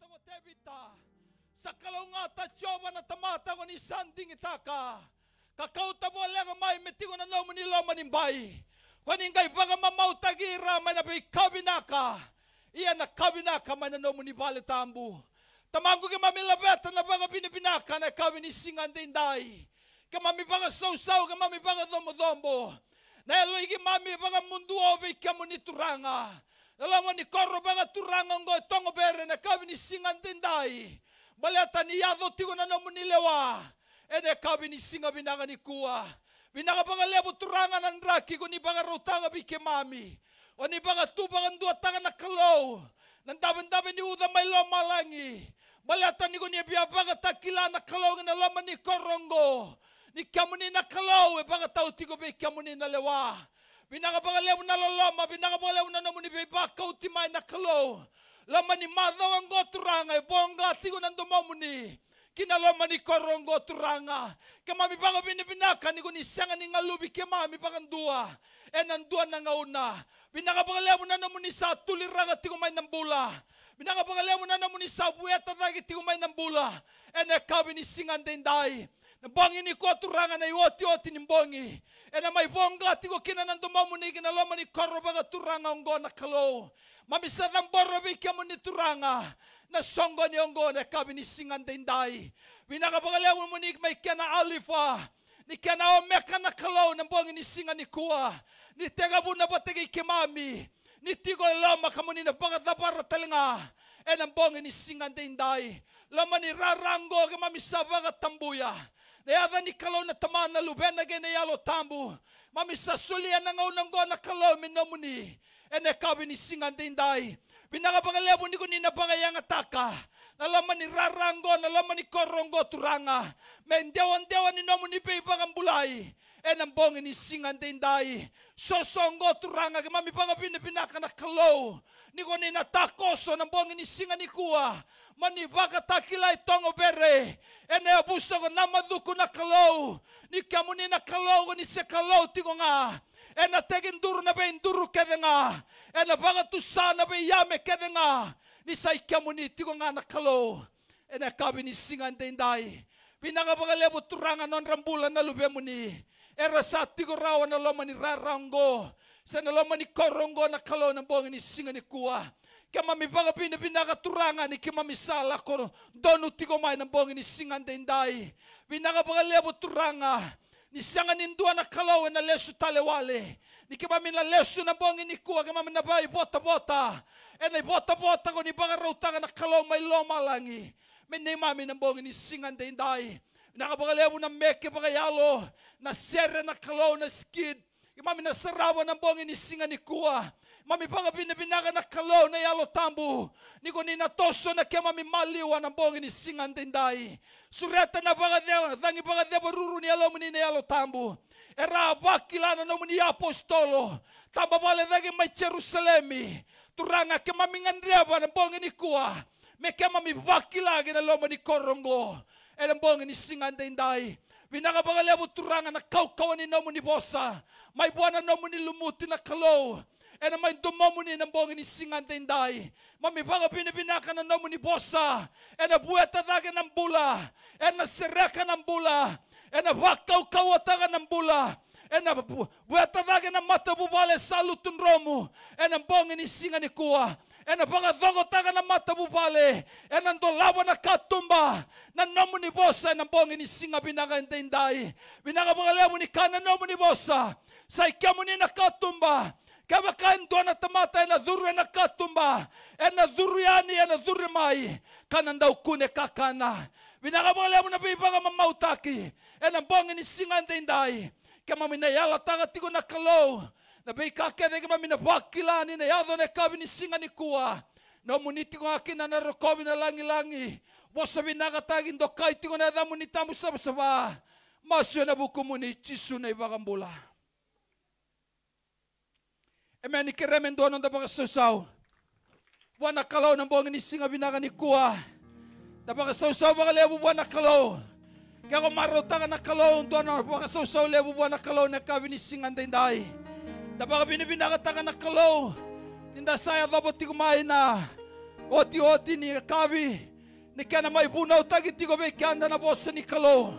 tamata ko tebita. Sa kalungata Jehova na tamata ko ni sanding itaka. Kakauta mo lang may metigo na lomo ni loma ni bay. Kwaningay baga mamautagira may nabay kabinaka. Iya na kabinaka may nanomo ni balitambu. Tamango ke mamilabeta na baga binibinaka na kabini singan dinday. Kamami baga sausaw, kamami baga dombo-dombo. Na eloy ke mami baga mundu obe kamu ni turanga. Nalama ni korro baga turanga ngo tongo bere na kabini singan dinday. Baleta ni yado tigo na nomo ni lewa. Ede kabini singa binaga ni kuwa. Binaga baga lebo turanga nandraki ko ni baga rautaga bike mami. O ni baga tu baga ndua tanga na kalaw. Nandaban-daban ni uda may loma langi. Balata ni ko ni biya baga takila na kalaw na loma ni korongo. Ni kamu ni na kalaw e baga tau tigo be kamu ni na lewa. Binaga baga lebo na loloma. Binaga baga lebo na nomo ni be baka utimay na kalaw. Lama ni madaw ang go turanga e bonga tigo nandomamu ni. Kinaloma ni korongo turanga. Kamami baga binibinaka ni kuni sanga ni ngalubi kemami bagandua. Enandua na ngauna. Binaka baga lemo na namu ni sa tuliraga tigo may nambula. Binaka baga lemo na namu ni sa bueta dagi tigo may nambula. Ene kabi ni singan dendai. Nabongi ni ko turanga na ioti-oti ni mbongi. Ena may bonga tigo kinanandomamu ni kinaloma ni koro baga turanga ongo na kalo. Mami sa damboro bikyamu ni turanga. Na songo ni ongo na kabi ni singan dendai. Binakapagalaw mo ni may kena alifa. Ni kena omeka na kalaw ng bongi ni singan ni kuwa. Ni tegabu na batagi kimami. Ni tigo lama kamo ni nabagadabara talinga. E ng bongi ni singan dendai. Lama ni rarango kamami sa baga tambuya. Nayada ni kalaw na tamaan na luben na genayalo tambu. Mami sa sulian na ngaunang go na kalaw minamuni. E na kabi ni singan dendai. Binakapagalaw ni ko ni nabagayang ataka. Nalaman ni rarango, nalaman ni korongo turanga. Mendewan-dewan ni nomo ni beibangang bulay. E nambong ni singan dendai. Sosongo turanga, kamami baga binibinaka na kalaw. Ni ko ni natakoso, nambong ni singan ni kuwa. Mani baga takilay tongo bere. E na abuso ko namaduko na kalaw. Ni kamu ni na kalaw ko ni se kalaw tigo nga. E na tegin duro na ba induro kede nga. E na baga tusa na ba yame kede nga. Ni sa ikamu ni tigo nga na kalo. E na kabi ni singan dendai. Pinakabagalebo turangan non rambulan na lube mo ni. E rasa tigo rawa na loma ni rarango. Sa na loma ni korongo na kalo ng bongi ni singan ni kuwa. Kaya mami baga pinakaturangan ni kimami sala ko. Dono tigo may ng bongi ni singan dendai. Pinakabagalebo turangan. Ni sanga nindua na kalaw na lesu talewale. Ni kimami na lesu na bongi ni kuwa. Kimami na bay bota-bota. E na bota-bota ko ni baga rautanga na kalaw may loma langi. May mami na bongi ni singan dendai. Nakabagalevo na meke bagayalo. Na sere na kalaw na skid. Kimami na sarawa na bongi ni singan ni kuwa. Mami baga binibinaga na kalaw na yalo tambu. Ni ko ni natoso na kimami maliwa na bongi ni singan dendai. Sureta na baga dewa. Dangi baga dewa ruru ni yalo muni na yalo tambu. Era bakilana no muni apostolo. Tamba bale dagi may Jerusalemi. Turanga kimami ngandreba na bongi ni kuwa. Me kimami bakilagi na loma ni korongo. E na bongi ni singan dendai. Binakabagalevo turanga na kaukawan ni nomo ni bosa. May buwan na nomo ni lumuti na kalaw. E na may dumomo ni nambongi ni singan dendai. Mami baga binibinaka na nomo ni bosa. E na buweta daga ng bula. E na sereka ng bula. E na bakaw-kawataga ng bula. E na buweta daga ng mata bubale sa lutun romo. E na bongi ni singan ni kuwa. E na baga dogotaga ng mata bubale. E na ndolawa na katumba. Na nomo ni bosa. E na bongi ni singa binaga dendai. Binakabagalevo ni ka na nomo ni bosa. Sa ikamu ni nakatumba. Kama kain doon na tamata na duru na katumba. Na duru yani na duru mai. Kanan daw kune kakana. Binakabagalevo na bibaga mamautaki. Na bongi ni singan dendai. Kama minayala taga tigo na kalaw. Na bay kakede kama minabakilani na yado na kabi ni singan ni kuwa. Na muniti ko akin na narokobi na langi-langi. Wasa binakatagin do kay tigo na damo ni tamu sabasaba. Masyo na buko mo ni Chisu na ibagambula. Amen. Ikiremen doon ang dabang susaw. Buwan na kalaw ng buwang inisinga binaka ni kuwa. Dabang susaw baka lebo buwan na kalaw. Kaya kung marutangan na kalaw doon ang dabang susaw lebo buwan na kalaw na kabinisingan dinday. Dabang binibinakatakan na kalaw. Ninda saya dabot ti kumain na. Oti ni kabi ni kana mai buna utagi tigo be kanda na bosa ni kalau.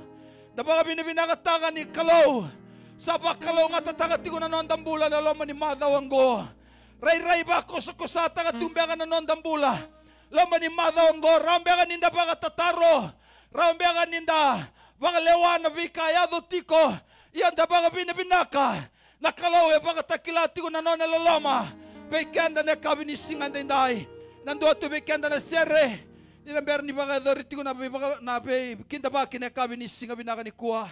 Da baka binibinakataga ni kalau. Saba kalau nga tataga tigo na nondambula na loma ni madawanggo. Ray ba kusata ka tumbiaga na nondambula. Loma ni madawanggo rambiaga ninda baka tataro. Rambiaga ninda baka lewana vikayado tiko. Yanda baka binibinaka. Na kalau e baka takila tigo na noneloloma. Bekanda na kabini singan dindai. Nando tu bekanda na sere. Nina berni baka dori tigo na be kinda baki na kabini singa binaka ni kuah.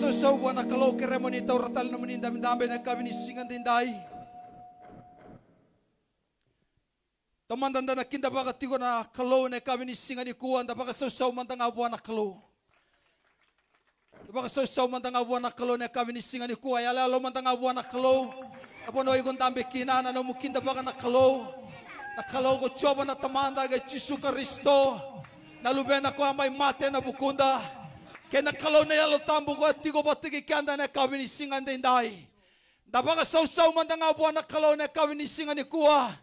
Sauwa na kalau keremoni tau ratal na maninda mindambe na kabini singan dindai. Tamandanda na kinda baka tigo na kalo na kami ni singa ni kuwan, da baka sausaw man tanga buwan na kalo. Da baka sausaw man tanga buwan na kalo na kami ni singa ni kuwa, yala lo man tanga buwan na kalo. Apo no igon tambe kinana no mukinda baka na kalo. Na kalo ko choba na tamanda ga Jesu Kristo. Na lubena ko amay mate na bukunda. Kaya na kalo na yalo tambo ko at tigo batigi kanda na kami ni singa ndinday. Da baka sausaw man tanga buwan na kalo na kami ni singa ni kuwa.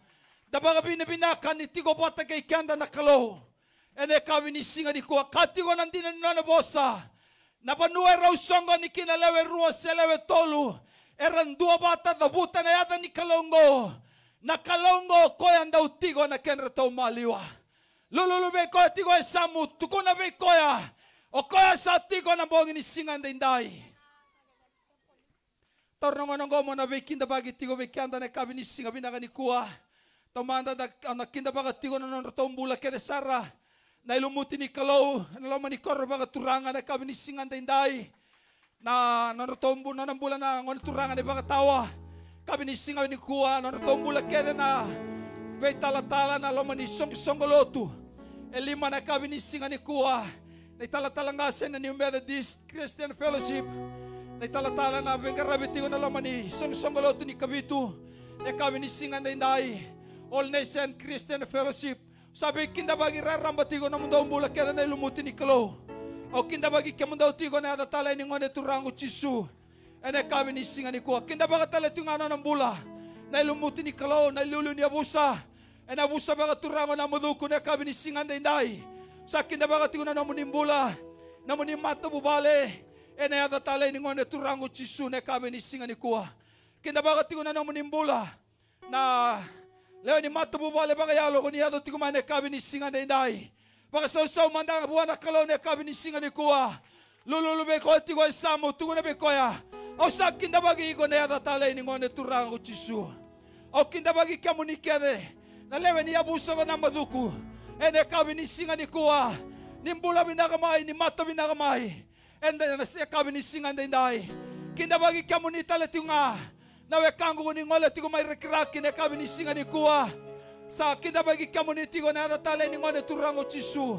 Dabaga binabinakan ni tigo bata kay kanda na kalo. Ene kami ni singa ni kuwa. Katigo nandina ni nanabosa. Napanuwe raw songo ni kinalewe ruwa selewe tolu. Eran dua bata dabuta na yata ni kalongo. Na kalongo koya ndaw tigo na kenra tau maliwa. Lululube koya tigo e samu. Tukuna be koya. O koya sa tigo na bongi ni singa ndinday. Tornongonongo mo na be kinda bagi tigo be kanda na kami ni singa binaka ni kuwa. Tomanda da nakinda baga tigo na non tombula kede sara na ilumuti ni kalau na lama ni korro baga turanga na kami ni singan tindai na non tombu na nambula na ngon turanga ni baga tawa kami ni singan ni kuwa non tombula kede na be tala na lama ni songolotu elima na kami ni singan ni kuwa na tala ngasen na New Methodist Christian Fellowship na tala na bengarabi tigo na lama ni songolotu ni kabitu na kami ni singan tindai All Nation Christian Fellowship. Sabi kinda bagi rarambati ko na mundo umbula kaya na ilumuti ni kalo. O kinda bagi kaya mundo tigo na adatala ni ngone turango chisu. Ene kami ni singa ni kuwa. Kinda baga tala tungana ng bula. Na ilumuti ni kalo, na ilulu ni abusa. Ene abusa baga turango na muduko na kami ni singa nday. Sa kinda baga tigo na namunimbula. Namunimato bubale. Ene adatala ni ngone turango chisu na kami ni singa ni kuwa. Kinda baga tigo na namunimbula. Na leo ni mata bubale baka yalo ko niya tigo mane kabi ni singa nday. Baka sausaw mandang buwan na kalo na kabi ni singa ni kuwa. Lululube ko tigo ay samu tugo na be koya. O sa kinda bagi ko na yata talay ni ngone turango chisu. O kinda bagi kamu ni kede. Na lewe ni abuso ko na maduku. Ene kabi ni singa ni kuwa. Nimbula binakamay ni mata binakamay. Ende na siya kabi ni singa nday. Kinda bagi kamu ni talatunga. Nawe kangu ni ngole tigo may rekraki ne kami ni singa ni kuwa. Sa kinda bagi kamu ni tigo na adatale ni ngone turango chisu.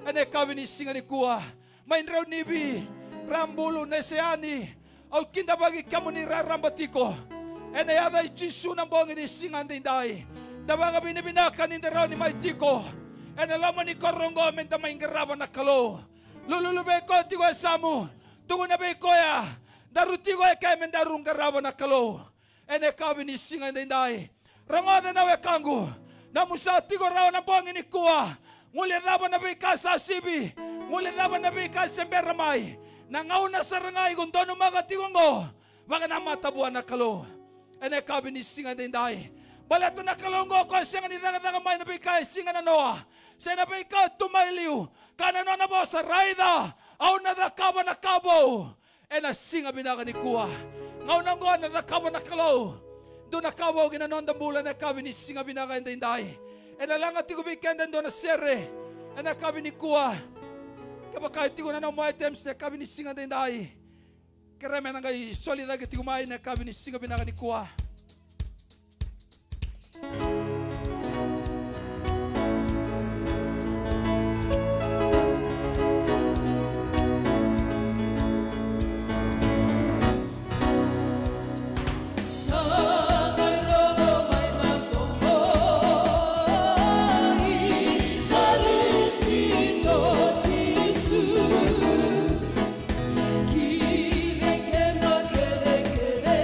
Ene kami ni singa ni kuwa. Main raw nibi. Rambulu neseani. Au kinda bagi kamu ni rarambatiko. Ene yada chisu ng bongi ni singa ndinday. Dabaga binibinakan ni raw ni may tiko. Ene lama ni korongo menta may ngaraba na kalo. Lululube ko tigo samu. Tungo na be koya. Darutigo e kay mendarung ngaraba na kalo. Ene kami ni singa nday. Rangoda na we kangu. Na musatigo raw na bongi ni kuwa. Nguli raba na bika sa sibi. Nguli raba na bika sa semberamay. Nangaw na sa rangay kung doon mga tigongo. Baka na matabuan na kalo. Ene kami ni singa nday. Balato na kalongo ko singa ni rangadangay na bika singa na noa. Sa na bika tumailiw. Kanano na mo sa raida. Aw na nakaba na kabo. Ena singa binaka ni kuwa. Ngaw nang goa na nakaba na kalaw. Doon nakabaw ginanon da bulan na kabi ni singa binaka inday. Ena lang at tigo bikenda doon na sere. Ena kabi ni kuwa. Kapag tigo na ng mga items na kabi ni singa inday. Kareme nang ay solida ka tigo may na kabi ni singa binaka ni kuwa. Kire kena kere kere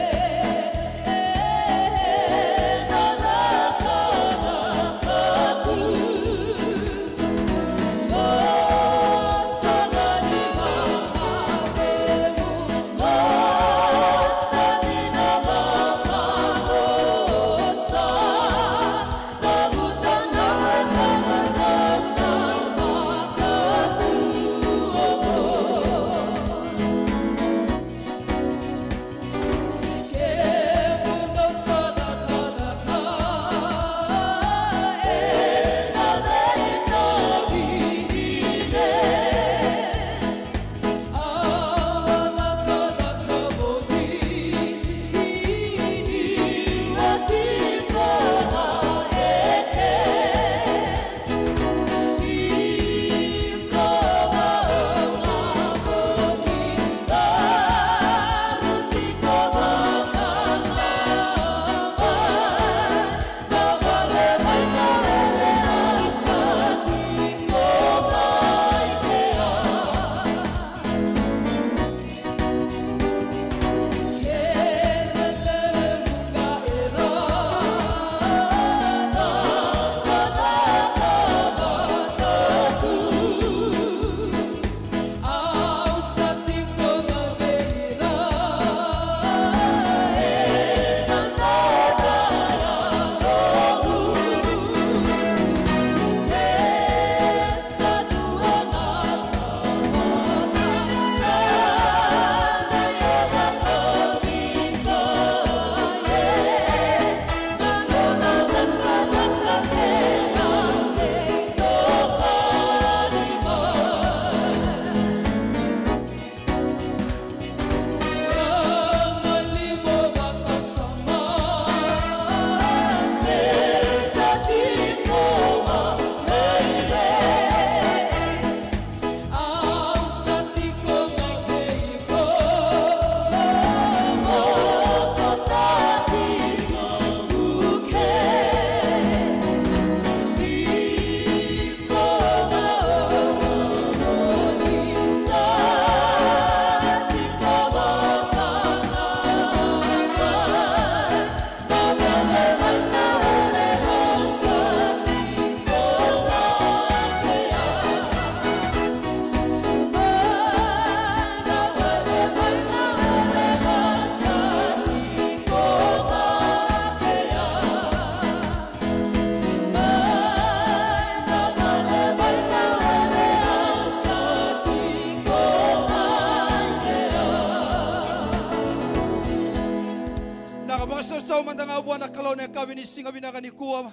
sau mandanga buana kalau ne kawini singa binaka ni kuwa.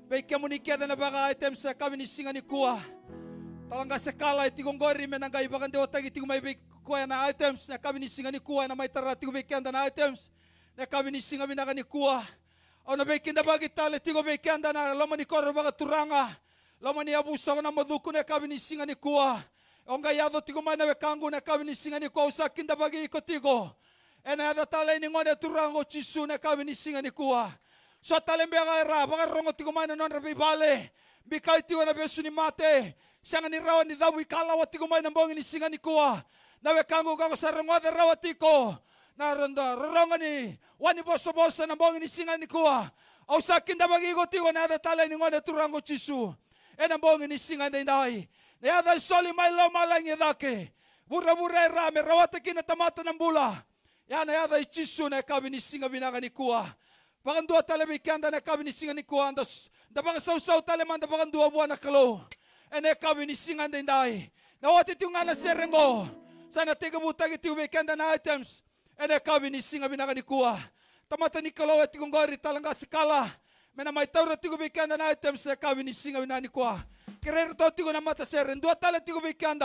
Baik kamu nikah dan baga items sa kawini singa ni kuwa. Talanga sekala itigong gori menanga ibagan de otagi tigo may baik kuwa na items na kawini singa ni kuwa na may tara tigo baik kanda na items na kawini singa binaka ni kuwa. O na baik kinda bagi tali tigo baik kanda na lama ni koro baga turanga. Lama ni abusa ko na maduku na kawini singa ni kuwa. O nga yado tigo may na wekangu na kawini singa ni kuwa usa kinda bagi iko tigo. Ena yada tali ni ngone turango chisu na kawini singa ni kuwa. So talembe aga era baga rongo tigo may na non rabi bale. Bikai tigo na besu ni mate. Sianga ni rawa ni dawi kala wati ko may nambong ni singa ni kuwa. Nawe kangu kako sa rongwade rawa tiko. Na ronda ronga ni wani boso boso nambong ni singa ni kuwa. Au sa kinda bagi ko tiko na ada tala ni ngone turango chisu. E nambong ni singa ni dai. Na ada soli may lo malangi dake. Bura bura rame rawate kina tamata ng bula. Ya na ada chisu na kabi ni singa binaka ni kuwa. Bakan dua tala bikanda na kabi ni singa ni kuwa. Da baka saw tala man da bakan dua buwan na kalo. Ene kawi ni singan din dai. Na wati tiyo nga na serengo. Sana tiga butagi tiyo weekend na items. Ene kawi ni singa binaka ni kuwa. Tamata ni kalawa tiyo ngori talanga sikala. Mena may taura tiyo weekend na items. Ene kawi ni singa binaka ni kuwa. Kirero to tiyo na mata seren. Dua tala tiyo weekend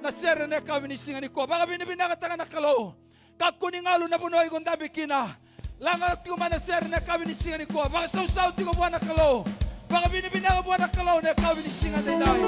na seren ene kawi ni singa ni kuwa. Baka binibinaka tanga na kalaw. Kakuni ngalo na bunoy kong dabi kina. Langa tiyo mana seren ene kawi ni singa ni kuwa. Baka sausaw tiyo buwan na kalaw. Baka binibinaga buwan na kalaw na kawi ni singa din dai.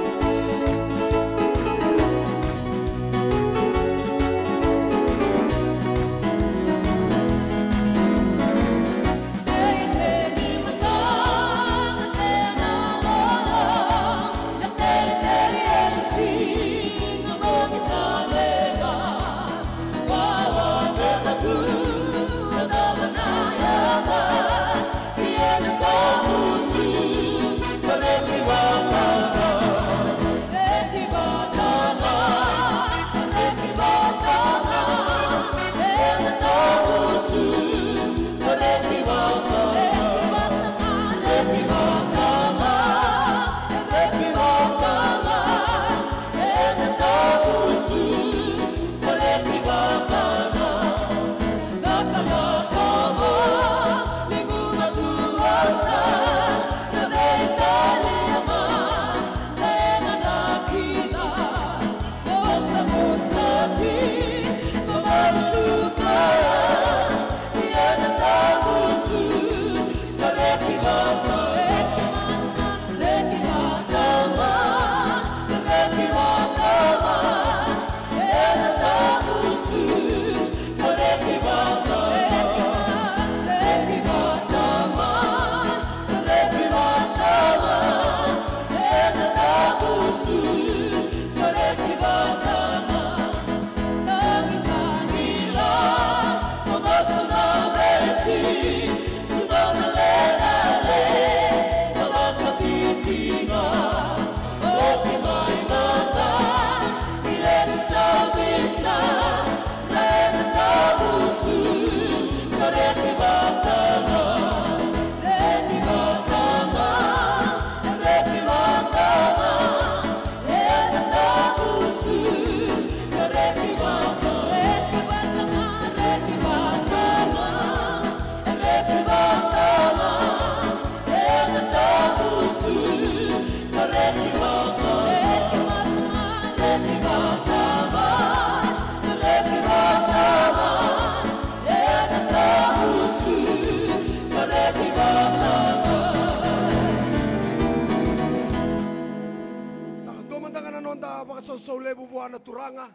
So lebu buana turanga.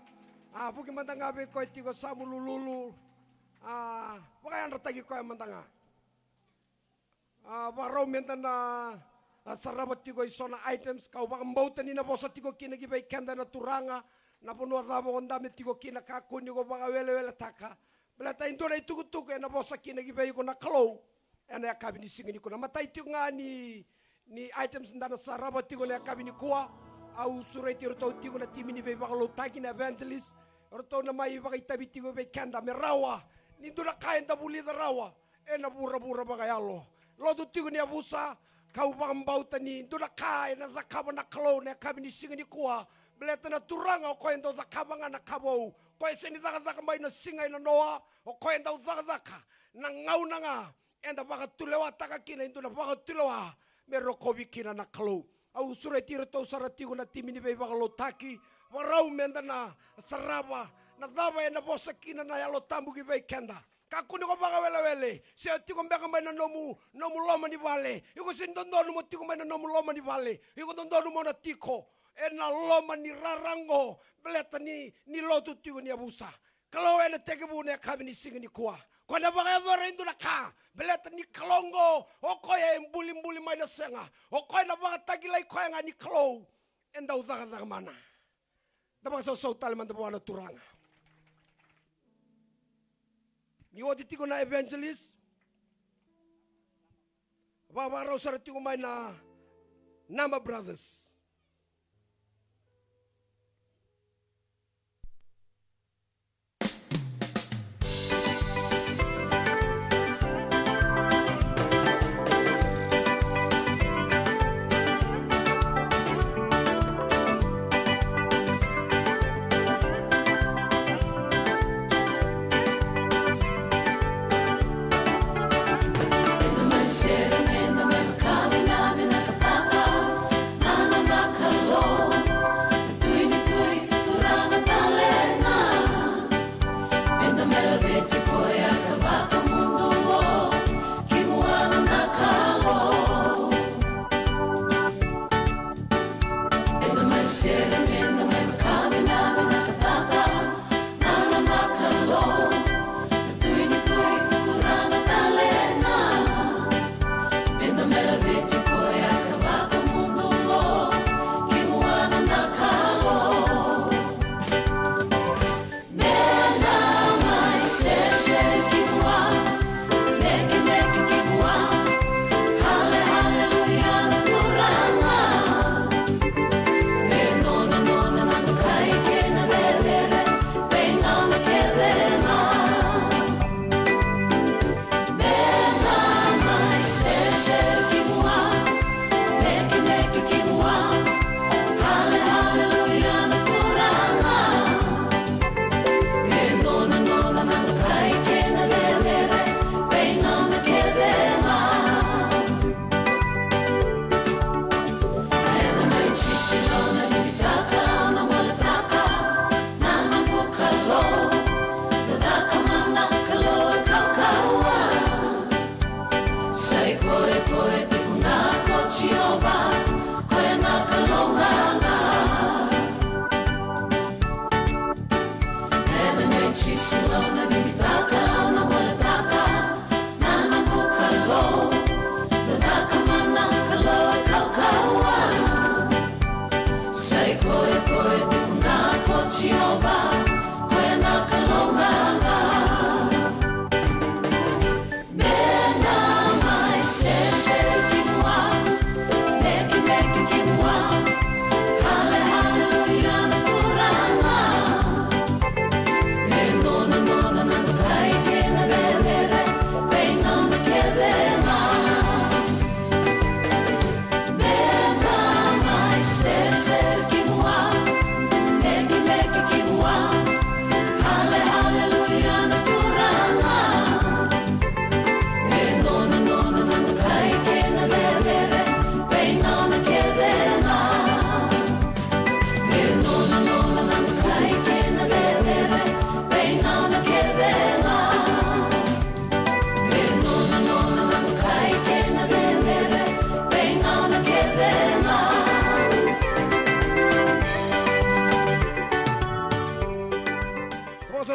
Buki mantanga be koi tigo samu lulu. Baka yang ratagi koi mantanga. Baro mentana sarabat tigo isona items kau baka mbautan ina bosa tigo kina gibai kanda na turanga. Na pono rabo ondame tigo kina kakuni go baka wele taka. Belata indora itukutuk na bosa kina gibai ko na kalo. Ena ya kabini singini ko na matai tigo nga ni items ndana sarabat tigo na kabini kuwa. Au surai tiro tau tigo na timini be bakalo taki na evangelist roto na mai baka itabi tigo be kanda me rawa nindu na kain tabuli da rawa na bura baka yalo lotu tigo ni abusa kau baka mbauta ni nindu na kain na zakaba na kalo na kabi ni singa ni kuwa beleta na turanga o koen tau zakaba nga na kabou koe seni zaka mai na singa ina noa o koen tau zaka na ngau na nga enda baka tulewa taka kina intu na baka tulewa mero kobi kina na kalau au sura tiro to saratigo na timini be baka lo taki warau menda na saraba na dava ena bosa kina na yalo tambu ki be kenda kakuni ko baka wele se tiko mbeka mai na nomu loma ni vale iko sindondo no tiko mai na nomu loma ni vale iko dondo mo na tiko ena loma ni rarango beleta ni lotu tiko ni abusa kalau ena teke bu ne kami ni singi ni kuah kona baka dore indu na ka beleta ni kalongo okoya mbuli mai na senga okoya na baka tagilai koya nga ni kalo enda udaka mana da baka so talman da bwana turanga ni odi tiko na evangelist baba rau sara tiko mai na Nama Brothers.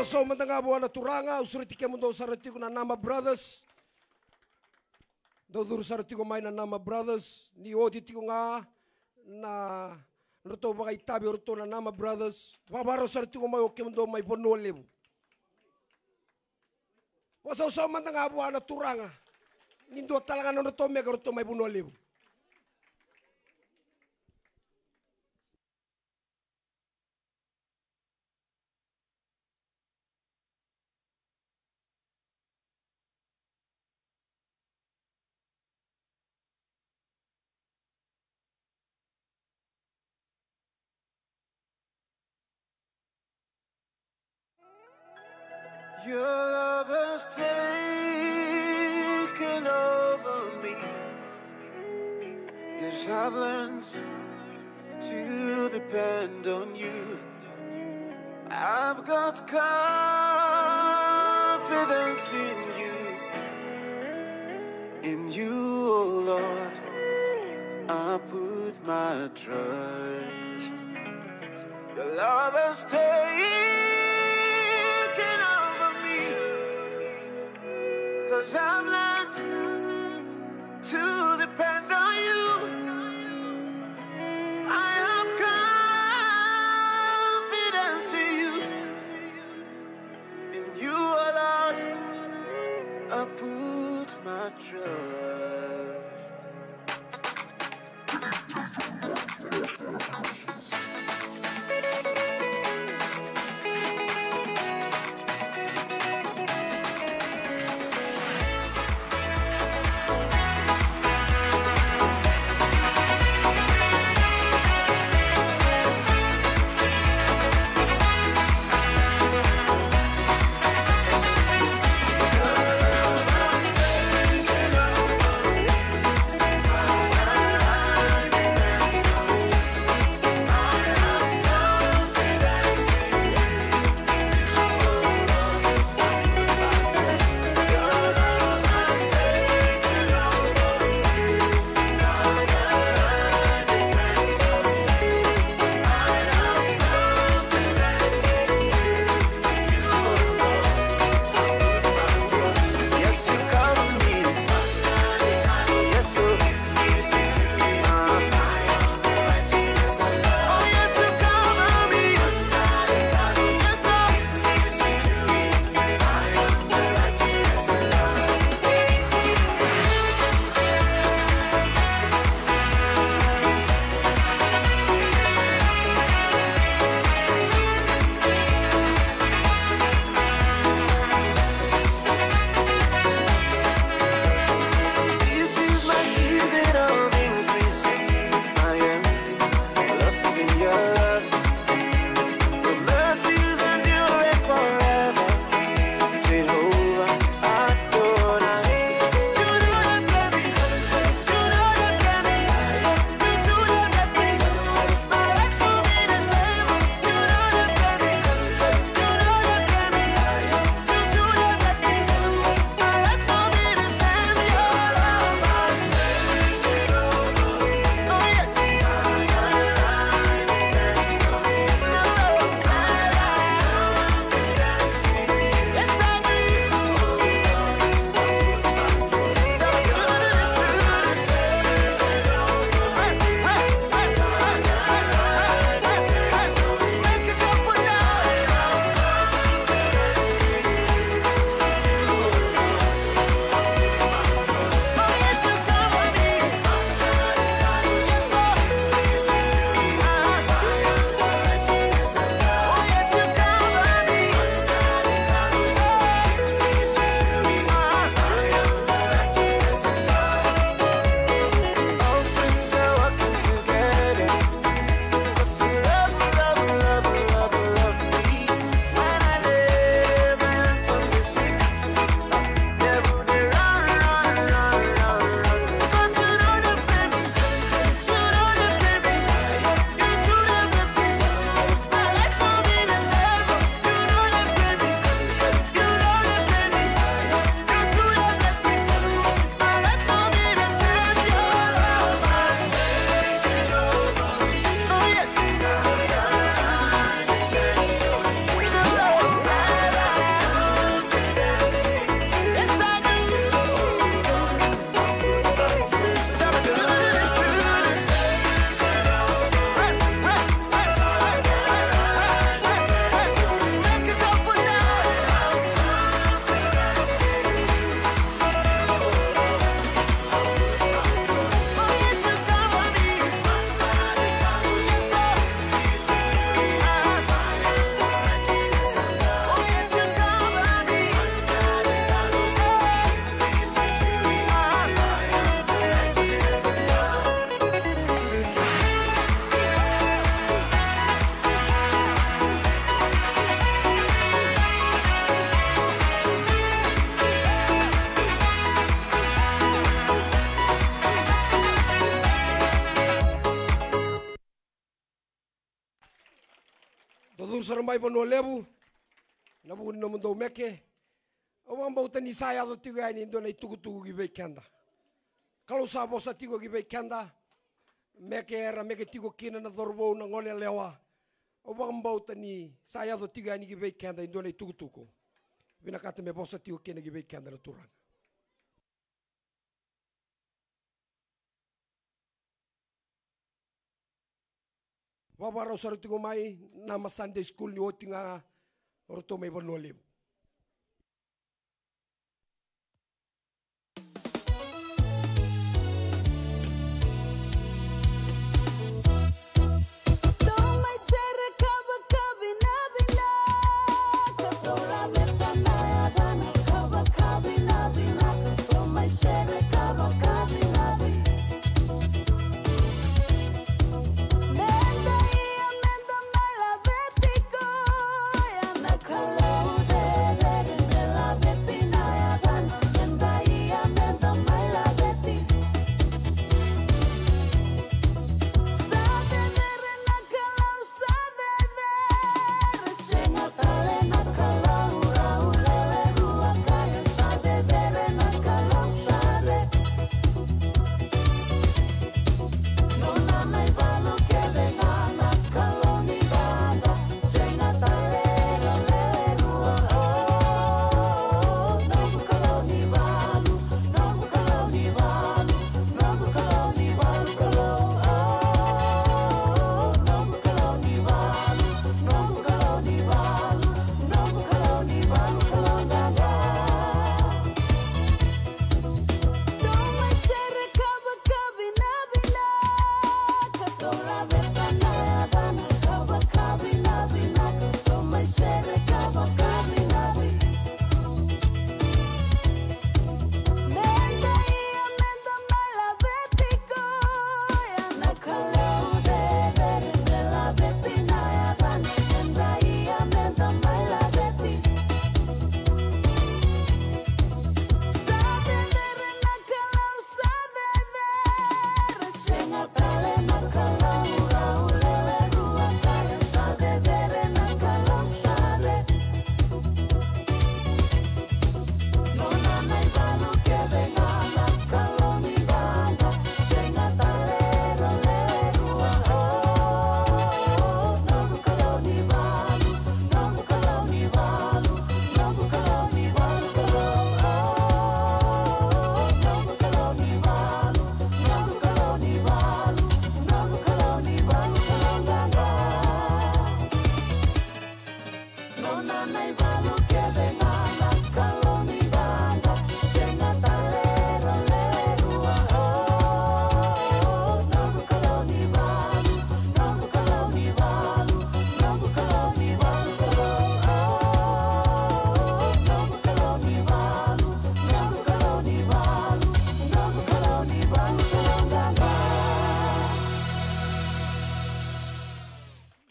So matanga buana turanga usuri tike mundo saratiku na Nama Brothers do dur saratiku mai na Nama Brothers ni odi tiku nga na roto bagai tabi roto na Nama Brothers babaro saratiku mai oke mundo mai bono lebu wasa so matanga buana turanga nindo talangan roto mega roto mai bono lebu. Your love has taken I've learned to depend on you. I've got confidence in you. In you, oh Lord, I put my trust. Your love has taken over me, 'cause I've learned to depend on you. I have confidence in you. In you, oh Lord, I put my trust. Dodur sarmai bano lebu. Nabu no mundo meke. Awang bautan ni saya do tigo ani indo na tugu gi be kenda. Kalau sa bosa tigo gi be kenda. Meke era meke tigo kina na dorbo na ngole lewa. Awang bautan ni saya do tigo ani gi be kenda indo na tugu. Bina kata me bosa tigo kina gi be kenda na turang. Wabara usara tigo mai nama Sunday school ni otinga orto mai bano lebu.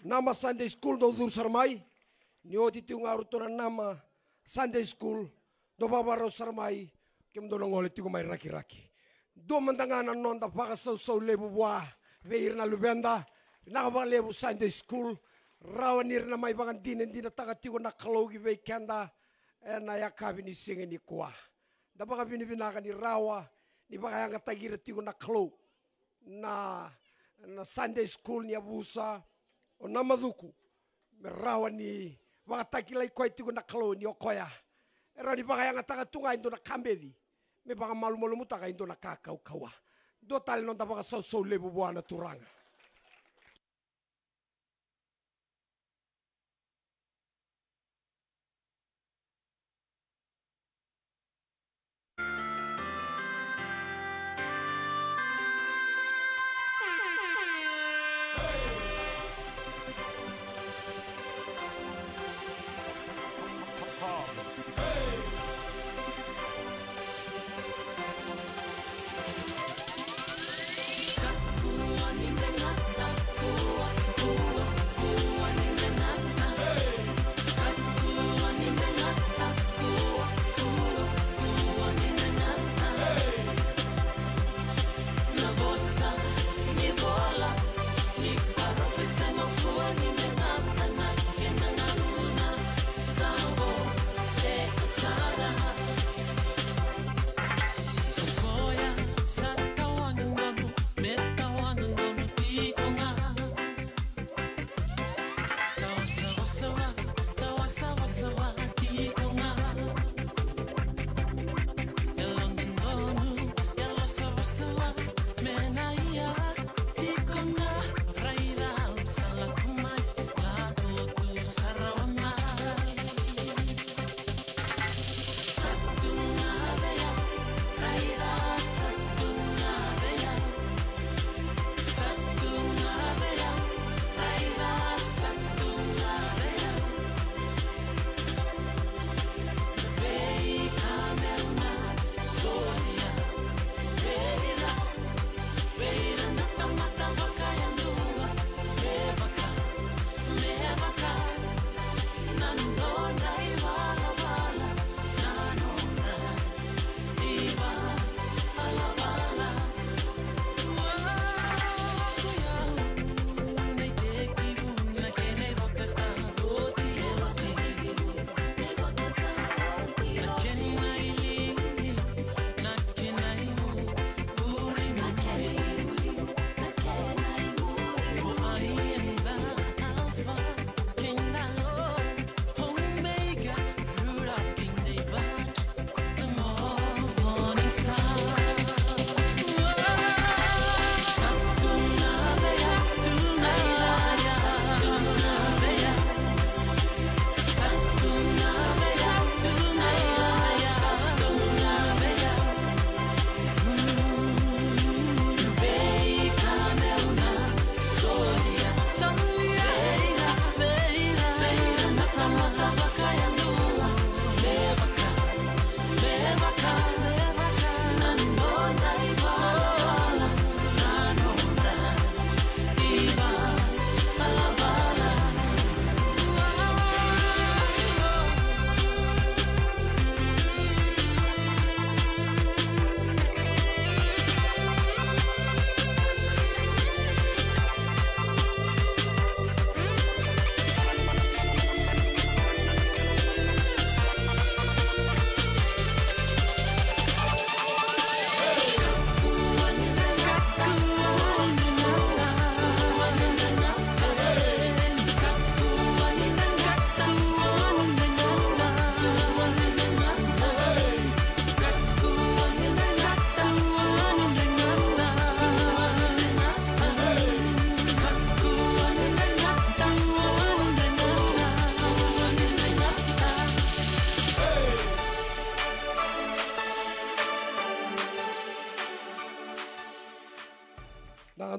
Nama Sunday School do dur sarmai ni oti tiu ngaruto na nama Sunday School do babaro sarmai kem do ngole tiu mai raki do mandangana non da paka so lebu wa veir na lubenda na ba lebu Sunday School rawanir na mai bangan dinen dina taga tiu na kalogi ve kenda na ya kabini singe ni kwa da baka bini binaka ni rawa ni baka yang tagira tiu na kalo na Sunday School ni abusa o namaduku me rawa ni wakatakilai koe tigo na kalo ni okoya era ni baka yang taga tunga indo na kambedi me baka malu mutaka indo na kakau kawa do tali non baka so lebu buana turanga. Hey!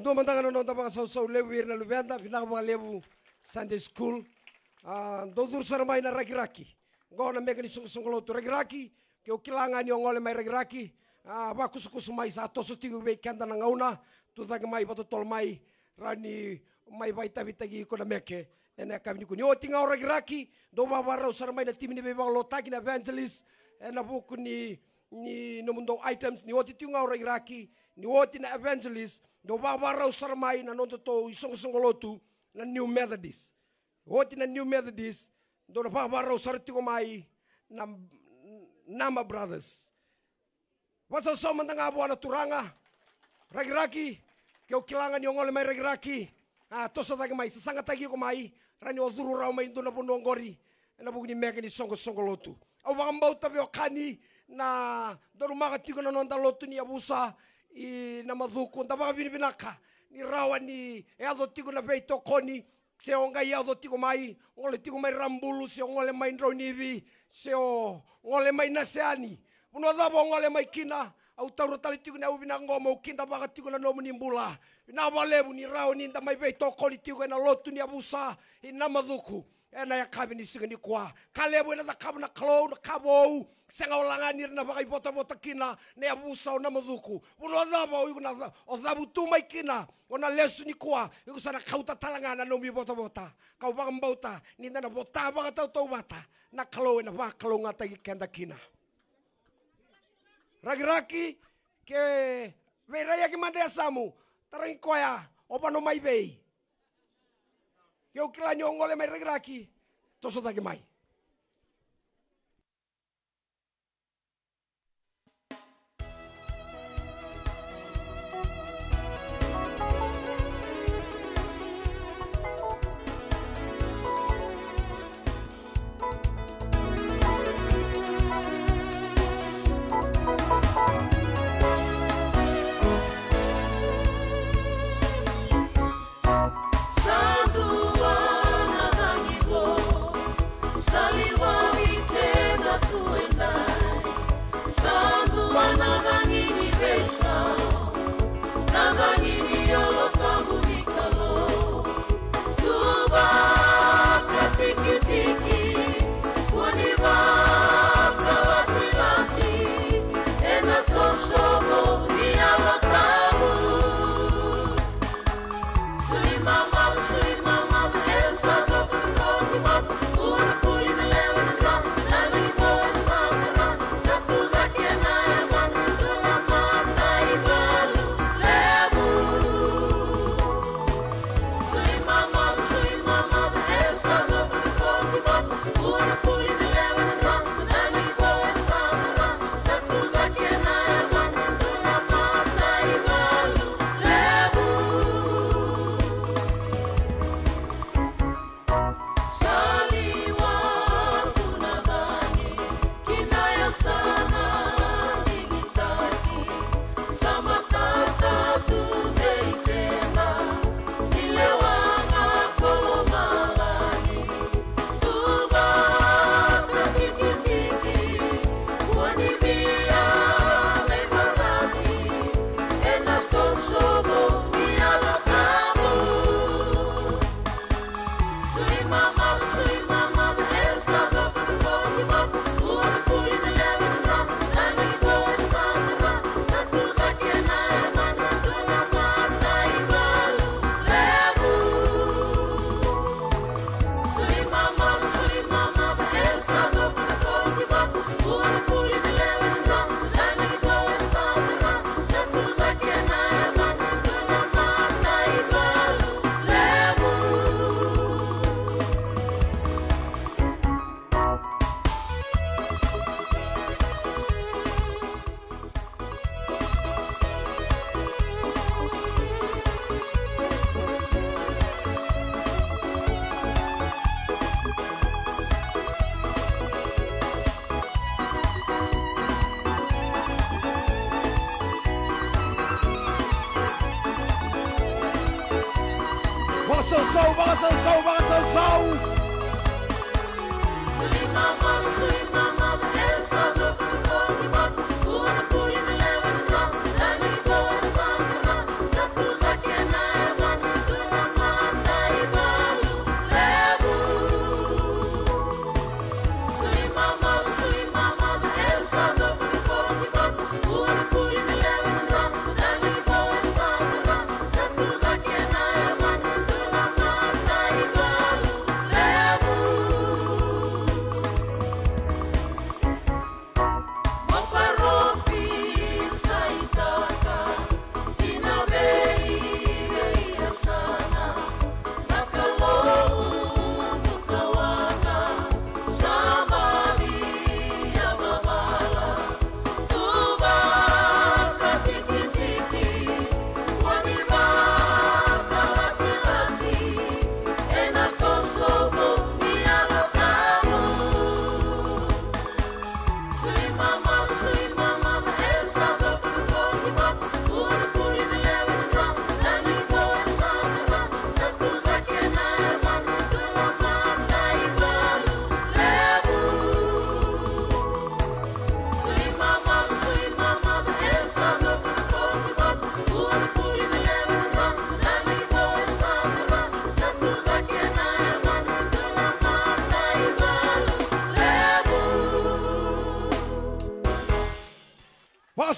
do mandangan no tabang sau lebu irna lubenda pinaka mga lebu Sunday school. Do dur saramay na raki-raki. Go na meka ni sungkolo to raki-raki. Ke o kilangan ni ngole mai raki-raki. Ba kusu mai sa to sostigo be kanda na ngauna. Tu tag mai patotol mai rani mai vai tabi ko na meke. Ena kami ni o tinga raki-raki. Do ba warau saramay na timi ni be bang lotagi na evangelist. Ena buku ni no mundo items ni o tinga raki-raki. Ni o na evangelist. Do ba warau saramay na nonto to sungkolo na New Methodist. Hoti na New Methodist, do na pabaraw sarti ko mai na Nama Brothers. Wasa sa man nga buwan na turanga, ragi-ragi, kaya kilangan yung ngole may ragi-ragi, to sa tagi mai, sasanga tagi ko mai, rani o duru raw mai do na punong gori, na bugni meka ni songo lotu. Aw bakambaw tabi o kani na do makati ko na nonda lotu ni abusa, na madukon, tabaka binibinaka, ni rawan ni eado tiko na beito koni, se o ngai au tiko mai ngole tiko mai rambulu se ngole mai ndronivi se o ngole mai naseani uno dabo ngole mai kina au tauro tali tiko na ubina ngoma ukinda baka tiko na nomu nimbula ina walebu ni rao ni nda mai be toko ni tiko na lotu ni abusa ina maduku ena ya kabini sigani kwa kalebu ena kabu na klo na kabo senga olangani na baka bota kina ne abusa na maduku uno dabo na o dabu tu mai kina ona lesu ni kwa iku sana kauta talangana no mi bota kau bang bauta ni na bota baka tau bata na kalo na ba kalo ngata kenda kina ragi-ragi ke veraya ke mande samu tarang koya opa no mai bei ke ukilanyo ngole mai ragi-ragi to so tagi mai Satu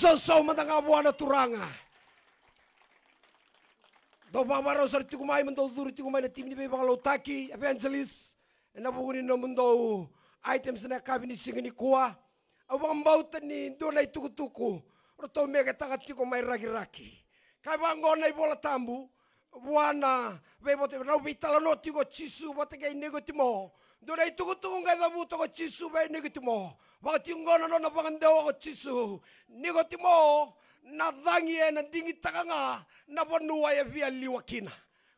Pasal matanga buana turanga. Do babaro sar tikumai mendo duru tikumai na tim ni be bangalo taki evangelist na buguni no mundo items na kabini singini kuah. Awang bautan ni do na tuku-tuku. Roto mega takat tikumai ragi-ragi. Kai bangon na bola tambu. Buana be bote rau vitala no tigo chisu bote kai negotimo. Do na tuku-tuku ngai dabu to chisu be negotimo. Wakati ngono no na pangandeo ko chisu. Negotimo na dangi na dingi takanga na vanua ya via liwakina.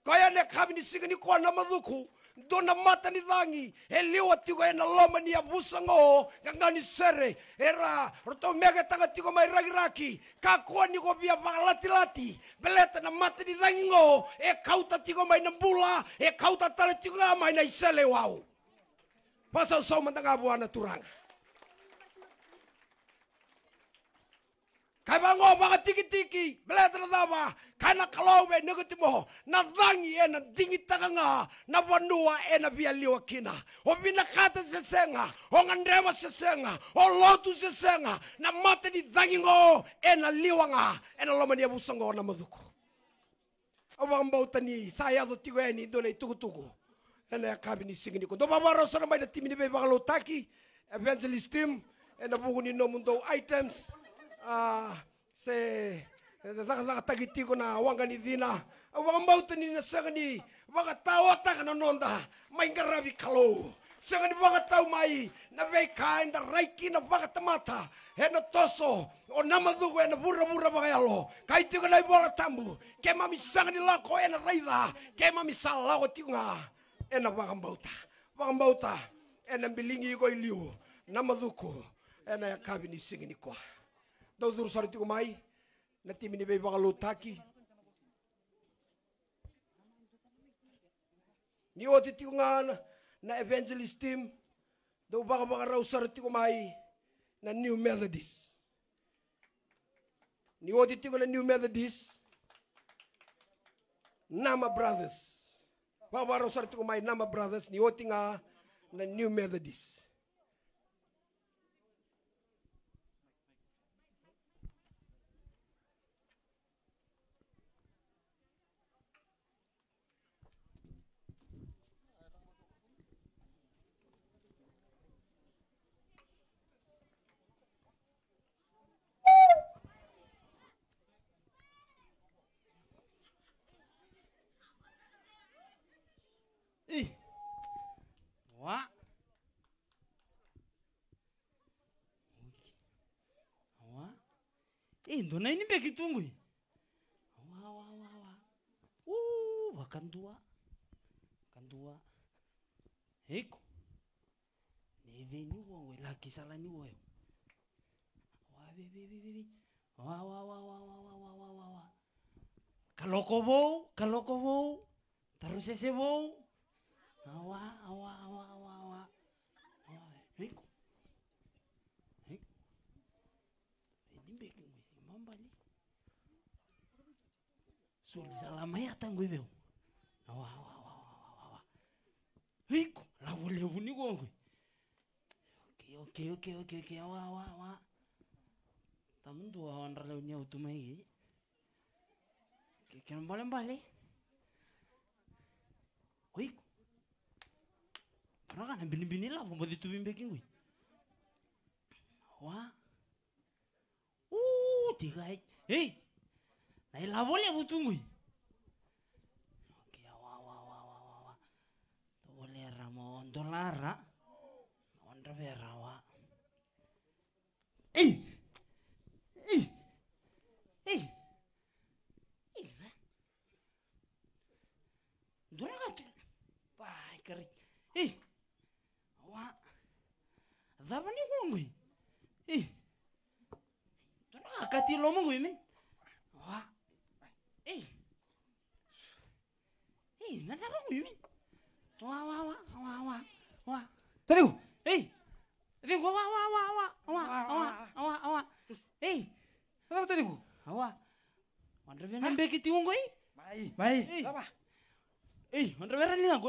Kaya ne kabini singini kuah na maduku. Dona mata ni dangi liwa tigo na loma ni abusango ngani sere era roto mega taga tigo mai ragi-ragi kakua ni ko bia lati-lati beleta na mata ni dangi ngo kauta tigo mai nambula kauta tale tigo mai na isele wau pasal so matanga buana turanga kai bango baka tiki-tiki beleta na dava kai na kalawe negotimo na dangi na dingi takanga na vanua na via liwakina o vina kata sesenga o ngandrewa sesenga o lotu sesenga na mata ni dangi ngo na liwanga na loma ni abusango na maduku awang bautani saya do tigo ni do le tuku-tuku na kabini singini ko do babaro sana mai na timini be bakalo taki evangelist team na buguni no mundo items se tagitiko na wangani dina awang bautani na sangani waka tawata kana nonda mai ngarabi kalo sangani waka tau mai na veka inda raiki na waka tamata hena toso o namadugo na bura bagayalo kai tiko na bola tambu ke mami sangani lako ena raida ke mami sala o tinga ena waka bauta ena bilingi ko iliu namaduko ena kabini singini kwa do dur sariti ko mai na timini be bakalo taki ni oti tikungan na evangelist team do baka raw sariti ko mai na New Methodist ni oti tikuna New Methodist Nama Brothers baka raw sariti ko mai Nama Brothers ni oti nga na New Methodist Wa. Wa. Ndo na ini beki tunggu. Wa. Wakandua. Kandua. Heko. Neve ni wo laki sala ni wo. Wa be. Wa. Kaloko wo. Terus ese wo. Awa. Heko. Ini beki mamba ni. Suli salama ya tangu hivyo. Awa. Heko, la wole uni gongwe. Okay. Awa. Tamundu wa wandrale unya utumai. Kena mbale. Heko. Karena kan bini-bini lah mau ditubin beki gue. Wah. Tiga. Hei. Nah, lah boleh butuh gue. Oke, wah. Boleh ramon dolara. Ondra berawa. Dora kat. Pai keri. Wah. Dapa ni gue. Dora kati lomo gue men. Wah. Nada gue men. Wah. Tadi bu? Tadi gua wah. Kenapa tadi bu? Wah. Andra benan beki tiung gue. Baik. Apa? Andra benan liang.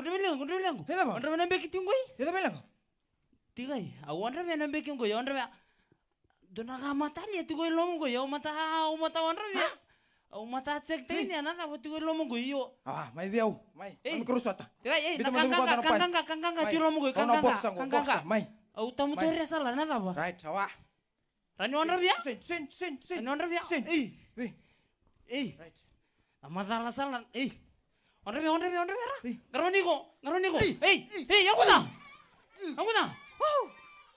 Kenapa? Andra benan beki tiung gue. Kita bilang. Tiga. Andra benan beki gue. Andra Dona ka mata lihat tu kau lomo kau ya mata wanra ya. Au mata cek teh ni anak apa tu kau lomo kau yo. Ah, mai biau, mai. Kami kerusata. Kangkang tu lomo kau kangkang. Mai. Au tamu tu rasa lah nada apa. Right, sawa. Rani wanra ya. Sen. Rani wanra ya. Right. Mata lah salah. Wanra ya. Garoni ko. Aku dah.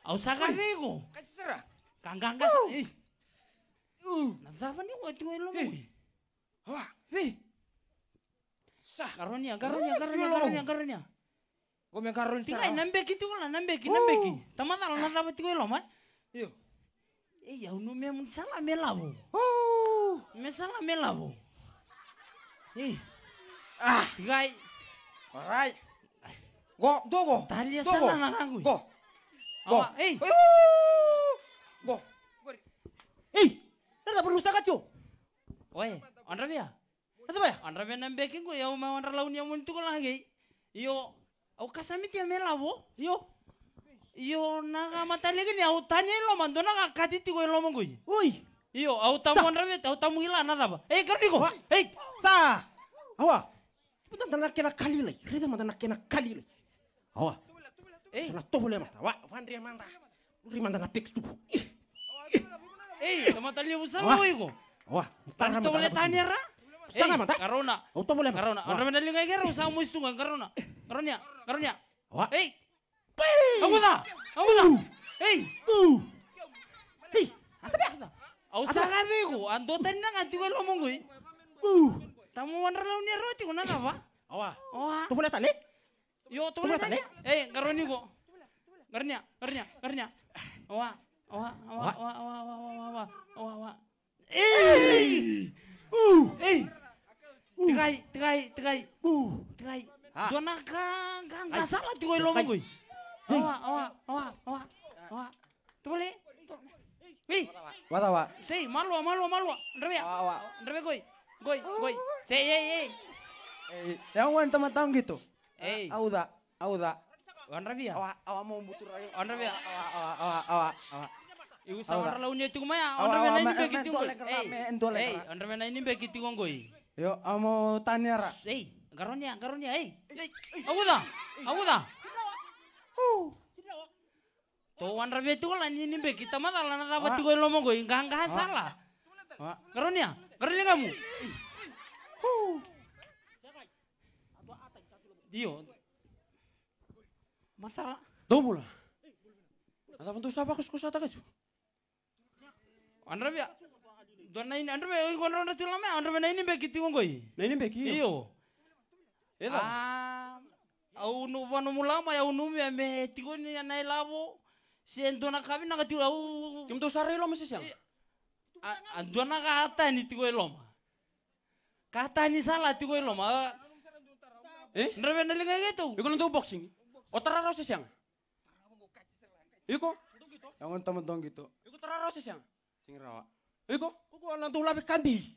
Au saga bego. Kasira. Kangkang kas. Nada apa ni kau tu lomo kau. Wah, Sah. Garonya. Kau mengkarun Tinggal nambeki tu lah, nambeki. Tamata lah nada beti kau lama. Iyo. Ya unu memang salah melabo. Salah melabo. Tinggal. Alright. Go. Talia salah nak aku. Go. Go. Nada perlu setakat jo. Oi, andra bia. Nada ba? Andra bia nambeki kau ya mau andra laun yang muntu kau lagi. Iyo, au kasami dia melabo. Iyo naga mata lagi ni au tanya lo mando naga kaditi kau lo mongoi. Iyo, au tamu andra bia, au tamu hilang nada ba. Kerni ko. Sa. Awa. Putan tanah kena kali lagi. Reda mata nak kena kali lagi. Awa. Salah tu boleh mata. Wa, pandri manta. Uri manta na fix tu. Tamata lihat usah lo iko. Wah, Tanto boleh tanya ra? Sanga mata. Karona. Auto boleh mata. Karona. Andra bia lingai kera usah muis tu karona. Karonya. Wah. Aku dah. Apa dia? Au saga bego, ando tani nang ati kau lo mongoi. Tamu wanra laun ni roti ko nada ba? Awa. Wah. Tu boleh tali? Yo, tu boleh tanya. Karoni ko. Garnya. Wah. Tigai. Dona kang salah tu kau lo mongoi. Wah. Tu boleh. Watawa. Sei, malu. Andra bia goi. Sei. Yang wan teman-teman gitu. Auda. Andra bia. Awa mau butuh ayo. Andra bia. Awa. Iu sama andra launnya itu maya. Andra bia ini begitu goi. Andra bia ini begitu goi. Yo, amo tanya ra. Garonya. Aku dah. Tuh Andra bia itu lah ini begitu mata lah nada beti goi lo goi. Enggak salah. Garonya kamu. Dio. Masalah. Dobula. Asa bentuk siapa kus-kus ata kaju? Andra bia. Dona ini Andra bia ikon ronda tu lama. Andra bia ini begitu ngoi. Nah ini beki. Iyo. Au nu banu mulama ya nu me tigo ni nai lavo. Siento na kami na katu au. Kim tu sare lo masih siang. Dona kata ni tigo loma. Kata ni salah tigo loma. Andra bia nalinga gitu. Iko nonton boxing. Otara ro siang. Iko. Yang teman-teman gitu. Iko tara ro siang. Sing rawa. Iko, kuku nonton labi kambi.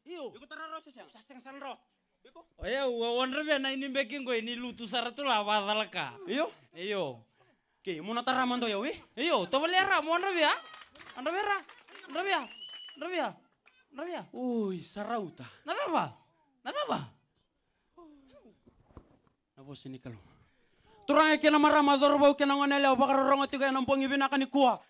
Iyo. Iko tara ro siang. Saseng sanro. Iko. Andra bia na ini beking ko ini lutu saratu la wadalaka. Iyo. Ke, mo natara man do yaw Iyo, to balera mo Andra bia. Andra bia. Uy, sarauta. Nada ba? Nabo sini kalau. Turang kena marama zorbau kena ngonele bakar rongo tiga yang nampongi binakan ikua.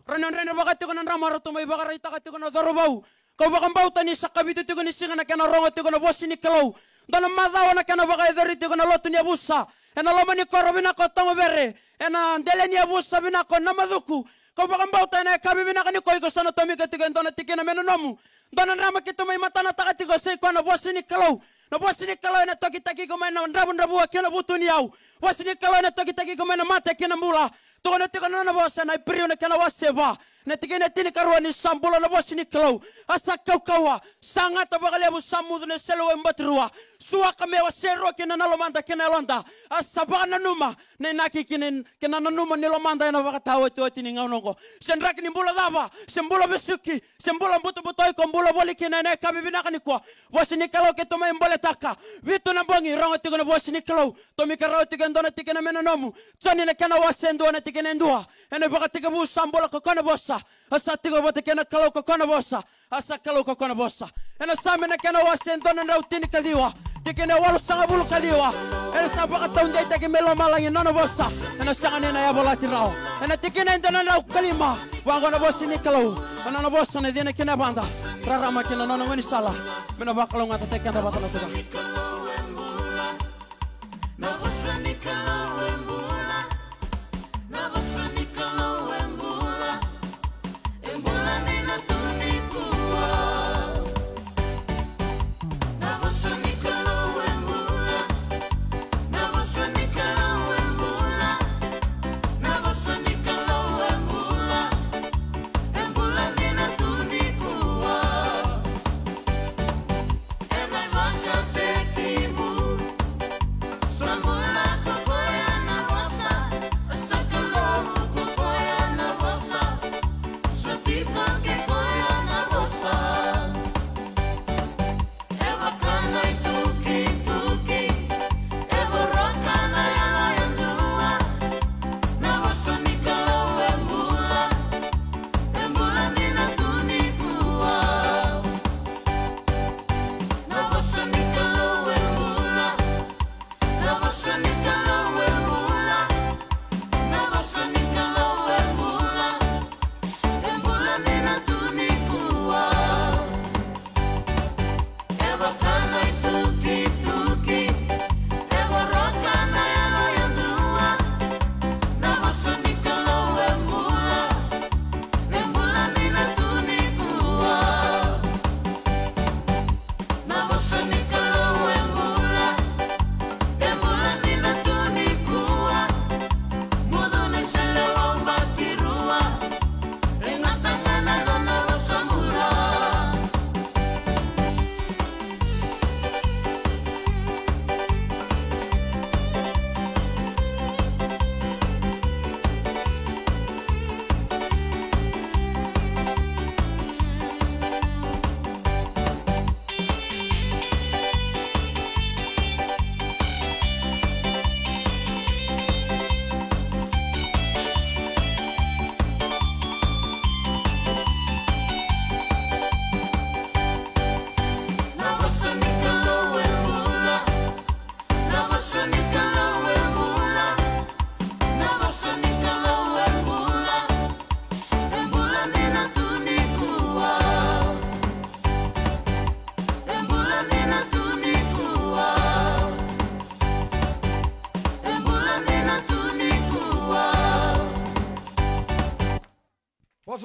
Renan bakat tiga nan ramar tu mai bakar ita tiga na zorbau. Kau bakam bau tani sakabitu tiga ni singa na kena rongo tiga na bos sini kalau. Dalam mazawa na kena bakar edari tiga na lotu ni abusa. Ena lama ni koro binako tongo bere. Ena dele ni abusa binako namazuku. Kau bakam bau tani kabi binakan ikoi ko sana tomi ketiga entona tiga na menonomu. Dona rama kita mai matana taka tiga sei ko na bos sini kalau. Na bos ni kalau na toki ko na rabu kena butu ni au. Bos ni kalau na toki ko na mata kena mula. To na tika na bos na ibrio na kena waseba. Na tika na tini karua ni sambulo na bos ni kalau. Asa kawa sangat bakali abu samudu na selo embatrua. Suwa kame wasero kena nalomanda kena londa. Asa bana numa na naki kena numa ni lomanda na bakatawa to tini ngaunongo. Sendrak ni mbula daba, sembula besuki, sembula butu ko mbula boli kena na kabibina kanikwa. Bos ni kalau ke toma mbole taka vitu na bongi rongo tigo na bosi ni kalau tomi karao tigo ndona tigo na menonomu tsani na kana wasendo na tigo na ndua ene baka tigo bu sambola ko kana bosa bossa. Asa tiko bote kena kalau kona bossa. Asa kalau kona bossa. Ena samena kena wasen tonen rautini kaliwa. Tikene walu sanga bulu kaliwa. Ena sabaka taun dai take melo malangi nono bossa. Ena sanga nena ya bolati rao. Ena tikene tonen rau kalima. Wangona bossi ni kalau. Ena no bossa ne dine kena banda. Rarama kena nono ngoni salah. Mena bakalo ngata tekenda batana tuga.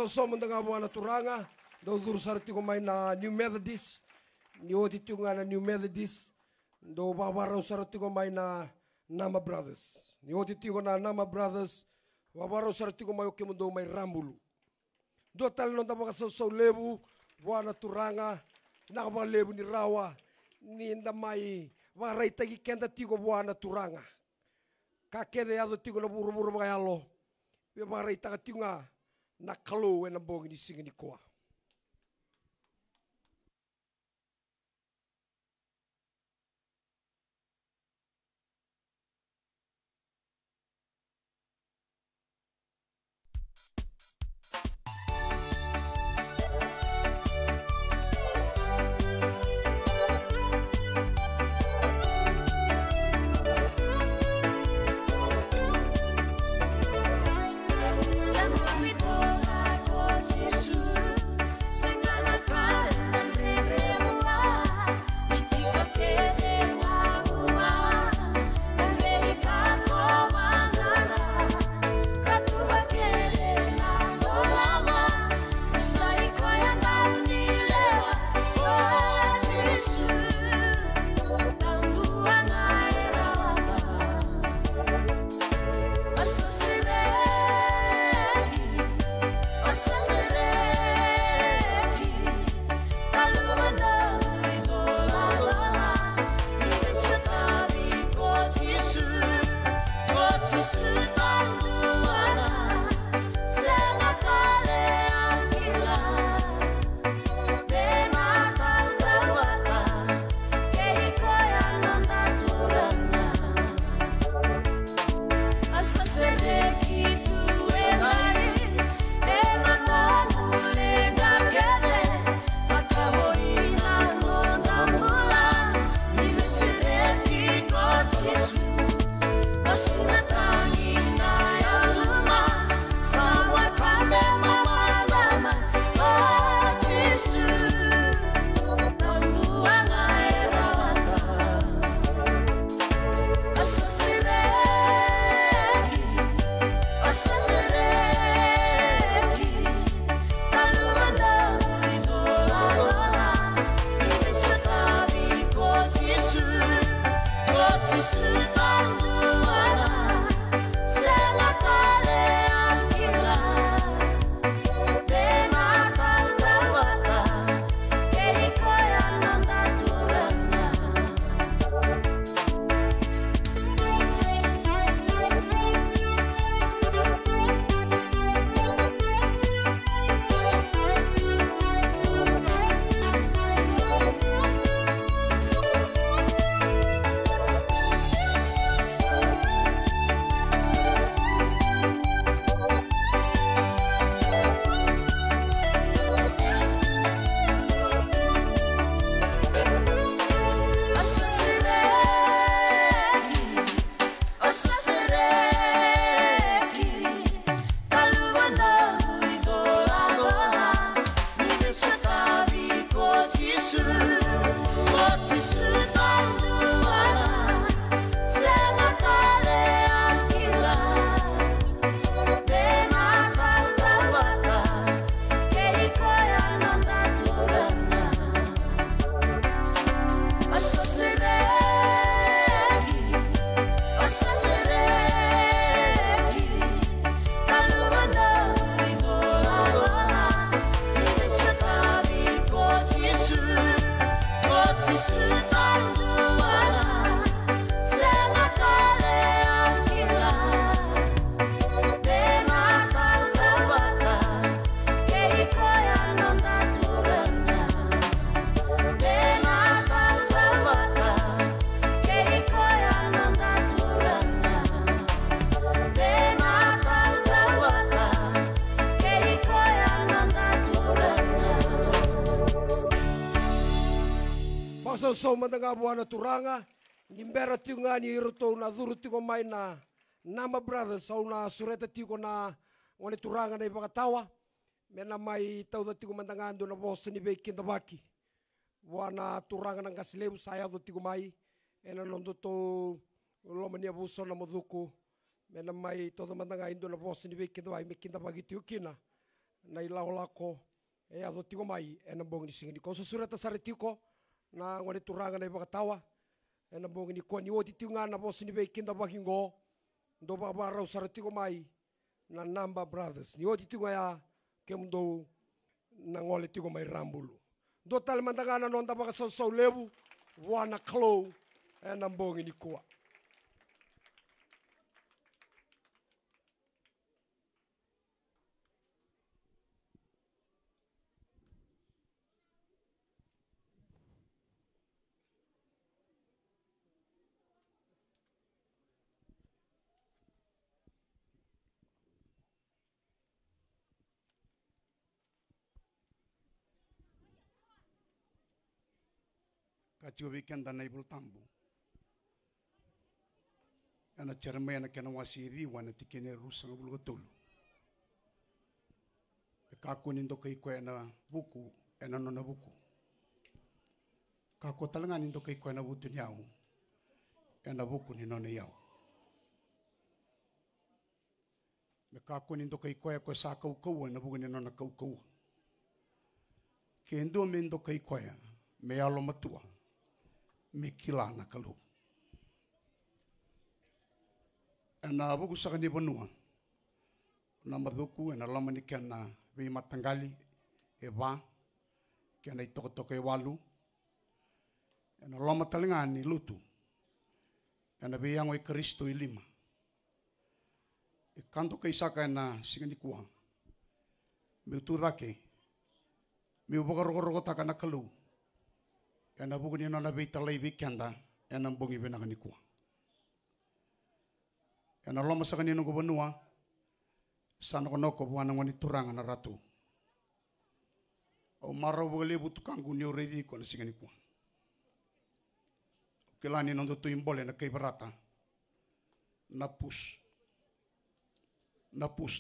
So mendengar buana turanga, do dur sarti ko may na New Methodist, ni oti nga na New Methodist, do babaraw sarti ko may na Nama Brothers. Ni oti ko na Nama Brothers, babaraw sarti ko may okimundo may Rambulu. Do tal no tama sa lebu, buana turanga, nakabang lebu ni Rawa, ni ndamay waray tagi kenda tiko buana turanga. Kakede yado tiko na buru-buru mga yalo, waray taga tiko nga, nakalo en ambong ni singa ni koa. Siamo qui por Jesus. so matanga buana turanga nimbera tiunga ni iruto na duru tiko mai na Nama Brothers au na sureta tiko na ngone turanga na ipakatawa mena mai tau da tiko matanga ando na bosta ni beki ndabaki buana turanga na ngasilebu saya do tiko mai ena nondo to lomania buso na moduko mena mai todo matanga indo na bosta ni beki ndabaki mekinda bagi tiko kina na ilau lako e ado tiko mai ena bongi ni singini ko sureta sare tiko na ngone turanga na ipakatawa ena bongi ni ko ni oti tiunga na bosta ni beki ndabaki ngo ndo baba rau sare tiko mai na Nama Brothers ni oti tiko ya ke mundo na ngole tiko mai rambulu do tal mandangana non baka so lebu wana klo ena bongi ni kuwa Kachio weekend na ibul tambu. Ana cerme ana kena wasiri wana tikene rusang bulu gatulu. Kaku nindo kai ko na buku ena nona buku. Kaku talangan nindo kai ko na butu nyau. Ena buku ni nona yau. Me kaku nindo kai ko sa kau na buku ni nona kau. Kendo mendo kai ko me alo matua. Me kila na kalu. Ena buku sakani banua. Na maduku ena lama ni kena vi matangali eva kena itoko e walu. Ena lama talingani lutu. Ena vi yango e Kristo i lima. E kanto kai saka ena singani kuang. Me turake. Me ubogarogorogo taka na kalu. Ena buku ni nona beita lai vikenda ena bongi benaka ni kuang. Ena lama sakani nungu banua. Sana konoko buana ngoni turanga na ratu. O marau bole butu kangu ni oredi ko na singani kuang. Kelani nondo tu imbole na kay barata. Na pus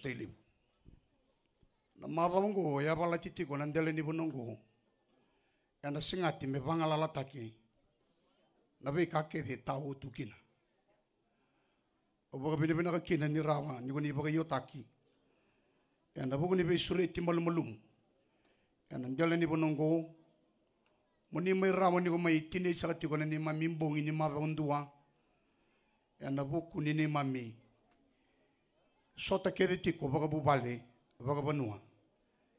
telibu. Na mavongo ya bala titi ko nandele ni bonongo. Ena singati me bangala lataki. Na be kake de tawo tukina. O baga bine ka kina ni rawa ni ko ni baga yotaki. Ena buku ni be sureti malum. Ena ndele ni bonongo. Muni mai rawa ni ko mai tine sakati ko ni mami mbongi ni mavondua. Ena buku ni mami. Sota kere tiko baga bubale baga banua.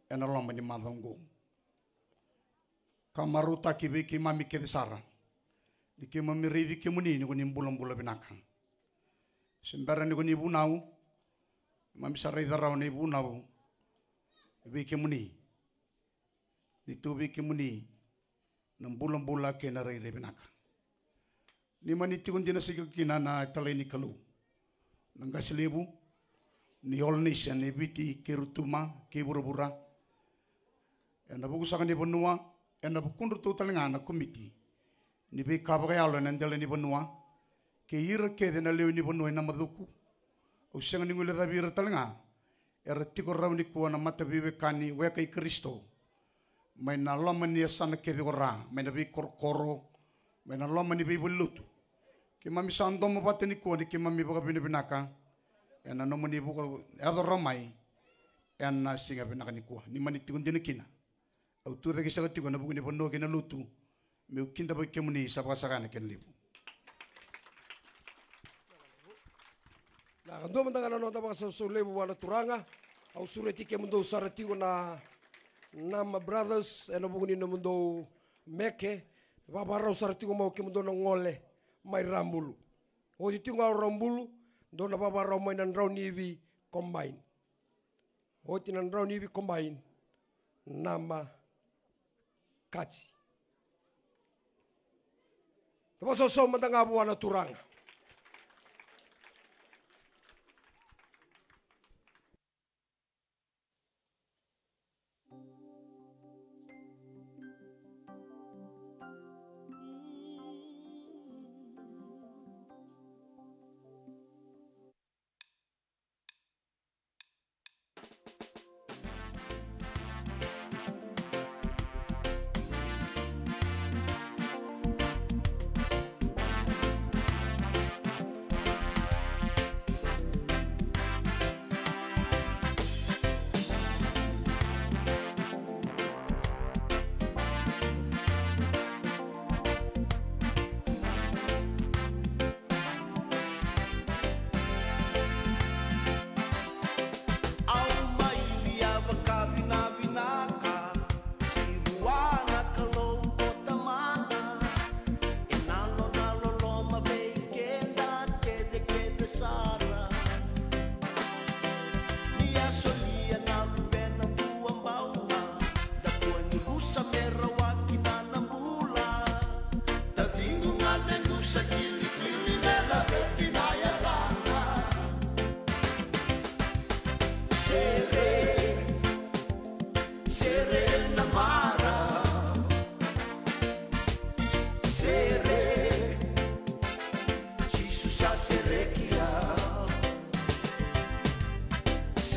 Ena lama ni mavongo. Kamaruta kibe ki mami ke besara. Di ke mami revi ke muni ni ko ni bulan binaka. Sembara ni ko ni bunau. Mami sarai darau ni bunau. Be ke muni. Ni tu be ke muni. Nam bulan ke na rei binaka. Ni mani tikun dina sikina na talai ni kalu. Nangaslebu ni olnis ni biti ke rutuma ke burabura. Ena buku sakani benua. Ena bukundu tu talingana komiti. Ni be kabagayalo na ndele ni benua. Ke ira ke de na leo ni benua na maduku. O senga ni ngule davira talinga. Era tiko rau ni kuwa na mata bibe kani weka i Kristo. Mai na lama ni asana ke de ora. Mai na be korkoro. Mai na lama ni be lutu. Ke mami sandomo bate ni kuwa ni ke mami baka binaka. Ena nomo ni buka edo ramai. Ena singa binaka ni kuwa. Ni mani tikun dinakina. Au tu regi sakati ko na buku ni bono ke na lutu. Me kinda ba ke muni sa sakana ken libu. Na kando mandanga na nota baka so lebu wana turanga au sureti ke mundo sarati ko na Nama Brothers ena buku ni na mundo meke baba rau sarati ko mau ke mundo na ngole mai rambulu. O di tinga rambulu do na baba rau mai nan rau nivi combine. O ti nan rau nivi combine Nama Kachi. Tapos so matanga buana turanga.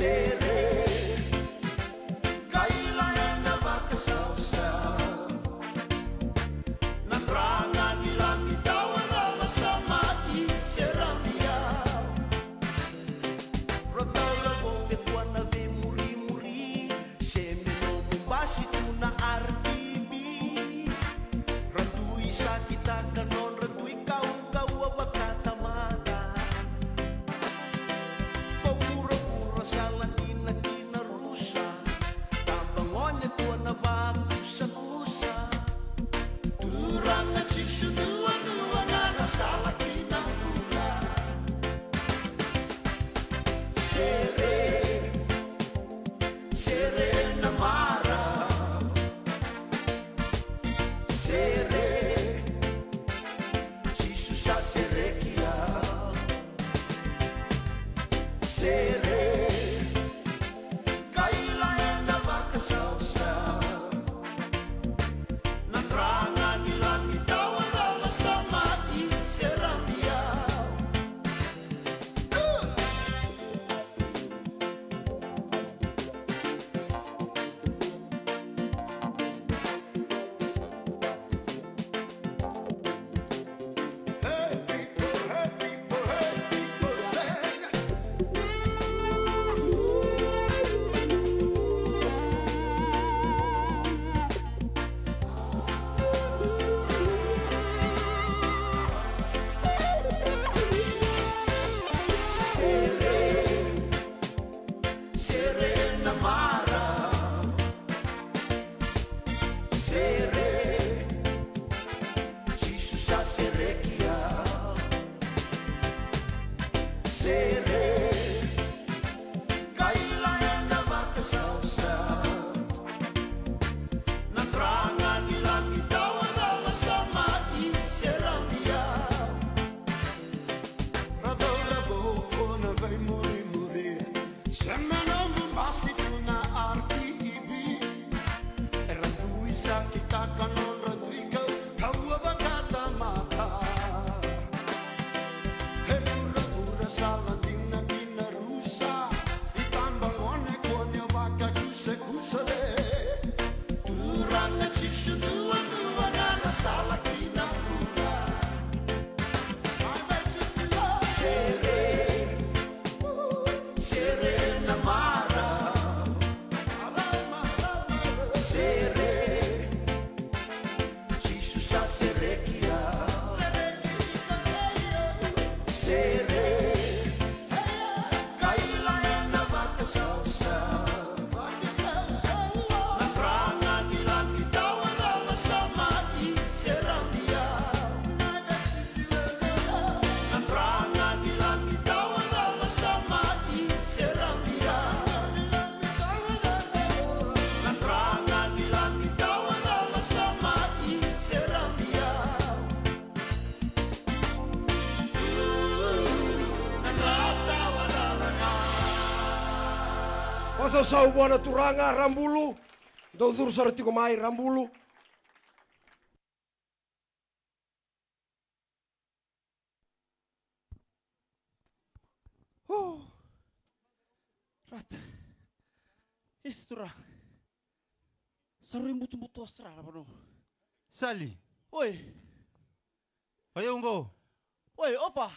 Sere kailangan na makasawsaw Nangrangan nilang itawan ala sa maiseramiyaw Ratala ko ketwa na memuri-muri Semeno mubasi tu na RTB Randui sa kita kanon Randui kau abakatamata Pagpura-pura sa latina kinarusa Tabangon ito na bakusa-kusa Turang at sisunuan-nuan na nasa laki ng hula Sere na maraw Sere Sisu sa serekiyaw Sere kailangan na makasawsaw Nangrangan nilang itawan ala sa maiseramiyaw Hey people, sing Sere na maraw Sere Sisu sa serekiyaw Sere kailangan na makasawsaw Nangrangan nilang itawan ala sa maiseramiyaw Radaw-rabo ko na kay muri-muri Semana mabasi ko na RTB Randui sa kita kanon Randui kau abakatamata Pura-pura sa landing na ginarusa Itanbangon ko niya wakakusa-kusale Turang at sisunuan-nuan na nasa laki ng hula Sere na maraw Sere Sisu sa serekiyaw Sere kailangan na makasawsaw Nangrangan nilang itawan ala sa maiseramiyaw Nangrangan nilang itawan ala sa maiseramiyaw Nangrangan nilang itawan ala sa maiseramiyaw Nanglatawan ala nga Masa sa ubuan na turanga, rambulu. Daudur sa rati kumay, rambulu. Rata. Istura. Saruin butu-butu asra apa no? Sali. Oi, Ayaw ngo. oi, Ofa.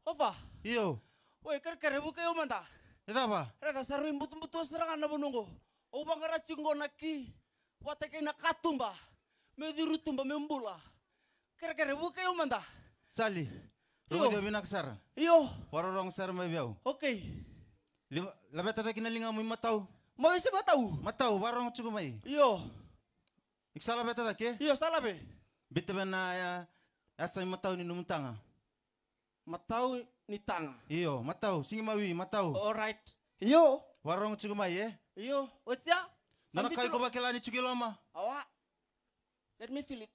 Ofa. Iyo. Oi, kare buka yo manda. Ita ba? Rata saruin butu-butu asra kana bonongo. O bangara chingo naki. Watake na katumba. Mediru tumba membula. Kare buka yo manda. Sali. Iyo. Rumo dia binaksara. Iyo. Warorong sar may biyaw. Okay. Labeta ta kinalinga mo mataw. Mau isi batau. Mataw warong tsugumay. Iyo. Iksala beta ta ke? Iyo salabe. Bitaben na asa mataw ni numuntanga. Matau ni tanga. Iyo, mataw. Singi mawi, mataw. Alright. Iyo. Warong tsugumay Iyo. Otya. Nana kai ko bakela ni tsugiloma. Awa. Let me feel it.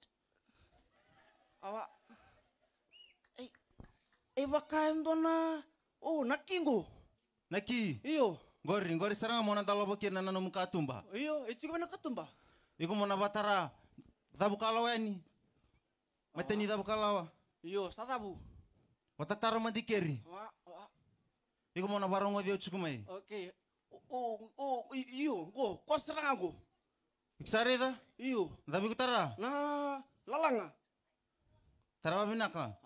Awa. Bakayan doon na. Oh, nakingo. Naki. Iyo. Ngori saranga mo na dalawa kina na muka tumba. Iyo, ito ka nakatumba. Iku mo na batara. Tabu kalawa ni. Mateni tabu kalawa. Iyo, satabu. Watatara mandikeri. Awa. Iko mo na barong odi chukumai. Okay. Iyo, go, kosranga go. Iksare da? Iyo. Dabi kutara. Na lalanga. Tarawa binaka.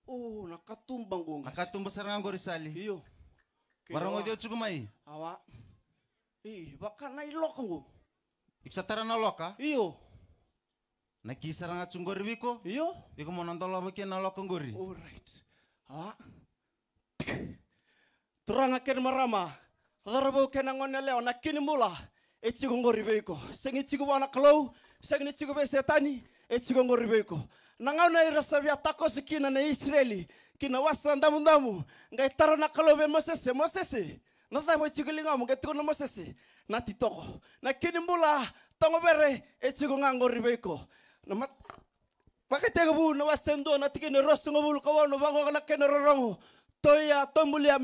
Nakatumbang go. Akatumba saranga go risali. Iyo. Barong odi chukumai. Awa. Baka na ilok go. Iksatara na loka. Iyo. Nakisaranga chungori wiko. Iyo. Iko mo nandola bake na loka ngori. Alright. Awa. Turanga ken marama. Darabo ken ngone leo na kini mula. Echigo ngori veiko. Sengi chigo wana klo, sengi chigo be setani, echigo ngori veiko. Nangauna irasa vya tako sikina na Israeli. Kina wasa ndamu. Ngai taro na klo be Moses. Na thabo echigo lingamu ngetiko na Moses. Na titoko. Na kini mula tongo bere echigo ngangori veiko. Na pakitega bu na wasendo na tikene rosungo bulu kawono bango na kene rorongo. Toya tombulia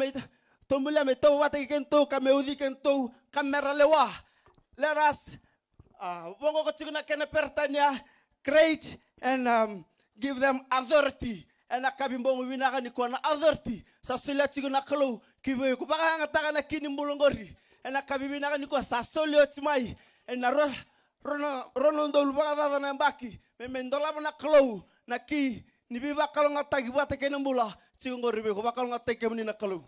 me to wate kento kameudi kento kamera lewa. Let us bongo kotiguna kene pertania create and give them authority. And akabimbongo winaka ni kwa na authority. Sa sila tiguna kalo kiwe ku baka ngata na kini mbulongori. And akabibinaka ni kwa sa solio timai. And na rono ndo lubaka na mbaki. Memendola na kalo na ki ni biba kalo ngata gibate kene mbula. Tigongori be ku bakalo ngata kemni na kalo.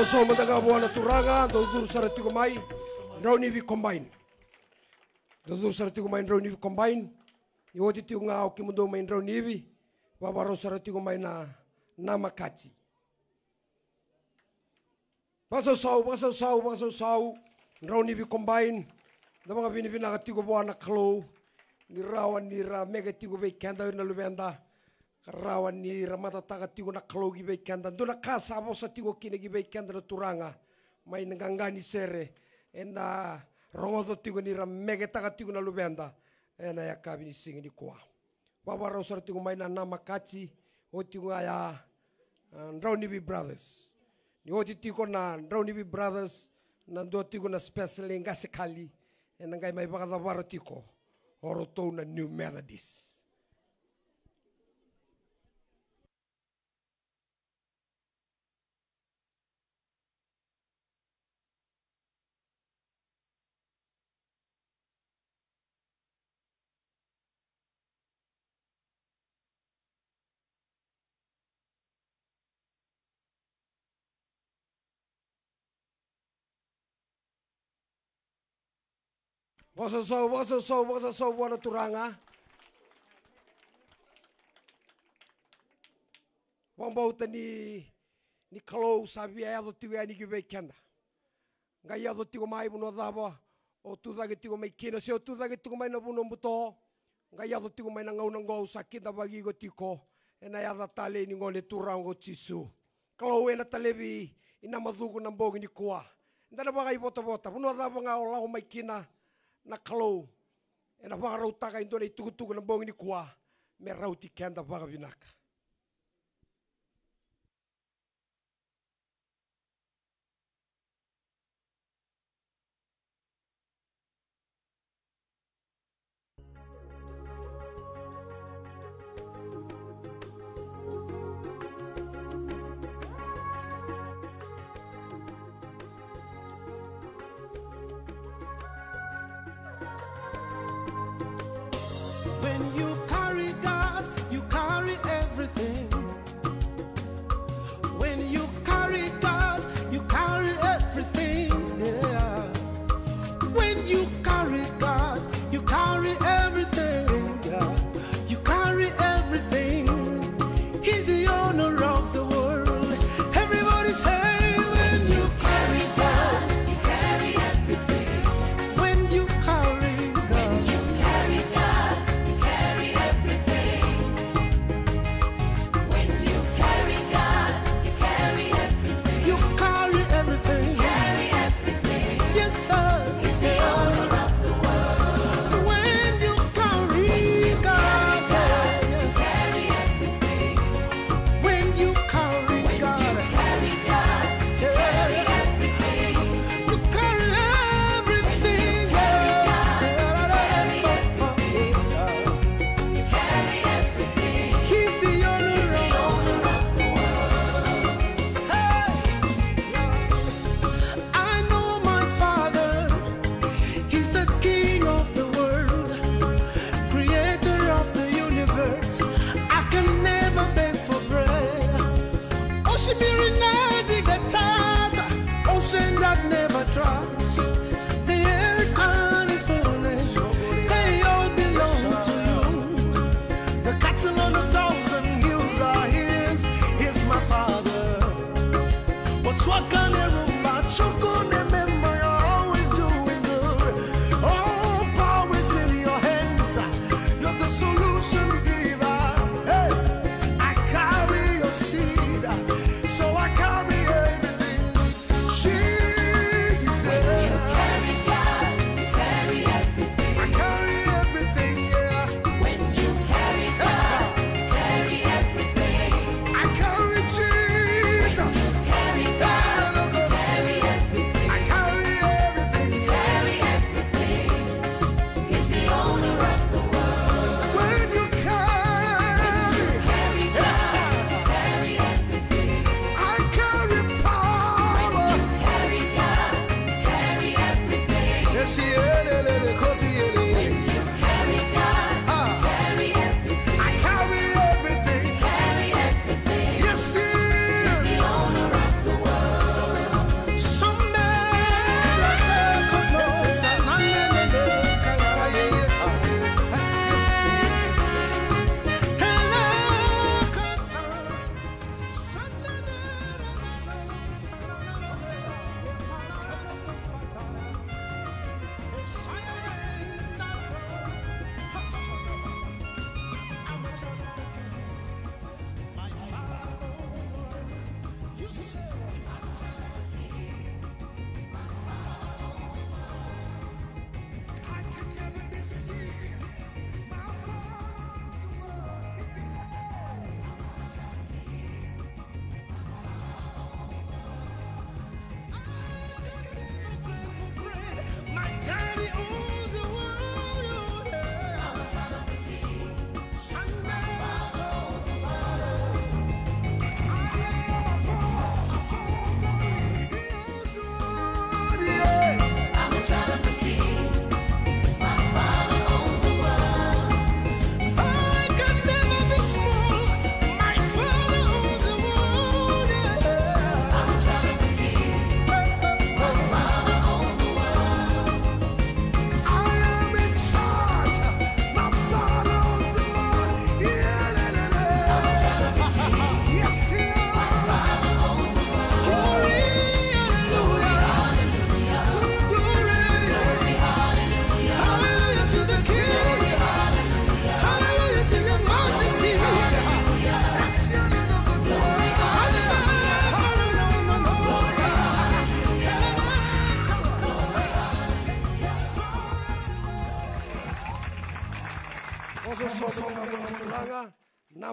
So madaga buana turanga dodur saratigo mai Rauni vi combine. Dodur saratigo mai Rauni vi combine. Yodi tiu ngao ki mundo mai Rauni vi. Babaro saratigo mai na Namakati. Baso sau Rauni vi combine. Dabanga vini vina tigo buana klo. Ni rawan ni ra mega tigo be kanda na lubenda. Rawan ni ramata taga tigo na kalogi be kanda dona kasa abosa tigo kine gi be kanda na turanga mai ngangani sere ena rongodo tigo ni ram mege taga tigo na lubenda ena ya kabini singi ni kwa baba rosar tigo mai na Namakati o tigo ya Raunivi Brothers ni o tigo na Raunivi Brothers na do tigo na special ngase kali ena ngai mai baka baro tigo oroto na New Methodist. Wasa so wana turanga. Wambauta ni kalau sabi ayado tigo yani ki kenda. Ngai ayado tigo mai buno daba o tu dagi tigo mai kina se o tu dagi tigo mai na buno buto. Ngai ayado tigo mai na ngau na ngau sakita bagi go tiko. Ena ayada tale ni ngole turango chisu. Kalau ena talebi ina madugo na mbogi ni kuwa. Ndana bagai bota buno daba nga o lau mai kina. Na kalau ena baga rautaka indona itugutugu na bongi ni kuwa me rauti kenda baga binaka. When you carry God, you carry everything.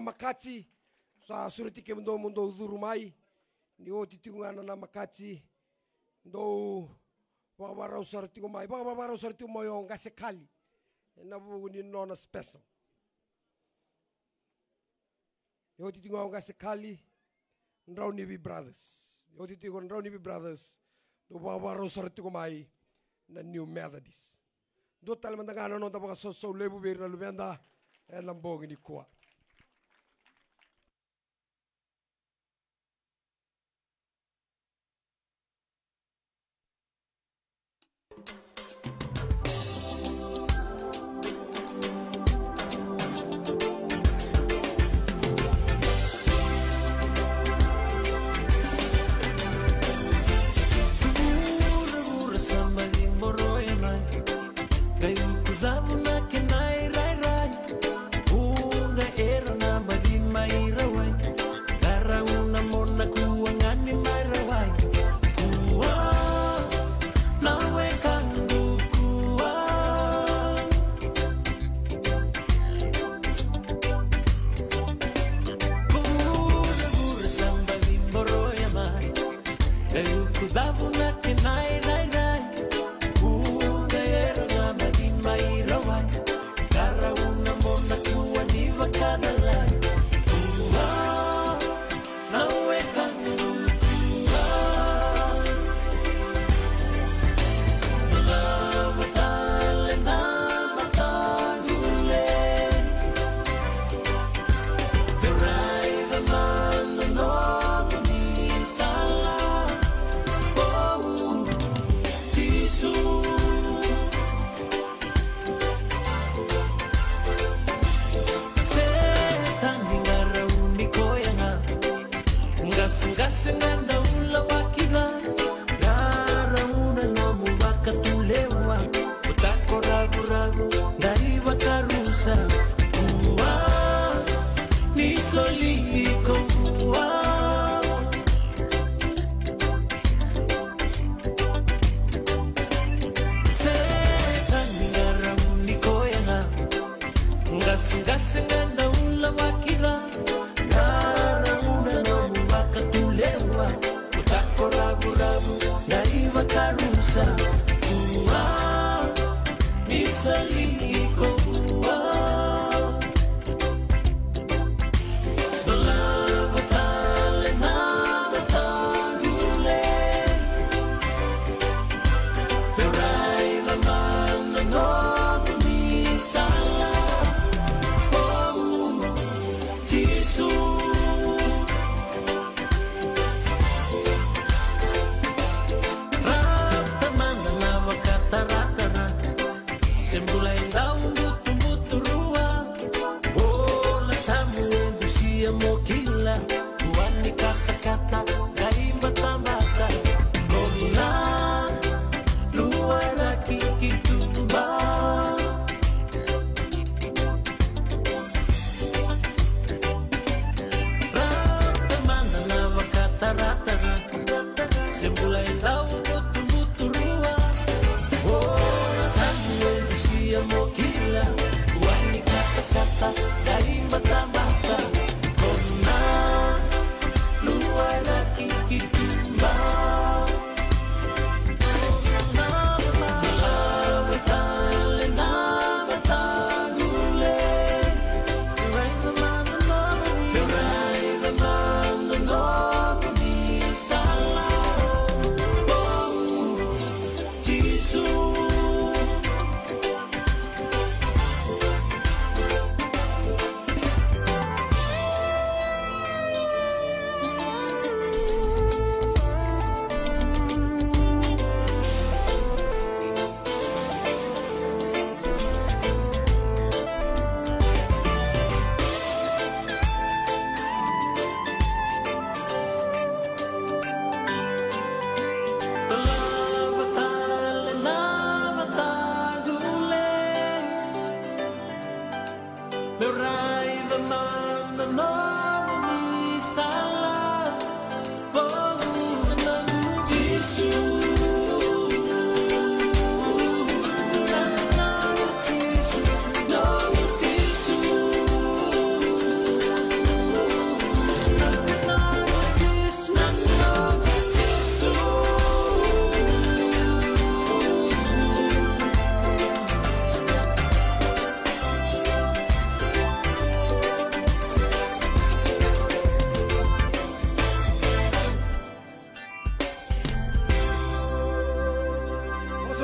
makati sa suriti ke mundo durumai ni o titingana na makati do babarau sarti ko mai babarau sarti mo yung gasekali na bu ni nona special yo titingana gasekali Raunibi Brothers yo titingana Raunibi Brothers do babarau sarti ko mai na New Methodist do talmandangana no tabaka so lebu be na lubenda lambong ni kuwa.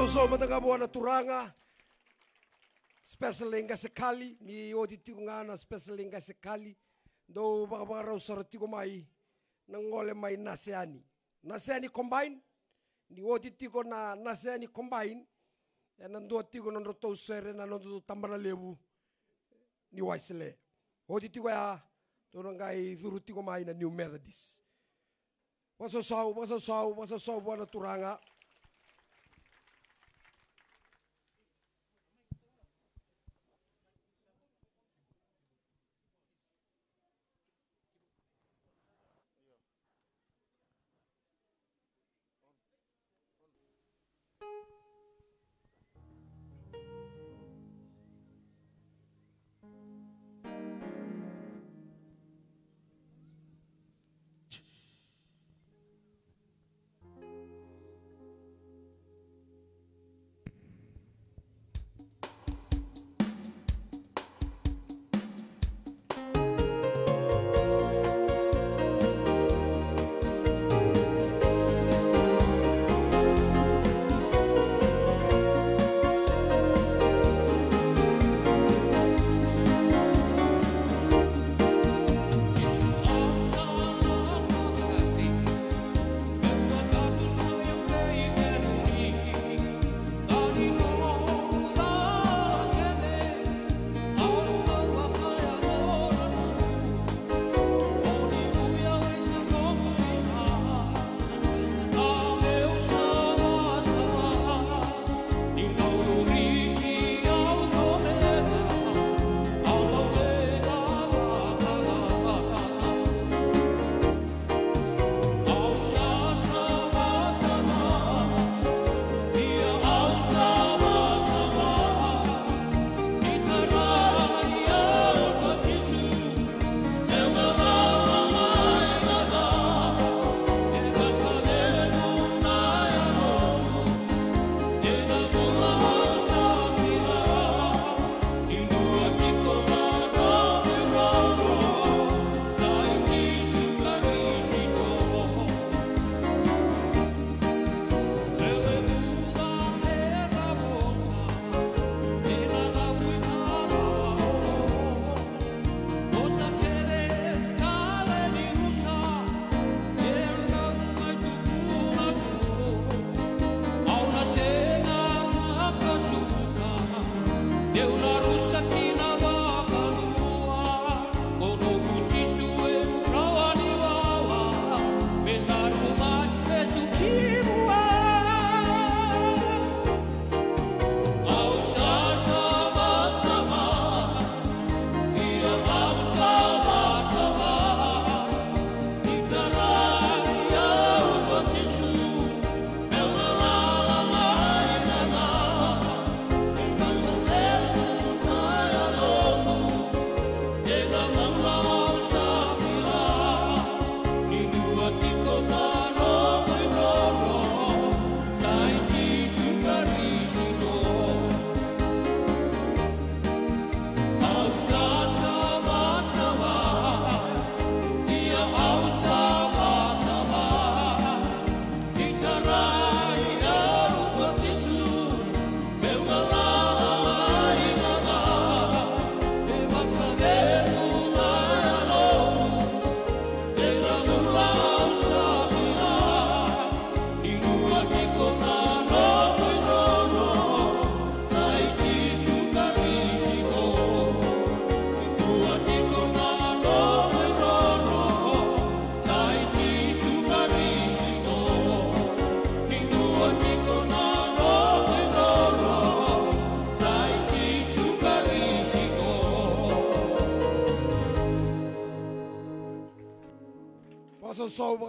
so matanga buana turanga. Special enga sekali ni odi tiku ngana special enga sekali. Do baka rau saratiku mai nangole mai naseani. Naseani combine ni odi tiku na naseani combine. Ya nando tiku nando tau sere na nando tambana lebu ni waisele. Odi tiku ya torangai duru tiku mai na New Methodist. Wasa sau buana turanga.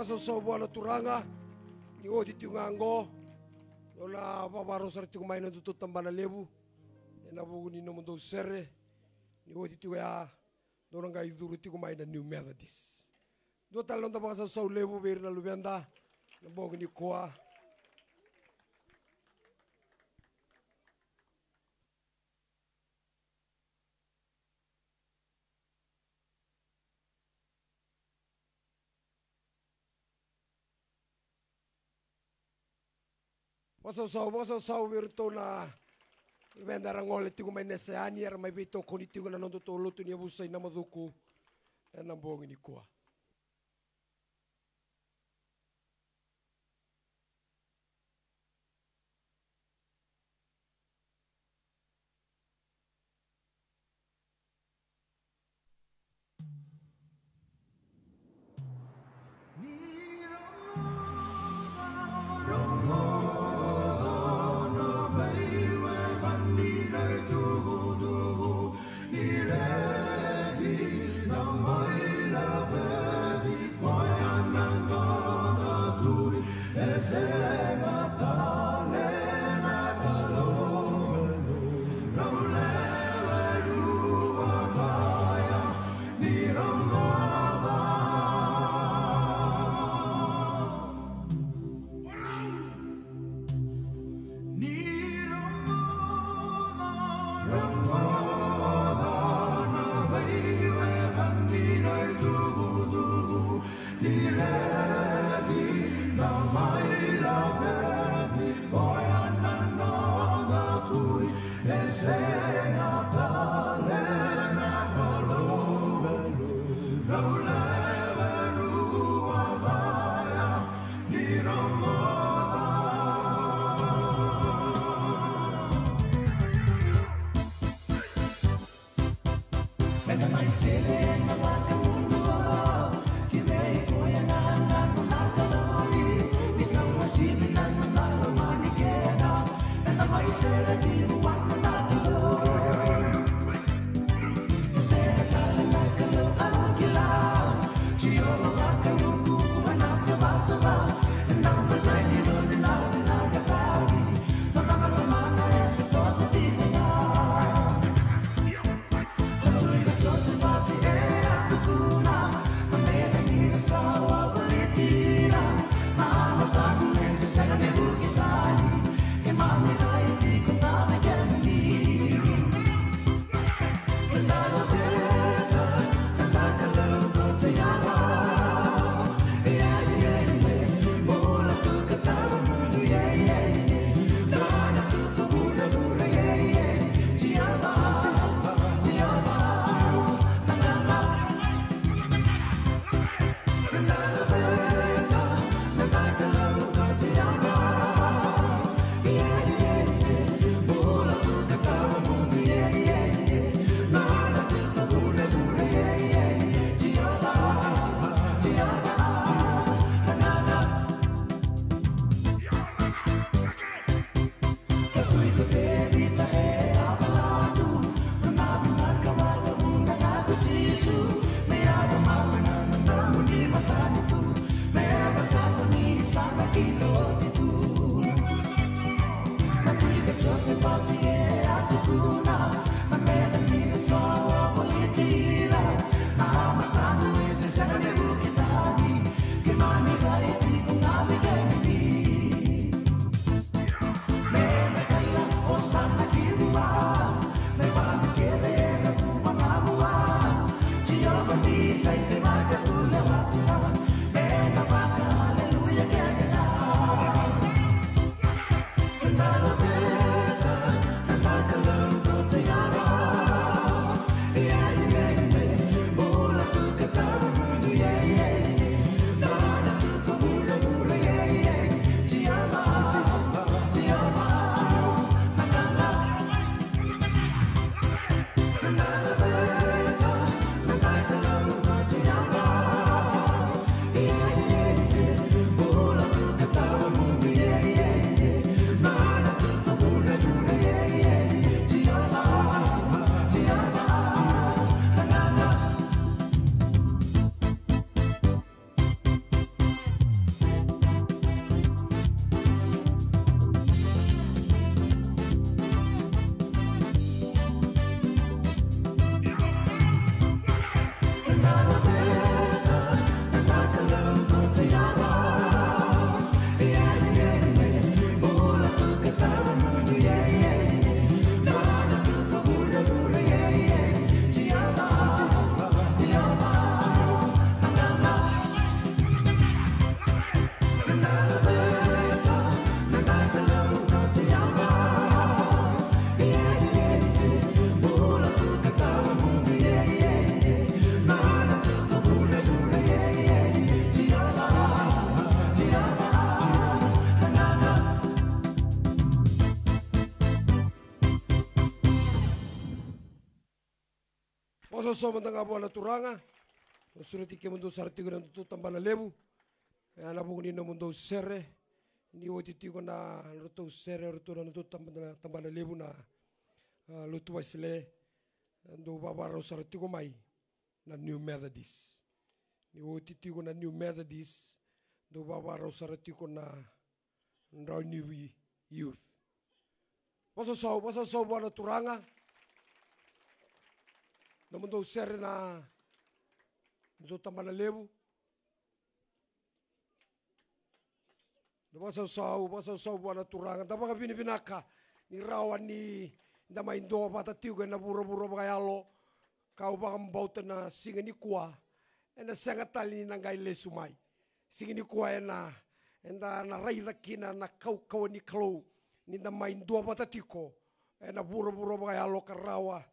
Pasasau buana turanga ni odi tiungango ola babaro sarti kumaina tutu tambana lebu ena buguni no mundo sere ni odi tiwa doranga iduru ti kumaina New Methodist do talon da pasasau lebu berna lubenda na bogni koa. Pasau virto na vendara ngole tigo mai neseani ar mai vito koni tigo na nondo to lutu ni abusa ina maduku na bongi ni kua. Ni re, ni na mai la so mantanga buana turanga. Surati ke mundo sarti ko nantu tambana lebu. Ana bu ni no mundo sere. Ni oti tiko na roto sere roto nantu tambana lebu na lutu wasle. Ando baba ro sarti ko mai na New Methodist. Ni oti tiko na New Methodist. Do baba ro sarti ko na Raw New Youth. Pasa so buana turanga. Na mundo sere na do tambana lebu. Pasa so buana turanga. Tapa kapini pinaka ni rawan ni ndama indo bata tiu na buro bagayalo. Kau bakam bauta na singa ni kuah. Ena sangatali na ngai lesumai. Singa ni kuah enda na raida kina na kau ni klo. Ninda main dua bata tiko. Na buro bagayalo karawa.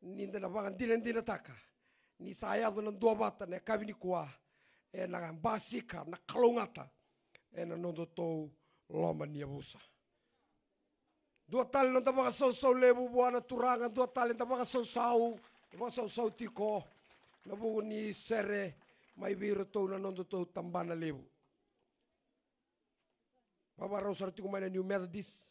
Ninda na bangan dina taka. Ni saya do nan dua bata na kabi ni kuah. Na basika na kalongata. Na nondo to loma ni abusa. Dua tali non tabaka sau lebu buana turanga. Dua tali tabaka sau. Tabaka sau tiko. Na buku ni sere. Mai biro to na nondo to tambana lebu. Baba Rosar tiko mai na New Methodist.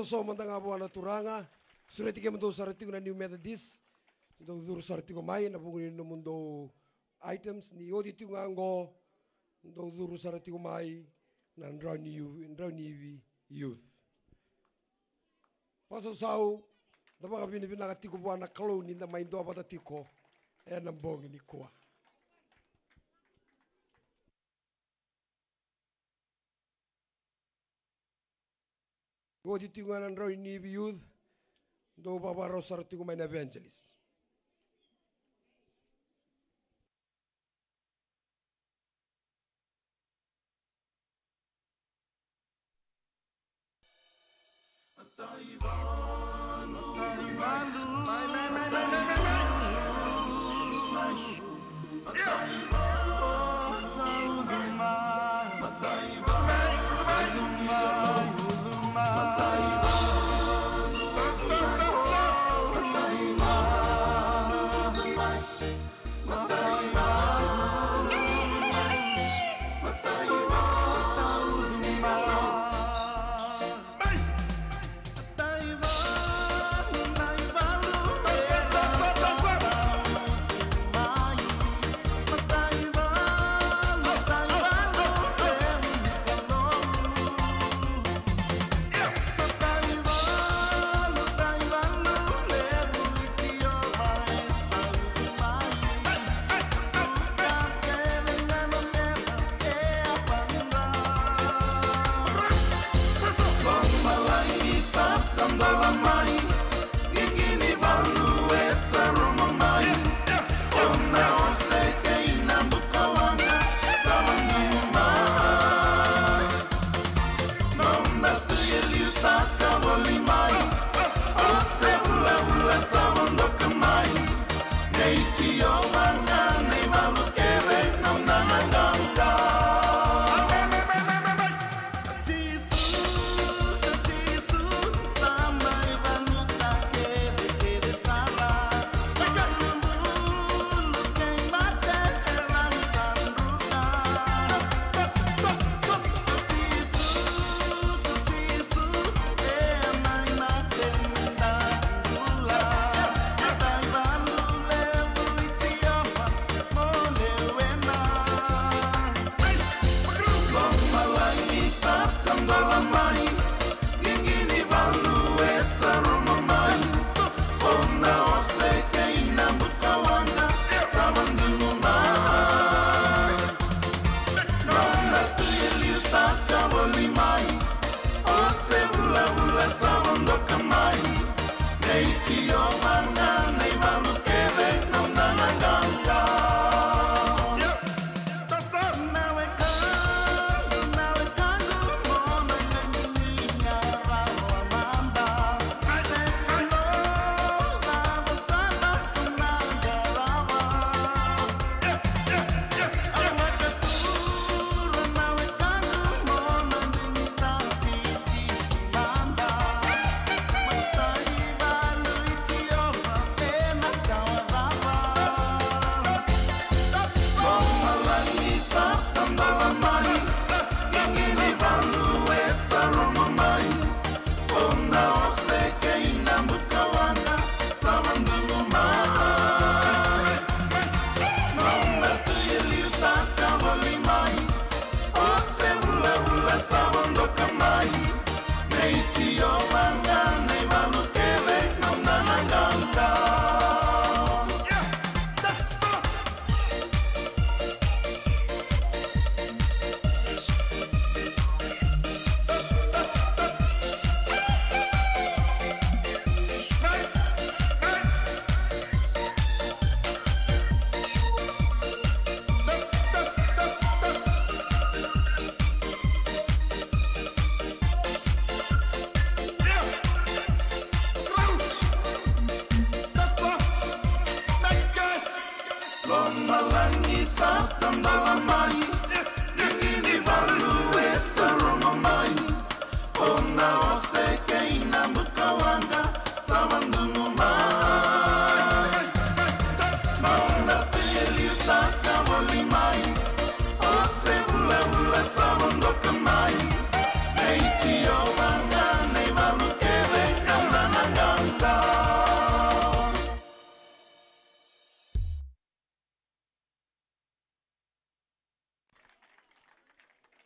So mantanga buana turanga. Surati ke mundo sarati na New Methodist. Do dur sarati ko mai na bungi no mundo items ni odi tungango. Do dur sarati ko mai na Raw New Youth. Paso sau daba ka bini binaka tiko buana kalo ni na mai do abata tiko. Nambong ni kuah. Go di tinguan Roy ni youth. Do Baba Rosar tinguan evangelist.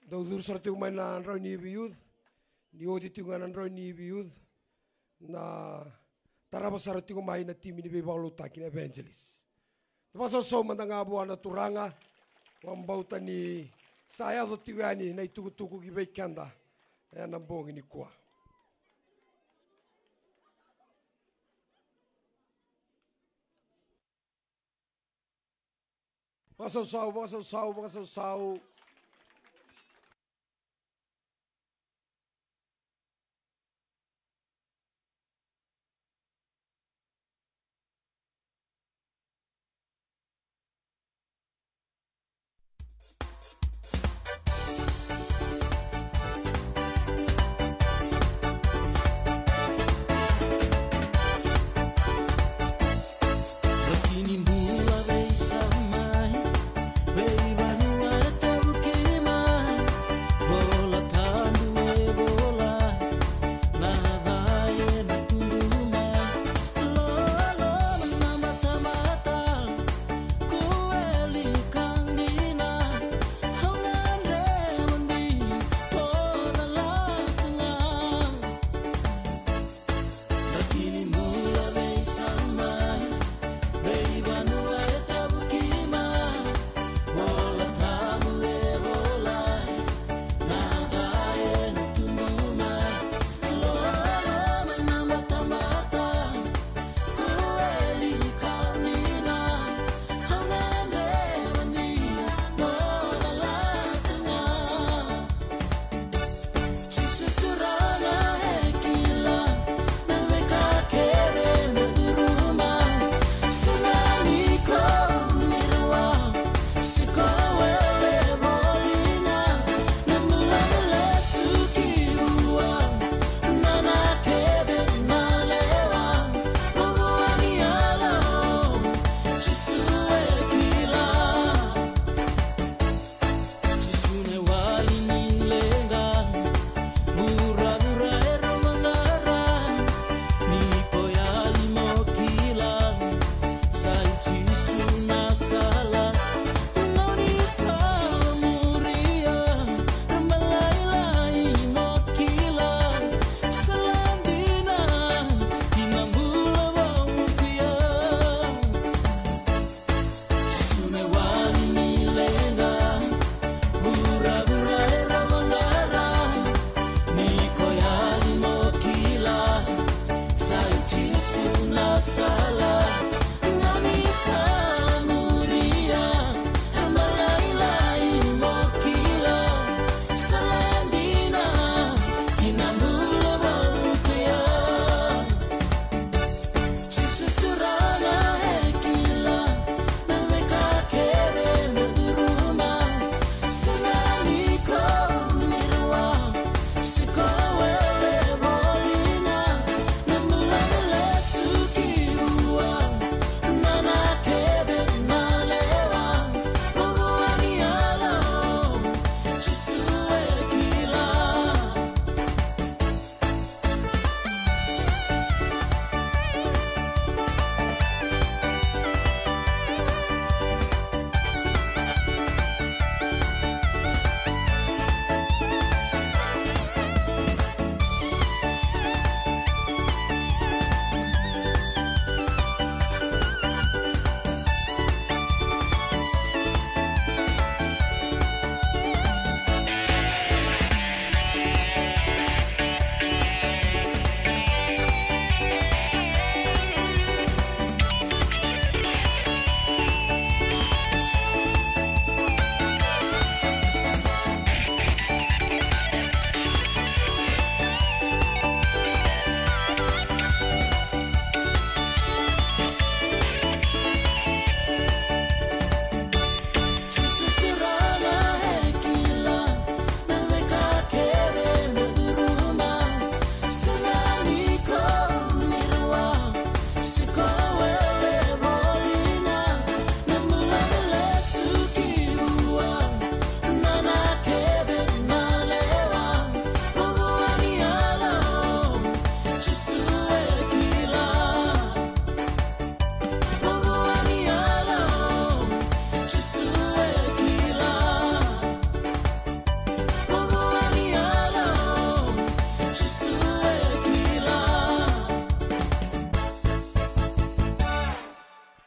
Daudur sarti umay na Roy ni youth. Ni odi tinguan Roy ni youth. Na taraba sarti umay na timi ni Bebaulo takin evangelist. Tapos so mandanga buana turanga. Wambauta ni saya do tigani na itugutugu gibay kanda. Ayan ang buong ini kuha. Pakasau.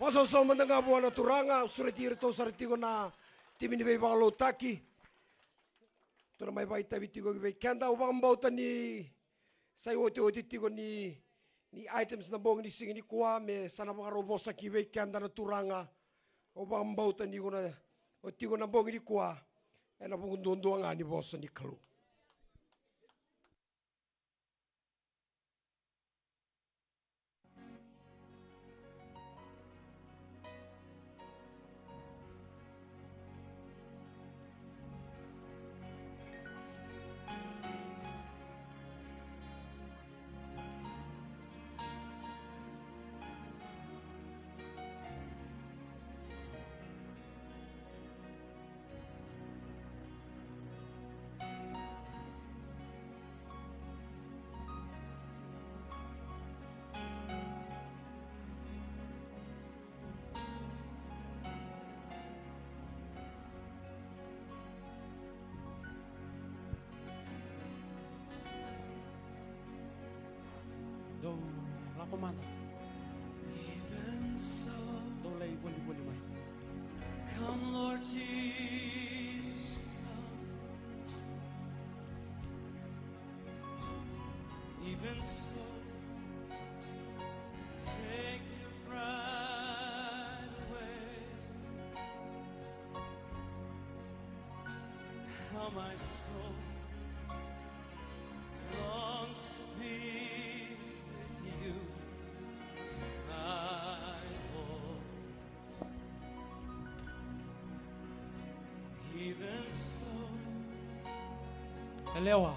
Pasoso mendengar buana turanga surat irto sartigo na timini be balo taki. Tuna mai bai tabi tigo be kanda ubang bauta ni sai oti tigo ni items na bong ni singi ni kuah me sana bang robosa ki be kanda na turanga o ba mbauta ni gona o tigo na bongi di kwa e na bongo ndondo ngani bosa ni kalu. Do lako mata. Do lay wali mai. Come, Lord Jesus, come. Even so, take your pride away. How my soul longs to be with you, my Lord. Even so, Elewa.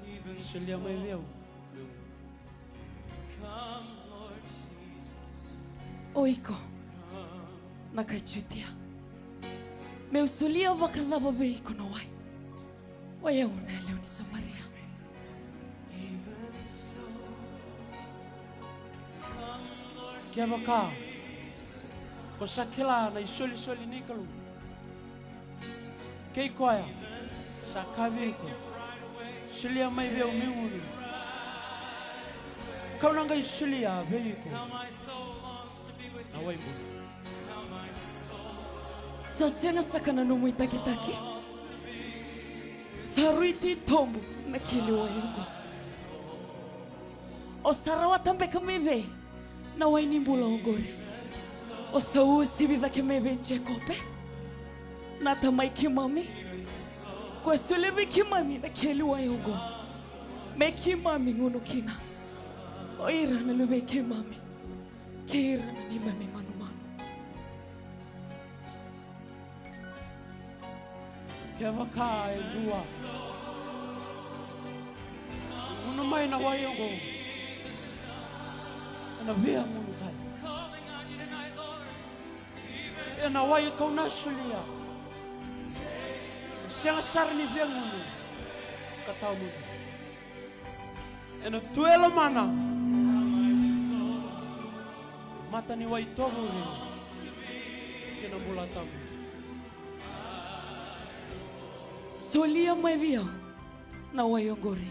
even Silia mai leo. come, Lord Jesus. Oiko, nakachutia. Me usulia wakalaba beiko na wai. Waya una leo ni Samaria. Kia baka. Ko sakila na isoli ni kalu. Kei koya. Sakabi ko. Silia mai leo miulu. Kau nanga isilia beiko. My soul longs to be with Na you. wai bu. How my soul Sasena sakana no muitakitaki. Saruiti tombu na kili wayangu. O sarawa tambe kameve na waini mbula ongore. O sau sibida kameve chekope. Na tamai kimami. Kwa sulevi kimami na kili wayangu. Me kimami ngunu kina. O ira na lube kimami. Ke ira na ni mami manu manu. Kia baka e dua. Una mai na wayongo. Ana vea munu tani. calling on you tonight, Lord. E na wayo kau na sulia. Siang sar ni vea munu. Katau munu. E na tuelo mana. Mata ni wai tobu ni. Kena mula tamu. Solia mai via na wayongori.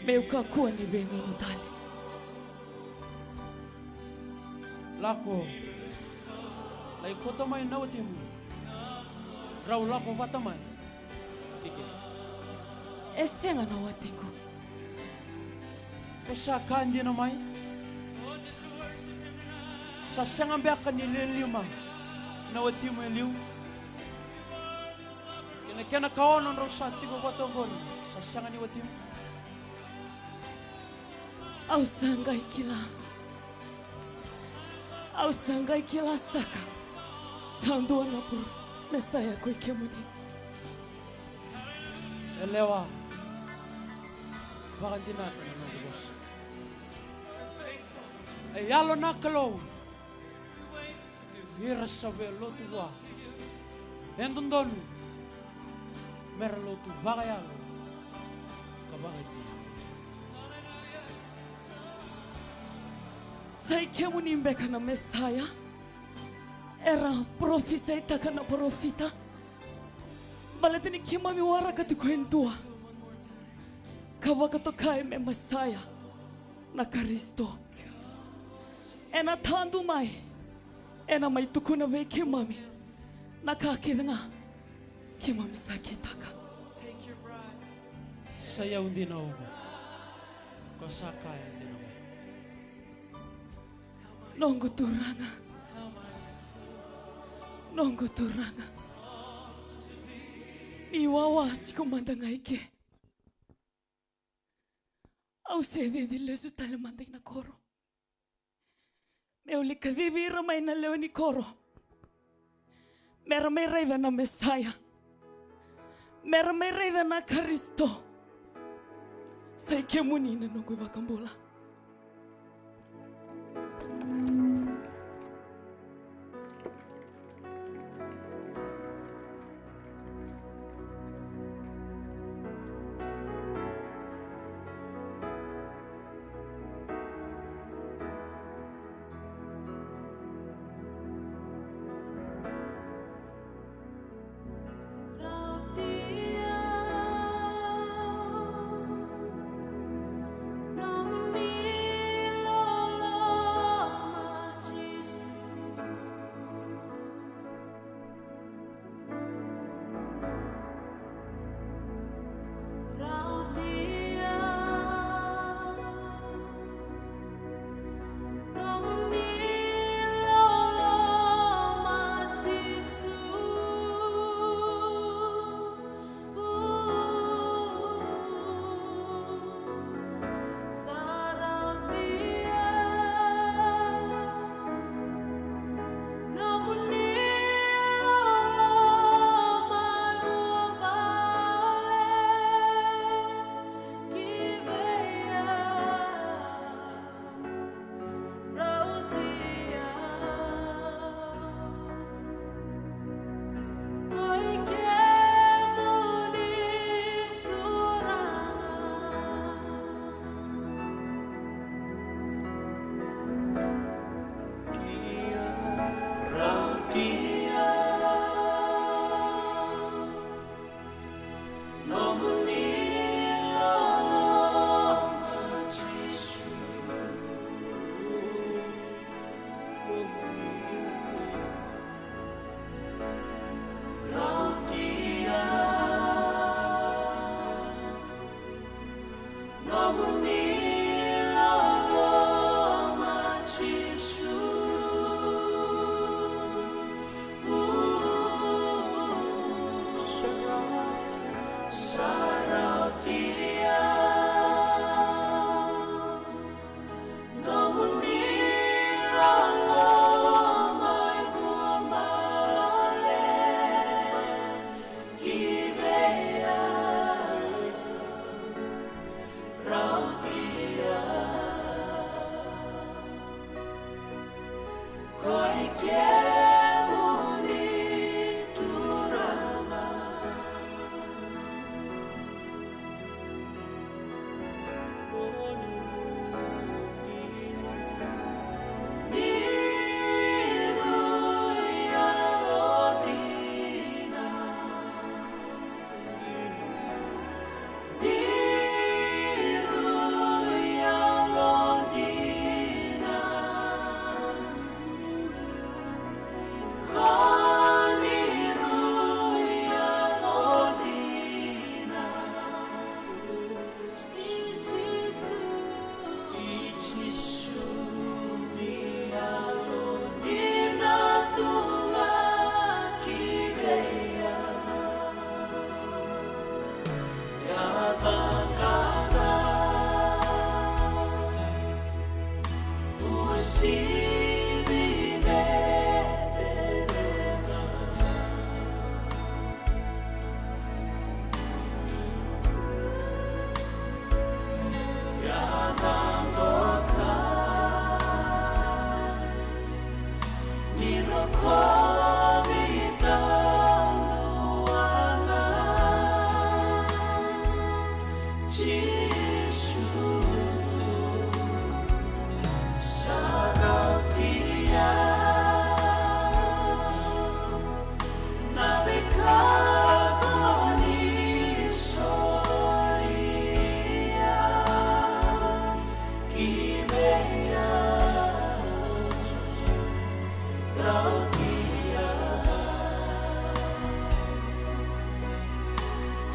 Meu kakua ni vengo no tale. Lako. Lai kota mai na utimu. Rau lako bata mai. Kike. Esenga na watingo. Ko sa kandi na mai. Sa sanga beka ni lima. Na utimu eliu. Kena kaonon rosa tigo batogori. Sa sanga ni utimu. Au sangai kila. Au sangai kila saka. Sandua na puru. Mesaya koi kemuni. Elewa. Bakan tinata na nagubos. Ay yalo na kalo. Hira sabi lotu wa. Endon Mera lotu bagayalo. Kabagay din. Sai kemuni mbeka na Mesaya. Era profisa itaka na profita. Balatini kimami wara katikuentua. Kawaka tokai me Mesaya na Kristo. Ena tandu mai. Ena mai tukuna ve kimami. Na kakidanga. Kimami sakitaka. Saya undi na ugo. Kosakaya din naman. Nongo turanga. nonggo turanga. Ni wawa chiko mandangai ke. Au se de lesu tale mandai na koro. Me uli kadivi ramai na leo ni koro. Mera me reida na Mesaya. Mera me reida na Kristo. Sai ke munina nonggo vakambola.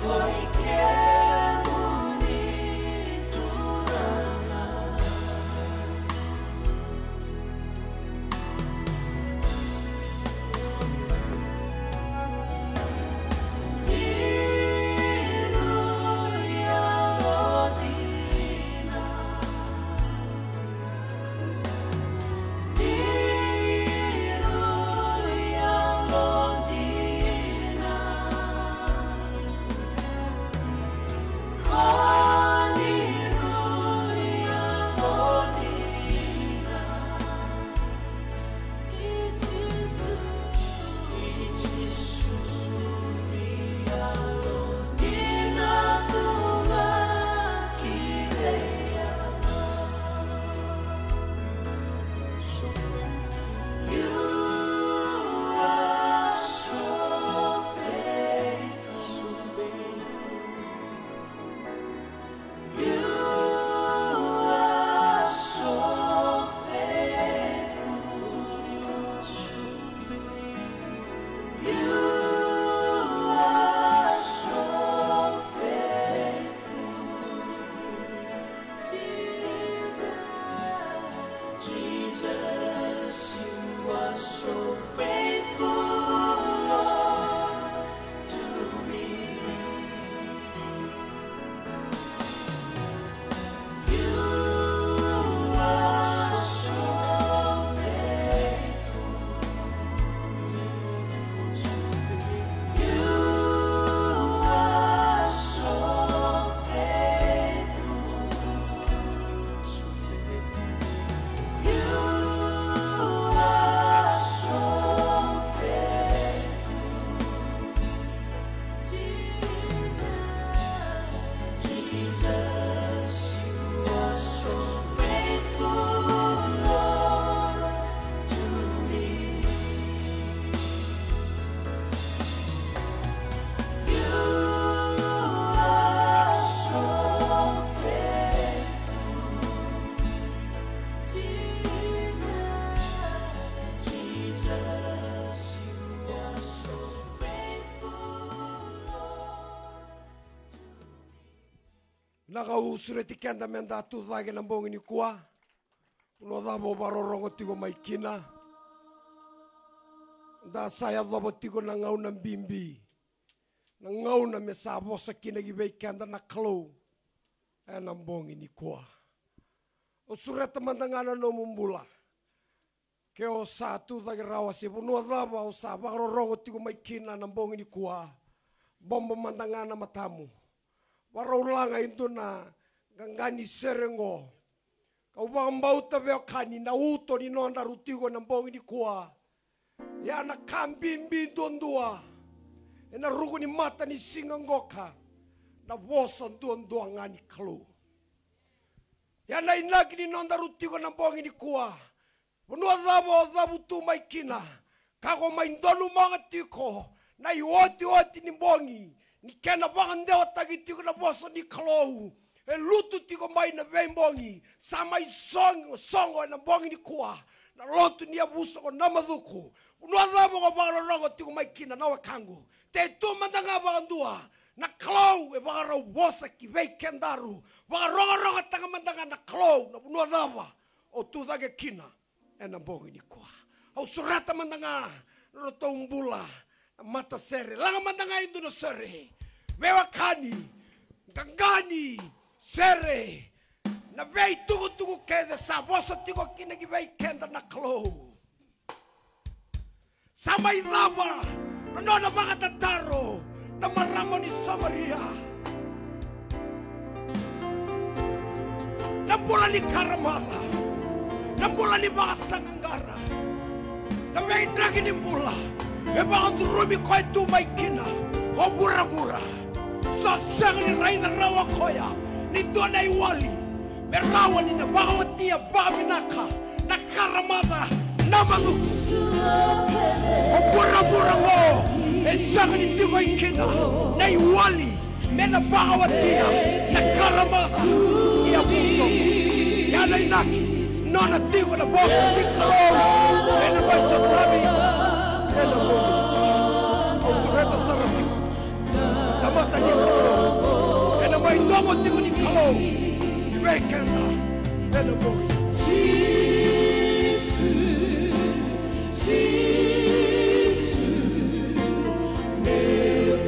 Koi ke muni Nakausure ti kenda menda tu thage na mbongi ni kuwa. Uno dhabo barorongo tigo maikina. Da saya dhabo tigo na ngau na mbimbi. Na ngau na mesabo sa kinagibay kenda na klo. Na mbongi ni kuwa. Usure tamandangana no mumbula. Keo sa tu thage rawa si uno dhabo o sa barorongo tigo maikina na mbongi ni kuwa. Bomba mandangana matamu. Warolanga itu na gangani serengo. Kau bambau taveo kani na uto ni nonda rutigo na mbongi ni kuwa. Ya na kambimbi dondua. Na rugo ni mata ni singangoka. Na wosan dondua ngani kalu. Ya na inagi ni nonda rutigo na mbongi ni kuwa. Unua dhabu tu maikina. Kago maindolu mga tiko. Na iwoti ni mbongi. Ni kena bangandewa tagi tiko na bosa ni kalou. E lutu tiko mai na vembongi. Sama songo na bongi ni kuwa. Na lotu ni abuso ko namadhuku. Unua dhabo ko bangarongo tiko mai kina na wakangu. Te tu mandanga bangandua. Na kalou e bangarau bosa ki vei kendaru. Bangarongo tanga mandanga na kalou. Na unua dhaba. O tu dhage kina. E na bongi ni kuwa. Au surata mandanga. Roto umbula. Mata sere, langa mandanga indu no sere. Wewa kani, gangani, sere. Na vei tugu kede sa bosa tigo kinegi vei kenda na klo. Sama idhava, na nona mga tataro, na maramo ni Samaria. Nambula ni Karamala, nambula ni mga sangangara. Na vei nagi ni mbula. E mga durumi ko ay tumaykina o bura-bura sa siyang ni Raina rawa koya ni doon ay wali merawa ni nabawatia baminaka na karamada na maduku o bura-bura mo e siyang ni tumaykina na iwali me nabawatia na karamada iya puso yan ay naki nona tigo na bosa tikso e nabay sa tabi ela mogi o sureta saratiku tamata ni kalo ela mai tomo tiku ni kalo ni rekenda ela mogi Jesus meu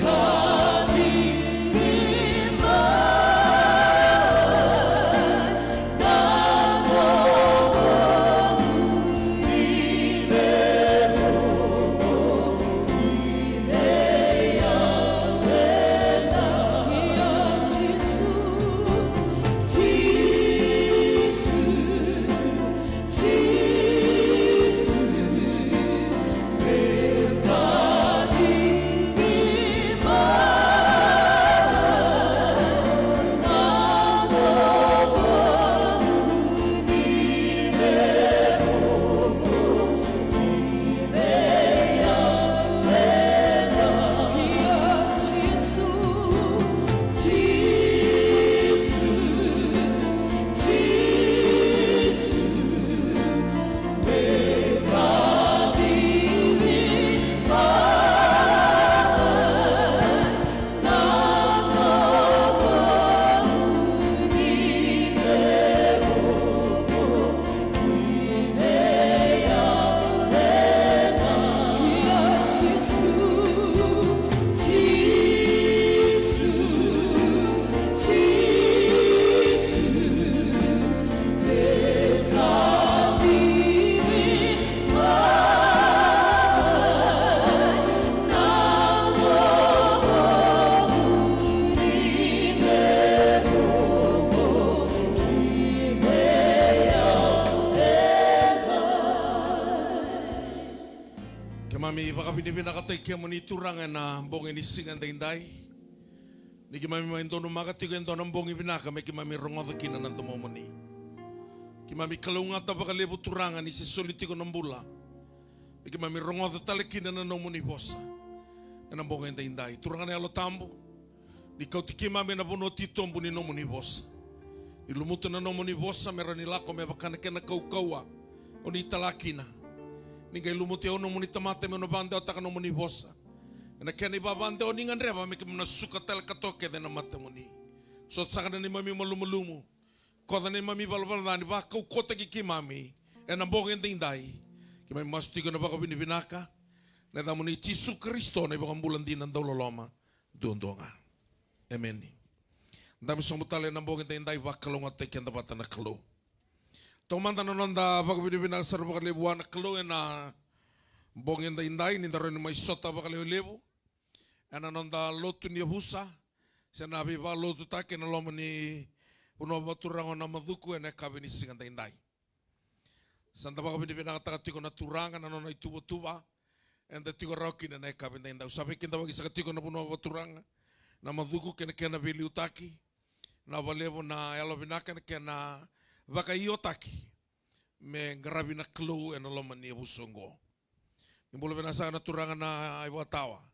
Kia moni turanga na mbongi ni singan taindai. Niki mami main tono makatigo en tono mbongi binaka me ki mami rongoda kina nanto momoni. Ki mami kalunga tabaka lebu turanga ni se solitigo nambula. Niki mami rongoda tale kina na nomoni bosa. Na mbongi en taindai. Turanga ni alo tambo. Ni kautiki mami na bono titombu ni nomoni bosa. Ni lumuta na nomoni bosa mera ni lako me bakana kena kaukaua. Oni talakina. Ningai lumuti ono muni tamate me no bande otaka no muni bosa. Na keni babande o ningan reba me ke muna suka tel katoke de na mate muni. So sakana ni mami malumu. Kota ni mami balbalani ba kau kota ki mami. E na bongin tindai. Ki mai masti ko na baka binibinaka. Na damo ni Jesu Kristo na ibang bulan din ng dauloloma. Doon-doonga. Amen. Dami sumutali na bongin tindai ba kalungat tayo kaya dapat na kalo. Tumanta na nanda baka binibinaka sa baka libuan na kalo na bongin tindai ni daro ni may sota baka libu. Ana nanda lotu ni husa. Sa nabi ba lotu take na loma ni uno baturango na maduku ena kabini singan tindai. Santa baka binibinaka tiko na turangan na nona ituba-tuba. And the tiko roki na kabini tindai. Sabi kinta wagi sa tiko na puno baturanga. Na maduku kena bili utaki. Na walevo na elo binaka kena baka iotaki. Me ngarabi na klu ena loma ni busongo. Nimbula binasa na turangan na iwatawa.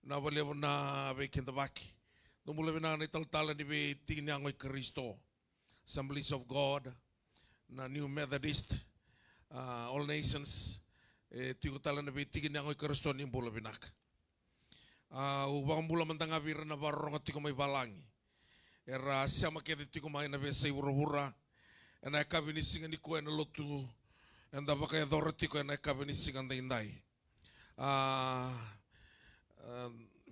Na walevo na bekinta baki. Tumula na italtala ni tingin ngoy Kristo, Assemblies of God, na New Methodist, All Nations, tigutala na tingin ngoy Kristo ni bula binak. Ubang bula mantanga bira na barong at tiko may balangi. Era siya makita tiko may na besa iwura-wura, na kabinisingan ni ko na lotu, and the baka authority ko na kabinisingan na inday.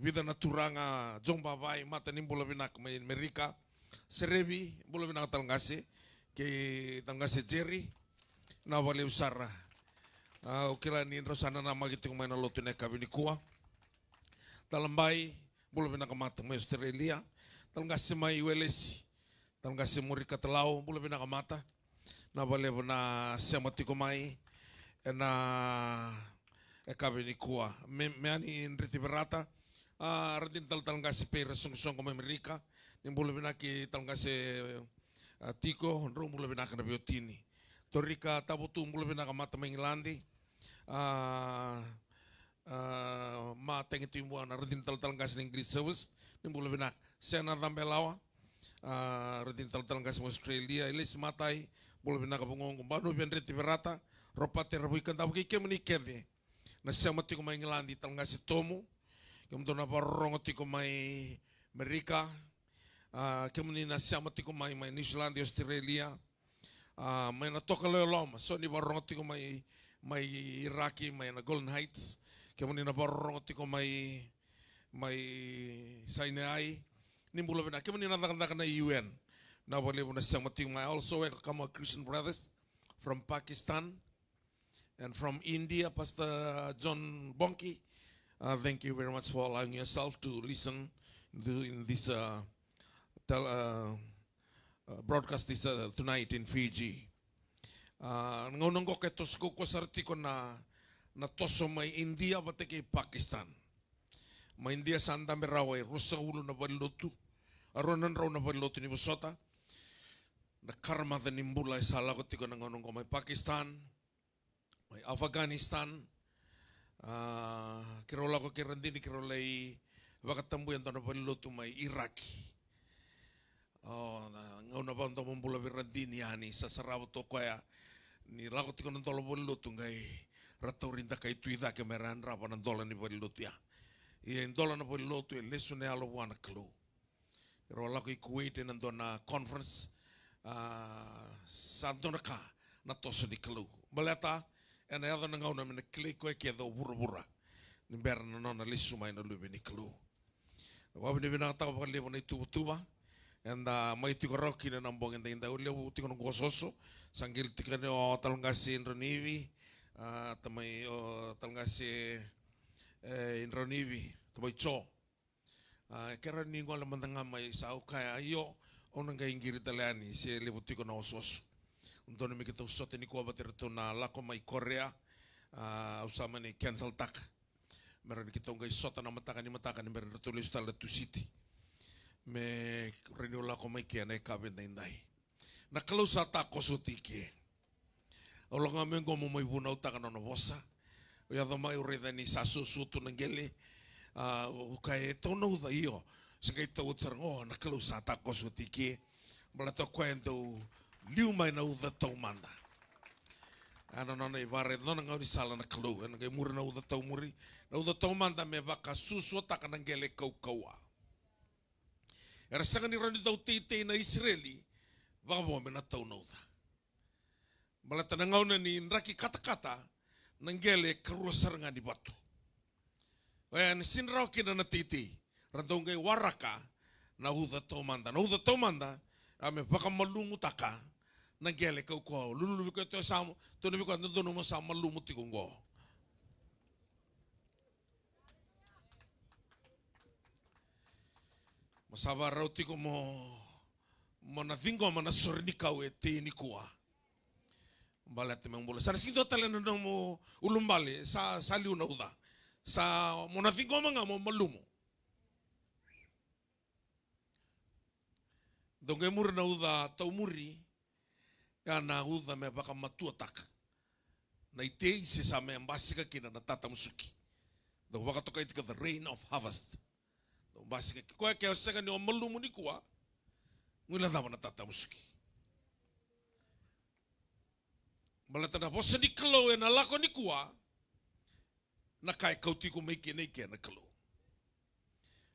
Vida naturanga jong babai mata ni bola binak may Amerika serebi bola binak talngase ke talngase Jerry na wale usara ukila ni rosana na magiting may naloto na kabini kuwa talambay bola binak mata may Australia talngase may Wales talngase Murika Talao bola binak mata na wale na semati kumai na kabini kuwa meani riti berata Radin talangasi pera song ko Amerika, nimbulo binaki talangasi tiko, rumbulo binaka na biotini. Torika tabutu mbulo binaka mata Englandi, mata ng timuan radin talangasi ng English service, nimbulo binak sena tambelawa, radin talangasi Australia, ilis matay, mbulo binaka bungong banu bin riti berata, ropate rabuy kan tabu kike menikede, na siya mati ko Englandi talangasi tomu. Kemudian apa rongoti ko may Amerika, kemudian nasyamati ko may New Zealand, Australia, may natoka lolom, so ni barongoti ko may Iraqi, may na Golden Heights, kemudian apa rongoti ko may Sinai, ni mula bina, kemudian natakanda na UN, na wali mo nasyamati ko may also welcome our Christian brothers from Pakistan and from India, Pastor John Bonki. Thank you very much for allowing yourself to listen in this broadcast this, tonight in Fiji. Ngonong ko ketos ko sarti ko na toso may India bate kay Pakistan. May India sanda meraway rusa ulo na balilotu. Aronan raw na balilotu ni Busota. Na karma da nimbula isala ko tiko ngonong ko may Pakistan, may Afghanistan. Kirola ko kirandini kirolay bakatambu yang tanah balilotu may Iraqi. Ngaw na ba ang tamang bula birandini yani sa sarawa to kaya ni lakot ko ng tolo balilotu ngay rataw rinda kay tuida ke meran rapa ng dola ni balilotu ya. Yung dola na balilotu leso na alawan na klo. Pero wala ko Kuwait na doon na conference sa doon na toso ni klo. Baleta and the other nangaw na minaklik ko kaya daw bura-bura. Nimbera na na lisu may na lubi ni klo. Wabi ni binakataw pa kaliwa na ituba-tuba. And may tikoroki na nambong and the uli tiko ng gososo. Sanggil tika ni o talangasi Inronivi. Tamay o talangasi Inronivi. Tamay cho. Kaya ni ko alam nga may sao kaya ayo. O nang kaingiri talani si libutiko na ososo. Untuk ni kita usut ni kuat betul na lako mai Korea usama ni cancel tak. Meron kita ungai sota na matakan ni meron tulis tala tu city. Me renyo lako mai kia na kabin na inday. Nakalo sa tako sutiki. Olo nga mengo mo may bunaw takan na bosa. Uya do mai ureda ni sasu sutu nangeli. Kaya ito no da iyo. Sangay tawut sarang nakalo sa tako sutiki. Balato kwento liu mai na uda tau manda. Ano na ibare no nga ni sala na klu en kay muri na uda tau muri. Na uda tau manda me baka susu ta kanang gele kau kaua. Era sanga ni rani tau tete na Israeli, baka mo mena tau nauta. Balata na ngauna ni nraki kata-kata, nanggele karua saranga ni batu. Waya ni sinrao kina na tete, rantau ngai waraka, na huda tau manda. Na huda tau manda, ame baka malungu taka, nanggele kau kau. Lulu biko ito sama, to biko ito mo sama malungu tikungo. Masaba rauti ko mo na vingo mo na sorni kau e te ni kuwa. Balate me mbole. Sa sinto tala na mo ulumbale sa liu na uda. Sa mo na vingo nga mo malumo. Donge mur na uda tau muri ya na uda me baka matua taka. Na ite ise sa me ambasika kina na tata musuki. Donge baka toka itika the rain of harvest. Basika koe ke osega ni o malumu ni kuwa ngula dama na tata musuki malata na bosa ni kalo e na lako ni kuwa na kai kauti ko meike nei ke na kalo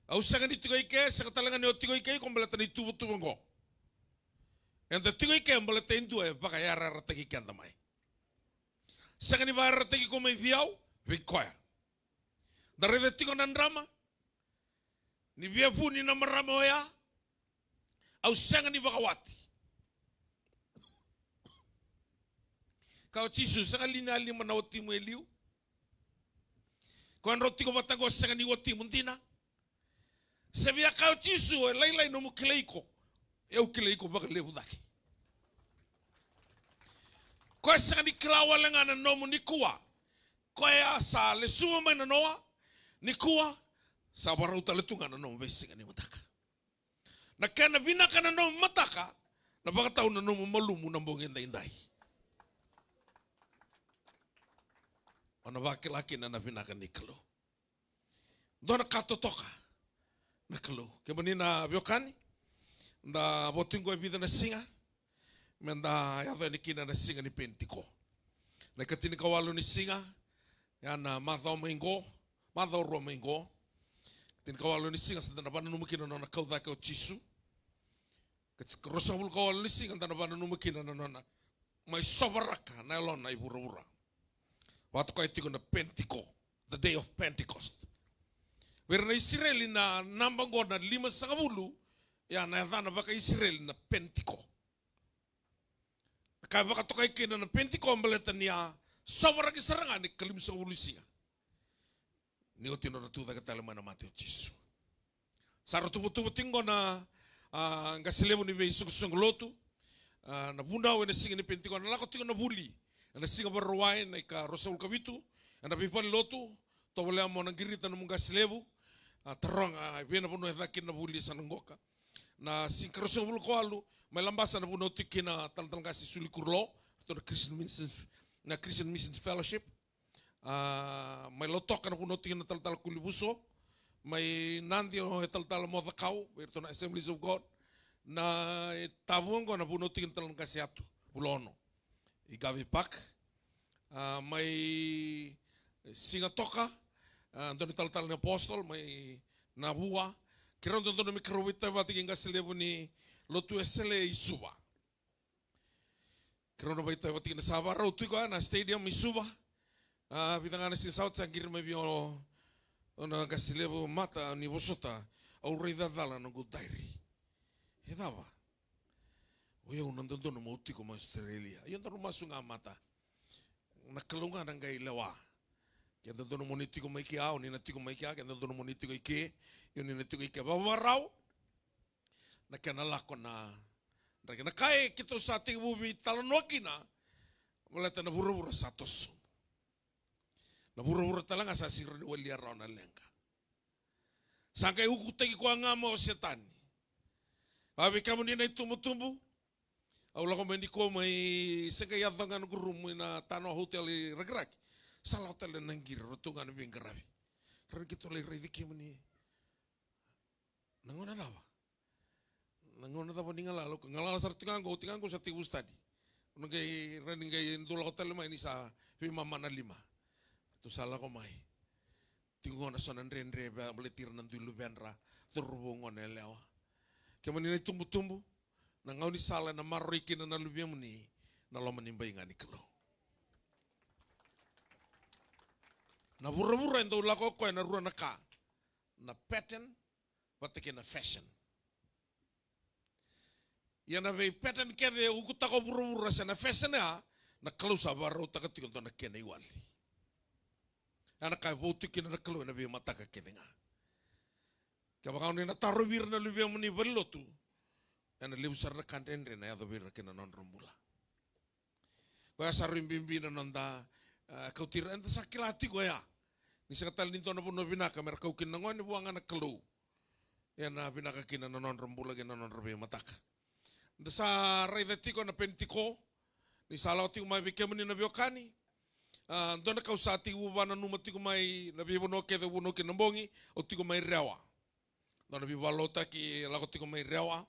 au sanga ni tigo ike sanga talanga ni o tigo ike ko malata ni tubu ngo and the tigo ike malata indu e baka yara rataki ke andamai sanga ni ba rataki ko mai viau vikoya dare de tigo na drama ni vievu ni na maramoya au sanga ni wakawati kau tisu sanga lina lima na otimu eliu kau roti ko batago sanga ni otimu ntina sebia kau tisu lai no mukileiko eu kileiko baka levu daki kau sanga ni klawa lenga na nomu ni kuwa kau asa le suwa mai na noa ni kuwa sabara utaletunga na nomu besinga ni mataka. Na kena vinaka na nomu mataka, na baka tau na nomu malumu na mbonge indai. Ona wake laki na vinaka ni kalo. Dona kato toka na kalo. Kemani na biokani, nda botingo e vida na singa, menda yadho ni kina na singa ni pentiko. Na katini kawalu ni singa, yana madhao maingo, madhao roa maingo, tin kawalo ni singa sa bana numukina na kauda ka tisu rosamul kawalo ni singa na bana numukina na mai sobaraka na lona ibura wat ko itiko na Penteco, the day of Pentecost where na Israeli na namba na 5 sakabulu ya na dana baka Israeli na Penteco ka baka to kay kina na Penteco mbaleta niya sobaraka saranga ni 5 sakabulu singa ni o tino na tuda ka tala mana mate o tisu. Saro tubu tingo na ngasilebu ni vei suku lotu na bunda o na singa ni Penteco na lako tingo na buli na singa barwai na ka rosaul kavitu na pipali lotu to wala mo na girita na mga silebu tarong vena puno edakin na buli sa ngoka na singa rosaul ko alu may lambasa na puno tikina tal kasi sulikurlo to na Christian Missions Fellowship. May lotok na puno tingin na tal kulibuso, may nandi o tal modakau, ito na Assemblies of God, na tabuan ko na puno tingin tal kasiato, pulono. Igavi pak, may singatoka, doon tal na apostol, may nabuwa, kiron doon na mikrowita ba tingin kasilebo ni lotu esele isuba. Kiron na ba ito ba tingin na sabara, utoy ko na stadium isuba, Vitangana si South Sangir may bio na kasilebo mata ni bosota au reida dala no good diary. Hedava. Oye unando no mauti como Australia. Yo ando masu nga mata. Nakalunga nang gai lewa. Que ando no moniti como iki au ni nati como iki que ando no moniti ko iki yo ni nati ko iki babarau. Na kanala ko na na kai kito sa ting bubi talonokina. Wala ta na buru satos. Na buru talaga sa sirri wali araw na lenga. Sangkay hukutagi ko nga mo setani. Abi kamu ni na tumutumbu. Awala ko mendi ko may sangkay yadangan guru mo na tano hotel ragrak. Sa hotel nang giro tungan bing grabe. Ran kito lay ready kimo ni. Nangona daw. Nangona daw ni ngalalo ko ngalala sa tingan ko sa tibus tadi. Nung kay running kay ndula hotel may ni sa mama na 5. Tu salah ko mai. Tingo na sonan rendre beletir nan dulu benra turbo ngone lewa. Kemani na tumbu-tumbu. Na ngau ni sala na mariki na nalubia muni. Na lo menimba ingani kelo. Na bura-bura endo lako koe na rua na ka. Na pattern. Watake na fashion. Ia na vei pattern kede ukutako bura-bura sa na fashion ya. Na kalau sabar utaka tikon to na kena iwali. Ana kai votu kina na kalau na vei mataka kede nga. Kaya baka na taro bir na lubia muni velotu. Ana liu sarna kandendre na yado bir na kena non rombula. Kaya sarim bimbi na nonda kau tira enta sakilati ko ya. Ni sakatal ninto na puno binaka mer kau kina ngone buang na kalau. Ya na binaka kina na non rombula kina non robe mataka. Desa raidati ko na pentiko. Ni salauti ko mai bikemuni na biokani. Dona kau sati ubana numati ko mai na bibono kede buno kinambongi o tiko mai rewa. Dona bibalota ki lago tiko mai rewa.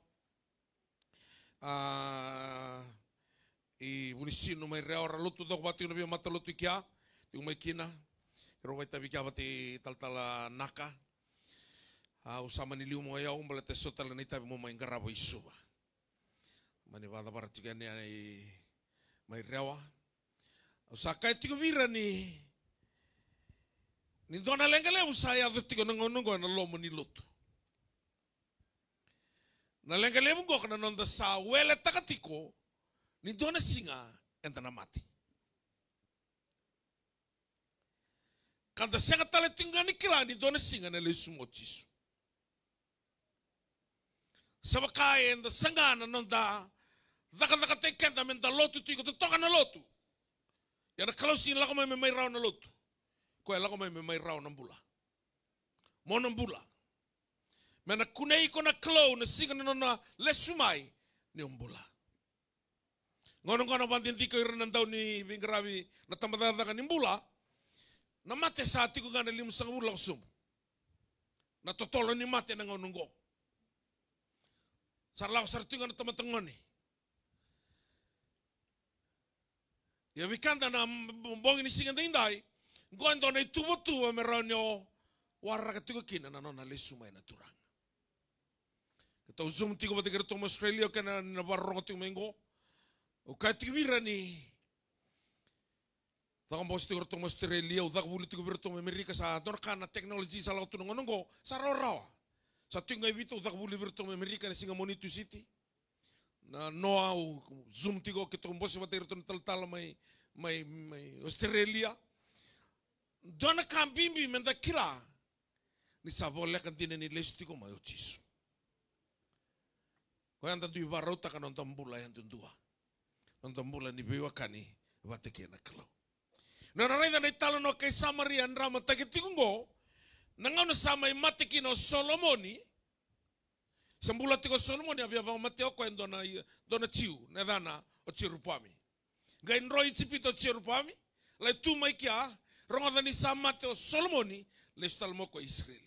I bunisino mai rewa ralutu dok bati no bia mata lutu kia. Tiko mai kina. Ro vai tabi kia bati taltala naka. Usama ni liu mo ya umbalete sotala ni tabi mo mai ngarabo isuba. Mani vada para tika ni mai rewa. Usaka tiko vira ni dona lengale usaya tiko nongo na lomo ni lutu. Na lengale mungo kana nonda sa wele takatiko ni dona singa enta na mati. Kanta senga tale tingani kila ni dona singa na lesu mochisu. Sabakai enda sangana nonda daka tekenta menta lotu tiko toka na lotu. Yana kalau sin lako mai rau na lotu. Koe lako mai rau na mbula. Mona mbula. Mena kunei ko na klo na singa na lesumai ni mbula. Ngono bantin tiko irana tau ni bingarawi na tambadada ni mbula. Na mate sa tiko gana limu sang mbula kusum. Na totolo ni mate na ngonongo. Sarlako sartingo na tamatangoni. Ya vikanda na mbongi ni singa indai. Gondo na itubo meronyo waraka tiko kina na nona lesumai na turang. Kita uzum tiko bati kerto Australia kana na barrongo tiko mengo. O kai tiko vira ni. Takang bos tiko kerto Australia o tak buli tiko kerto Amerika sa dorkana teknologi sa lautu ngonongo sa rawa. Sa tiko ngai vito tak buli kerto Amerika na singa Monitu City. Na noa o zoom tiko kita bos bati kerto tal mai Australia. Dona kambimbi menda kila ni sabole kantine ni lestiko mai otisu. Ko anda tu barota kan nonton bula yang tundua. Nonton bula ni bewa kani wateke na klo. Na raida na italo no kay Samaria ndrama takitingo nangau na samai mateki no Solomoni. Sambula tiko Solomoni abia ba mateo ko dona tiu na dana o chirupami. Gain roi tipito chirupami la tu mai kia ronga ni samate o Solomoni le stalmoko Israeli.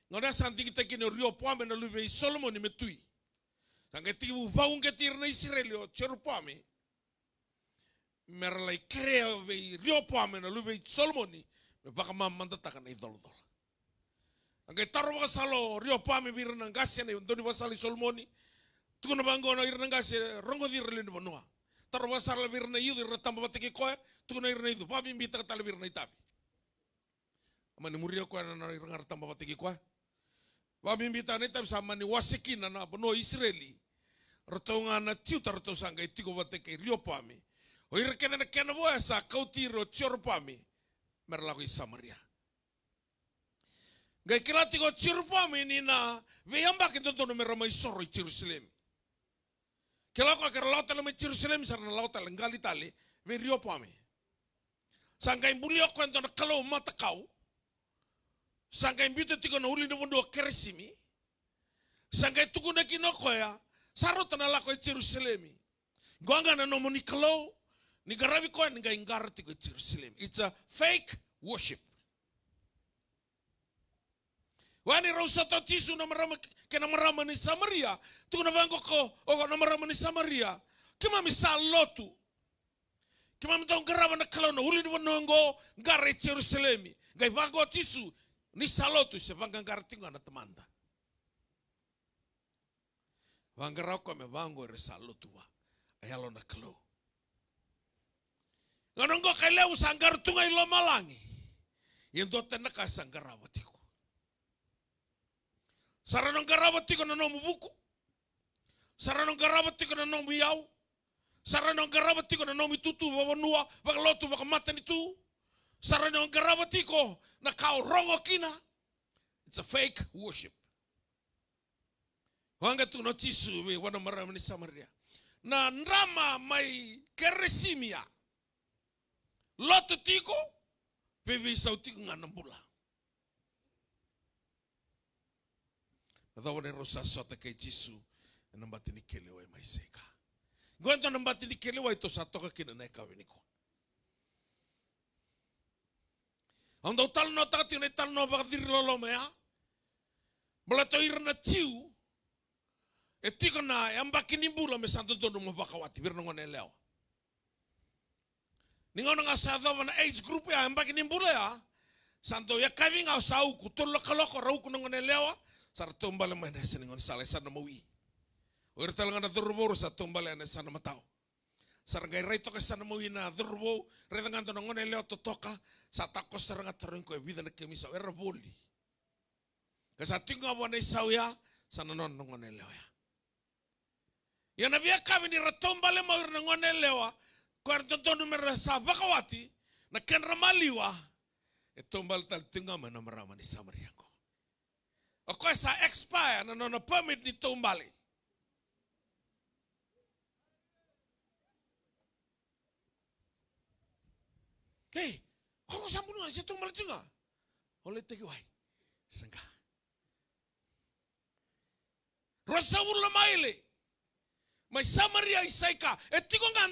Ngona santi kita kini rio pame na lube Solomoni metui. Tanga tibu vaung ketir na Israeli o cherupame. Merlai krea ve rio pame na lube Solomoni me baka mamanda taka na idol. Tanga taru baka salo rio pame birna ngase na doni basali Solomoni. Tukuna bango na irna ngase rongo dirle ni bonua. Taru baka salo birna yudu ratamba batiki koe. Tukuna irna yudu papi mbita katala birna itabi. Amani muria koe na irna ratamba batiki koe. Papi mbita na itabi sama ni wasikina na bono Israeli. Ratonga na ciuta rato sanga itiko batiki rio pame. O ira kena na kena boya sa kautiro cior pame. Merlago i Samaria. Gai kilati ko cior pame ni na veyamba kinto no merama i soro i Jerusalem. Kelako akar lauta na me Jerusalem sarna lauta lengali tali ve rio pame. Sangka imbuli ako ento na kalau mata kau. Sangka imbute tiko na uli na mundo keresimi. Sangka ituku na kinoko ya. Sarota na lako i Jerusalemi. Goanga na nomo ni kalau. Ni garabi ko nga ingara tiko i Jerusalem. It's a fake worship. Wani rausato tisu na marama kena marama ni Samaria. Tuku na bango ko o na marama ni Samaria. Kima misal lotu. Kima mitong garaba na kalau na uli ni wanongo ngara i Jerusalemi. Gai bango tisu ni salotu se bangga ngara tingo na temanda. Vangarau ko me vango resalo tua. Ayalo na kalo. Nganongo kaileu sanggar tungai lo malangi. Yendo tena ka sanggarawatiko. Saranong garawatiko na nomu buku. Saranong garawatiko na nomu yau. Saranong garawatiko na nomu tutu wawanua. Wakalotu wakamatan itu. Saranong garawatiko na kau rongo kina. It's a fake worship. Wanga tu no tisu we wana marama ni Samaria. Na ndrama mai keresimia. Lotu tiko. Pevi sautiko ngana mbula. Natawane rosa sota kay Jisu. Nambati ni kelewa mai seka. Gwento nambati ni kelewa ito satoka kinaneka weniko. Ando tal no takati ne tal no bakadir lolo mea. Balato irna tiu. Etiko na yambaki ni mbula me santo dono mabakawati birno ngone leo. Ningono nga sa na age group ya yambaki ni mbula ya. Santo ya kaving au sau kutulo kaloko rauku ngone leo. Sar tombale mana senengon sale sana mawi. Oir talanga durbo sa tombale na sana matao. Sar gai raito ka sana mawi na durbo redangan to ngone leo totoka sa takos saranga taron ko vida na kemisa era boli. Kasa tinga wana isauya sana non ngone leo ya. Ya na via kami ni ratombale mawi na ngone leo kwarto to numero sa bakawati na kenra maliwa tombal tal tinga mana marama ni Samaria. Ako sa expire na permit ni tombali. Hey, kung saan mo nga siya tombali nga? Ulit tagiway. Sangka. Rosa wula maile. May Samaria isay ka. E tigo nga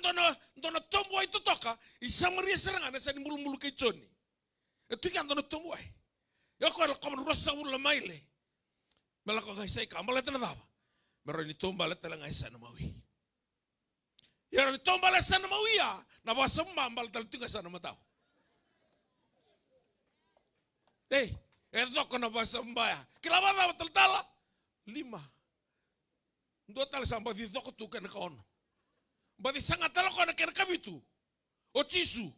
dono tomboy totoka. I Samaria serangan sa nimulu-mulu kay Johnny. E tigo nga dono tomboy. Yoko alakom rosa wula maile. Malako nga isay ka, malat na daw. Meron ni tombalat na lang ay sana mawi. Yan ni tombalat sana mawi ya, nabasam mambal tal tinga sana mataw. Eh, eto ko nabasam baya. Kilaba ba tala? 5. Ndo tal samba dito ko tu kan kaon. Badi sanga tala ko na ken kabitu. O Jisu.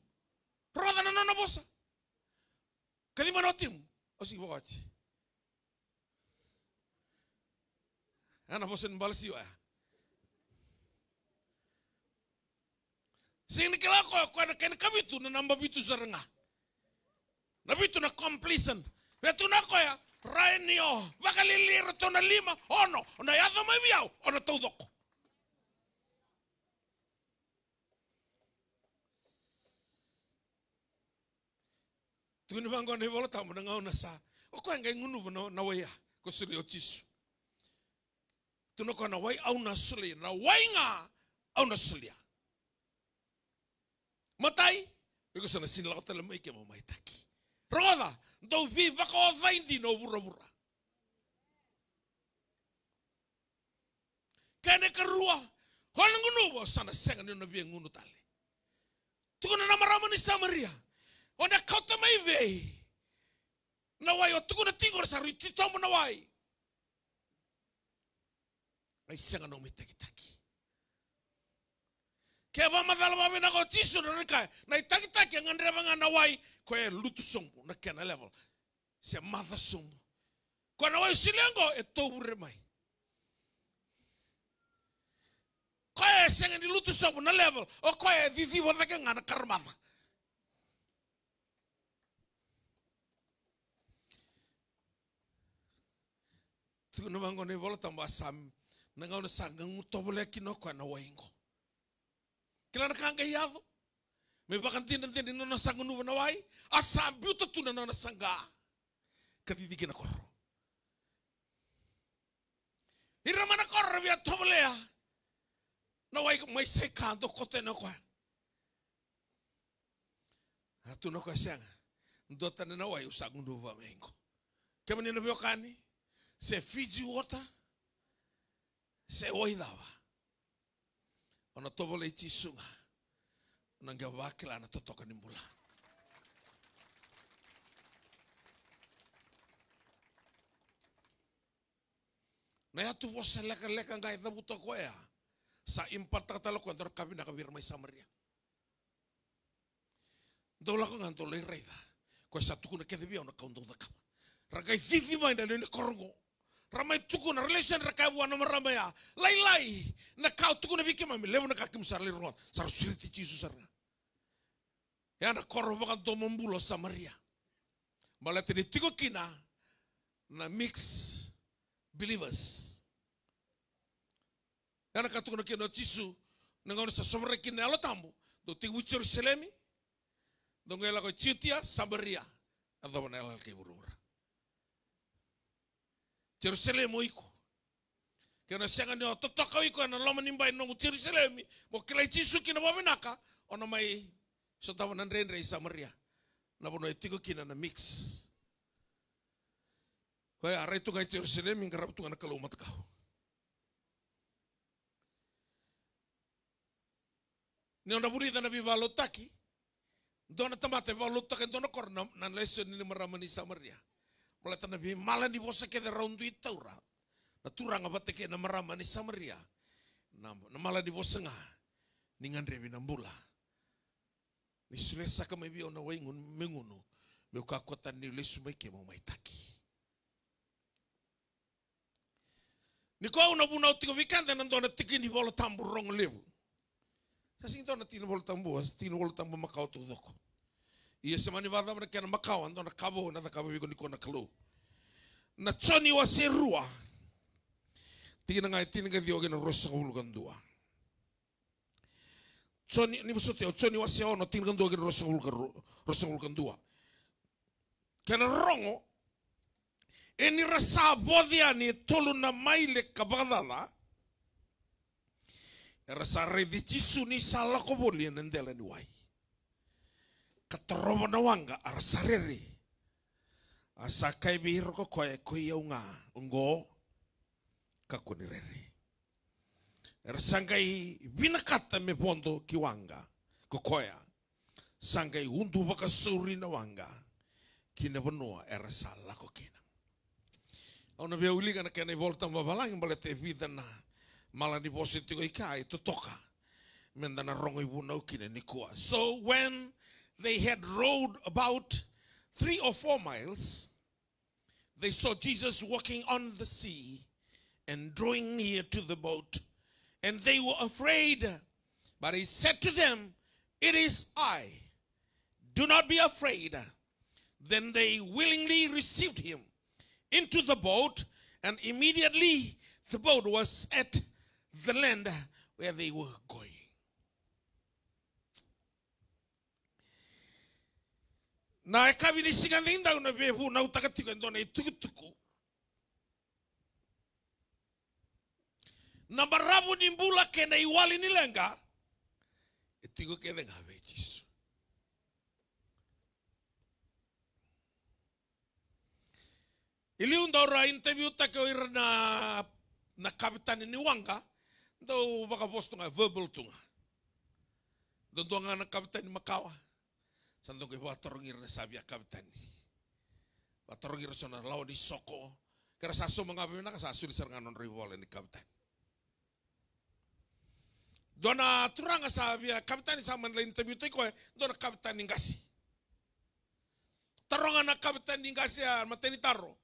Roda na na bosa. Kalima notim. O si wakati. Ana bosen balsi ya. Sing nikela ko na ken kabitu na namba bitu sarenga. Na bitu na completion. Betu na ko ya rainio bakalilir to na 5 ono na yato mai biao ono tudok. Tuni vango ne bola tamu na ngau na sa. O ko ngai ngunu na waya ko suli o Jisu. Tuno ko na wai au na suli na wai nga au na sulia. Matai, biko sana sin la tele mai ke mai taki. Roda, do vi va ko vaindi no burra. Kene kerua, hon ngunu sana senga no vi ngunu tale. Tuko na marama ni Samaria. Ona kauta mai ve. Na wai o tuko na tingor sa riti tomo na wai. Ai senga no mitaki. Kaya ba madala ba na ko Jisu na ka na itaki ngandre ba na wai ko e lutu sombo na kena level. Se mother sombo. Ko na wai silengo e to ure mai. Ko e senga ni lutu sombo na level o ko e vivi wa ka ngana karmata. Tu no mango ne vola tamba sam na ngau sanga ngutobole kino ko na waingo. Kila nakanga yavo. Me vakantina tini no sanga nu na wai. Asa biuta tu na sanga. Kavivi na korro. Ira mana korro via tobolea. Na wai mai sai kanto kote na kwa. Atu no kwa sanga. Ndota na wai usangu nu va mengo. Kama ni na biokani. Se Fiji water. Se oidawa. Ona tobole Jisunga. Ona nga wakila na totoka nimbula. Na ya tu vos leka ngai da buto ko ya. Sa impart kata lo kontor kabina kabir mai Samaria. Dola ko nganto le reida. Ko sa tu kuna ke devia na kaunto da kama. Ragai vivi mai na le korongo. Ramai tuku na relation rakai wana maramai ya. Lai na kau tuku na biki mami levo na kakim sar le rongot. Sar suriti Jesus sarna. Ya na koro bakan to membulo Samaria. Malah tadi tigo kina na mix believers. Yana katuku na kina tisu nangau sa somre kina alo tambu do tigu Jerusalem do ngela ko Citia Samaria atau mana lal ke burura Jerusalem iko kena senga no totoka iko na loma nimbai no Jerusalem mo kila tisu kina babenaka ono mai so tawana rendre Samaria na bono tigo kina na mix ko ya retu ka Jerusalem ngarap tu kana kalau mat kau ni ona burita na bivalo taki dona tamate valo taki dona korna na lesson ni maramani Samaria mulai tana bi malan di bosa ke round itu taura na turanga bateke na maramani Samaria na malan di bosa nga ningan rebi na mbula ni sulesa kama bi ona waingun mengunu me ka kota ni lesu mai ke mo mai taki ni ko una buna utiko vikanda na dona tiki ni volo tambu rong levu Kasi ito na tinubol tambo Macau to doko. Iya semani vada mereka na Macau ando na kabo na kabo bigo ni ko na kalo. Na choni wa serua. Tingin nga dioge na rosa hulugan dua. Choni ni busote o choni wa seo no tingin dioge na rosa hulugan dua. Kana rongo eni rasa bodia ni tolu na maile kabadala. Era sarre di Cisu ni salah ko boli nendela ni wai. Katorobo na wanga ara sarere. Asa kai bihiro ko koe koe unga ungo kakunirere. Era sangai binakata me pondo ki wanga ko koea. Sangai undu baka suri na wanga kina benua era salah ko kina. Ona via uli kana kena volta mabalang balete vida na malah di positigo ikai to toka mendana rongo ibuna ukine nikua. So when they had rowed about 3 or 4 miles, they saw Jesus walking on the sea and drawing near to the boat, and they were afraid. But he said to them, "It is I. Do not be afraid." Then they willingly received him into the boat, and immediately the boat was at the land where they were going. Na ekabili siganda una bevu na utakatiku ndona itukutuku. Na barabu ni mbula kena iwali nilenga. Etigo kena ngabe Yesu. Ili undora interview take oira na kapitani ni wanga. Do baka posto nga verbal tunga. Do nga na kapitani Makawa. Sando ke watorongir na sabia kapitani. Watorongir sa na law di soko. Kaya saso mga pimina ka saso lisar nga non rival ni kapitani. Do na turang nga sabia kapitani sa man la interview to ko do na kapitani ngasi. Taronga na kapitani ngasi mateni taro.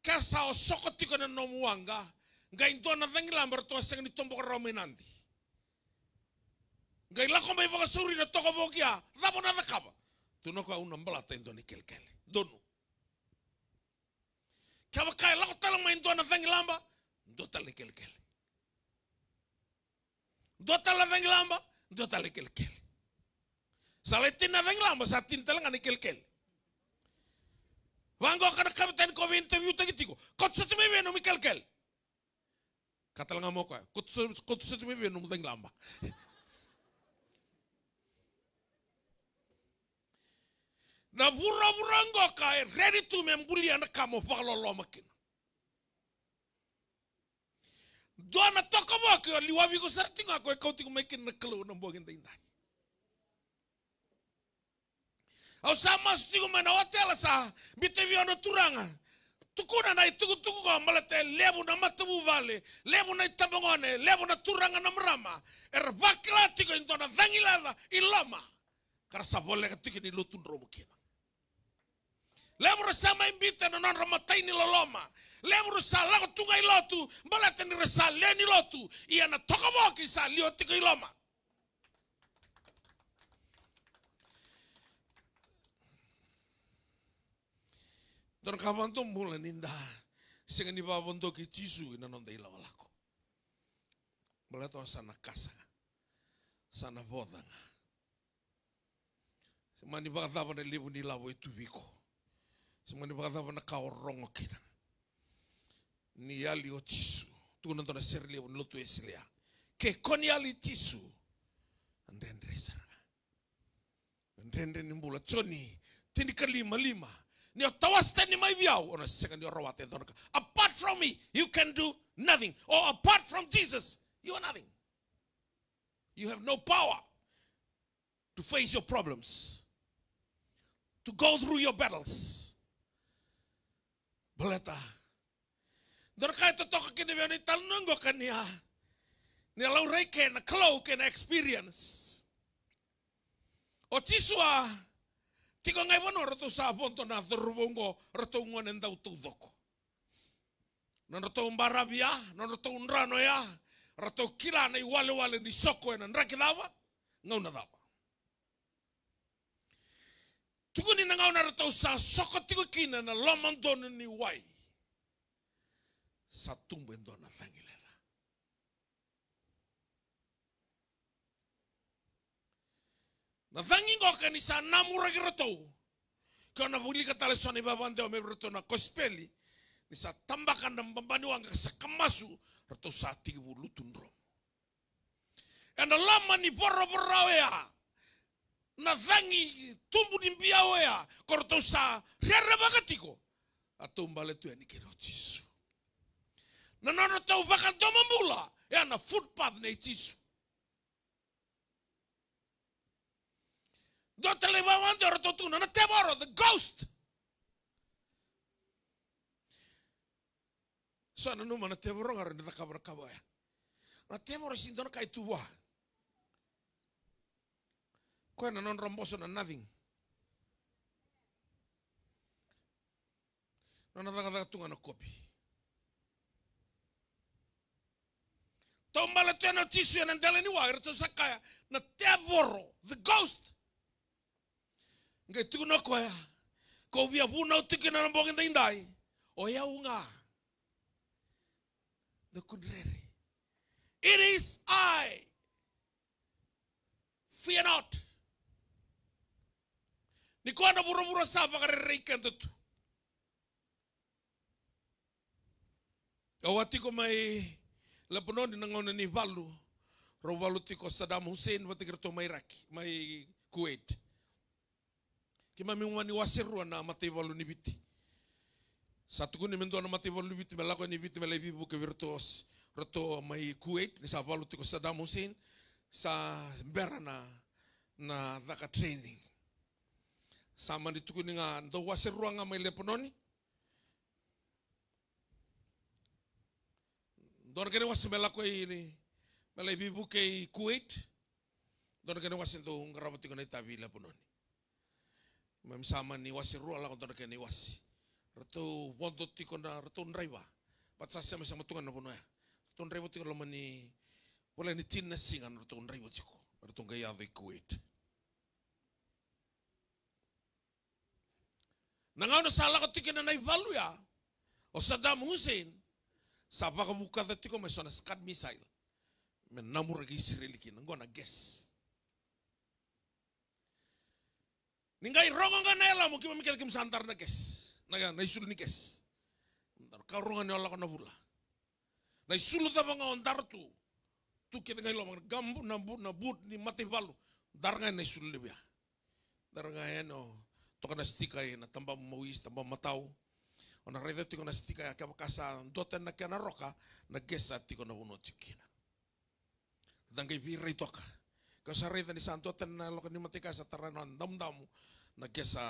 Kasa o soko tiko na nomuanga. Gai dona vengila berto seng ni tombo romenandi. Gai lako mai baka suri na toko bogia, dabo na dakaba. Tuno ka una mbalata indo ni kelkele. Dono. Kaba kai lako talang mai dona vengilamba, dota le kelkele. Dota la vengilamba, dota le kelkele. Saletina vengilamba sa tintalang ani kelkele. Wango kana kapitan ko interview tagitiko. Kotsuti me no mi kelkele. Kata lang mo ko, kutu mi bino mo tayong lamba. Na vura-vurango ka, ready to membulia na kamo pakalolo makin. Doa na toko mo ko, liwabi ko sarting ako, ikaw tingo makin na kalo ng buwagin tayo. Aw sa mas tingo man na hotel sa, bitibyo na turanga. Tukuna na itugu ka malate lebu na matabu vale, lebu na itabangone, lebu na turanga na mrama. Bakla tiko intona dhangilada ilama. Karasa boleh ketika ni lutun romo kina. Lebu sama imbita na non ramatai ni loloma. Lebu salah tungai lotu, malate ni resale ni lotu. Ia na tokaboki sa lioti ko iloma. Don kawanto mula ninda sing ni babondo ki Jisu ina non dai lawalako. Balato sana kasa. Sana bodanga. Semani bagdava na libu ni lawo itu biko. Semani bagdava na kaorongo kina. Ni ali o Jisu. Tu non dona ser libu lutu eslia. Ke koni ali Jisu. Andendre saranga. Andendre ni mula choni tini kalima lima. Apart from me, you can do nothing. Or apart from Jesus, you are nothing. You have no power to face your problems, to go through your battles. Baleta. Don kaya to toka kini biya ni talnungo kanya. Ni alaw ke na klo ke na experience. O Jisua. Tiko ngai wano rato sa fonto na thurubongo rato ngone ndau tudoko. Na rato mbarabia, na rato unrano ya, rato kila na wale ni soko na nraki dawa, ngau na dawa. Tuko ni ngau na rato sa soko tiko kina na lomandono ni wai. Sa tumbendo na thangilela. Na thangingo ka ni sa namura girato. Kau na buli ka tala soni babande o mebroto na kospeli. Ni sa tambakan ng bambaniwang sa kamasu. Rato sa tigibu lutundro. E na lama ni boro ya. Na thangi tumbu ni biao ya. Korto sa rerabagatiko. Atumbale tu ni kiro Jisu. Na nono tau vakanto mambula. Ya na footpath na Jisu. Dota levawante ora tuna na teboro the ghost. Sana numa na teboro ngare na kabra kabaya. Na teboro sindona kai tuwa. Ko na non romboso na nothing. Na daga tunga na kopi. Tombala tena Jisu na ndele ni wa to sakaya na teboro the ghost. Ngai tu no koya. Ko via vuna utiki na mbongi ndai. O ya unga. The kudrere. It is I. Fear not. Ni ko na buro saba ka reikento tu. Awati ko mai lapono ni ngona ni valu. Ro valu tiko Saddam Hussein wati kerto mai Iraq, mai Kuwait. Kima mingwani wasirua na mati valu ni biti. Satu kuni mendo na mati valu ni biti melako ni biti melai bibu ke virtuos roto mai Kuwait ni sa valu tiko Saddam Hussein sa berana na daka training. Sama ni tukuni nga ndo wasirua nga mai lepononi. Don kene wasi melako ini melai bibu ke Kuwait. Don kene wasi ndo ngarabati ko na itabi lepononi. Sama ni wasi rua la kontor ke ni wasi. Rato bondo tiko na rato nraiwa. Patsa sama sama tungan na puno ya. Rato nraiwa tiko lo mani boleh ni China singan rato nraiwa tiko. Rato gaya di Kuwait. Nangau na salah ko tiko na naivalu ya. O Saddam Hussein sa baka buka tiko may sona Scud missile. Men namur lagi Israel kina ngona guess. Ningai rongo nga nela mo kima mikil kim santar na kes. Na isul ni kes. Ka rongo ni ala ko na bula. Na isul ta nga ondar tu. Tu kita ngai lo gambu na but ni mati valu. Dar nga na isul libya. Dar nga no to kana stika na tamba mawis tamba matau. Ona reda ti kana stika ka bakasa doten na kana roka na gesa ti kana uno tikina. Dangai virre toka. Kasi reda ni santo ten na lo ni matika sa terreno andam-damu na kesa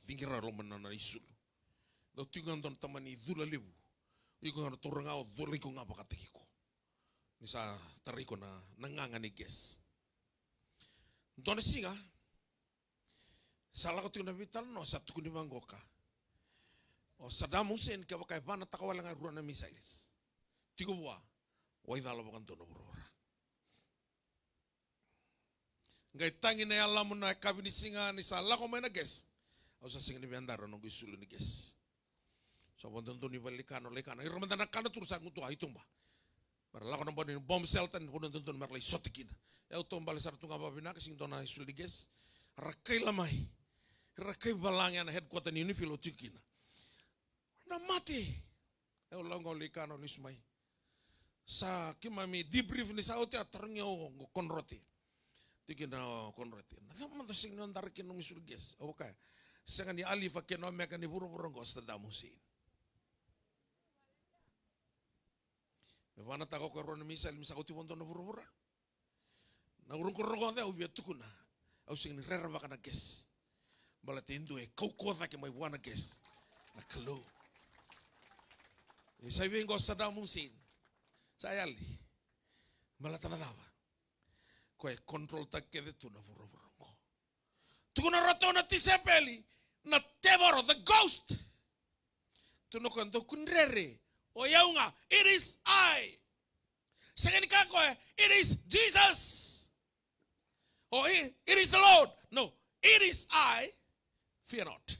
fingira lo mana na isul. Lo tingan don tamani dula lebu. Iko ngana torangao dula iko ngapa katekiko. Nisa tariko na nanganga ni ges. Dona singa. Salah ko tingan vital no satu kundi manggoka. O Saddam Hussein ka bakai bana takawala nga ruana missiles. Tigo wa. Wai dala bakan dono burora. Ngai tangi na alam na kabini singa ni salah ko may na ges. O sa singa ni biandaro nung isulo ni ges. So wonton ni balikano lekano. Irman na kana turusan ngutu ay tumba. Para lako na bonin bomb shelter punon ton marlay sotikin. Ya tumba lesar tunga babina kasing dona isulo ni ges. Rakai lamai. Rakai balangya na headquarter ni unifilo tikin. Na mati. Eu longo lekano ni sumai. Sa kimami debrief ni sa otia terngyo konroti. Tikina konroti. Na sama to sing non tarakin nung isulo ges. Okay. Sanga ni Ali fakeno meka ni buru-buru ngo Saddam Hussein. Wana tako ko ron misal misakoti wonto na buru-buru. Na urung ko rogo da ubi tukuna. Au sing ni rera baka na ges. Bala tindu e kau kota ke mai wana ges. Na kalo. Isai vengo Saddam Hussein. Saya Ali. Bala tanadawa. Ko e control takke de tu na buru-buru. Tukuna ratona tisepeli. Na tevoro, the ghost. Tuno kanto kunrere. O yaunga, it is I. Second kako, it is Jesus. Or it is the Lord. No, it is I. Fear not.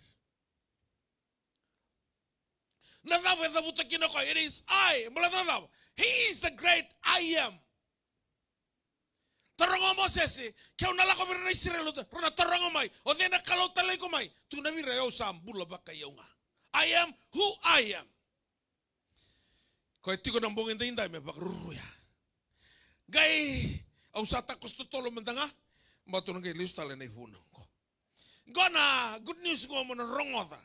It is I. He is the great I am. Tarongo Moses, kau nala ko birna Israel rona tarongo mai, o dena kalau talai ko mai, tu na mira yo sam bula baka yaunga. I am who I am. Ko etiko nambong inda me bak ruruya. Gai au sata kosto tolo mendanga, batu ngai listu tale nei huno. Gona good news go mo rongoda.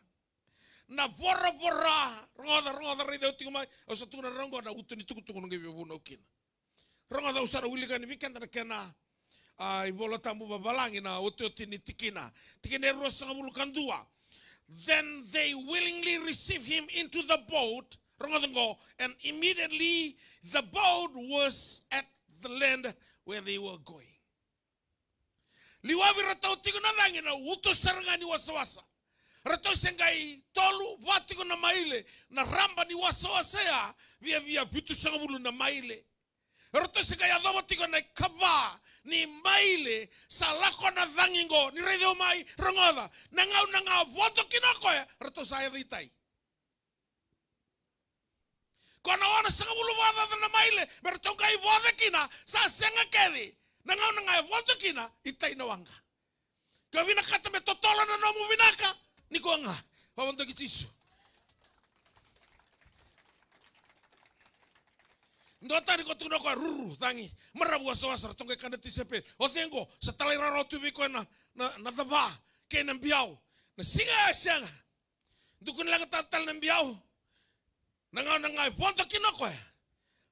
Na bora rongoda rida utiko mai, au satu na rongo na utuni tuku ngai huno kin. Ronga da usara ulika ni weekend na kena ibola tambu babalangi na ote ni tikina rosa bulu kandua. Then they willingly receive him into the boat. Ronga go, and immediately the boat was at the land where they were going. Liwabi ratau tigo na dangi na uto saranga ni wasawasa. Ratau sengai tolu watigo na maile na ramba ni wasawasa ya via bitu sangabulu na maile. Roto sekaya dobo tiko na kaba ni maile salako na dhangingo ni radio mai rongoda nangau voto kinoko ya roto saya ditai. Kono ona sangabulu wada na maile berto kai voda kina sa senga kedi nangau voto kina itai na wanga. Kawina kata me totola na nomu binaka ni ko nga pawonto kitisu. Ndota ni kotu no ko ruru tangi marabu wasawasa tonge kana tisepe o tengo sa talera rotu biko na dava ke na biao na singa dukun lang tatal na biao nanga fonto kinoko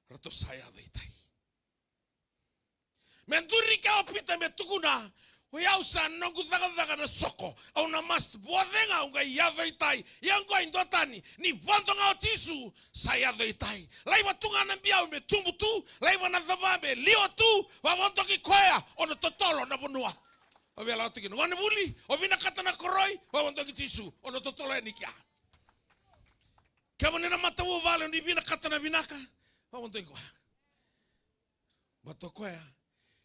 rato saya deitai menturi ka opita me tukuna o usa nongu daga na soko au na mast bodenga unga yaveitai yango indotani ni vondo nga otisu saya veitai laiva tunga na biau me tumbutu laiva na zababe lio tu wa vondo ki koya ono totolo na bonua o vela otiki no ngone buli o vina kata na koroi wa vondo ki tisu ono totolo ni kia kama nina matawu vale ni vina kata na vinaka wa vondo ki koya batokoya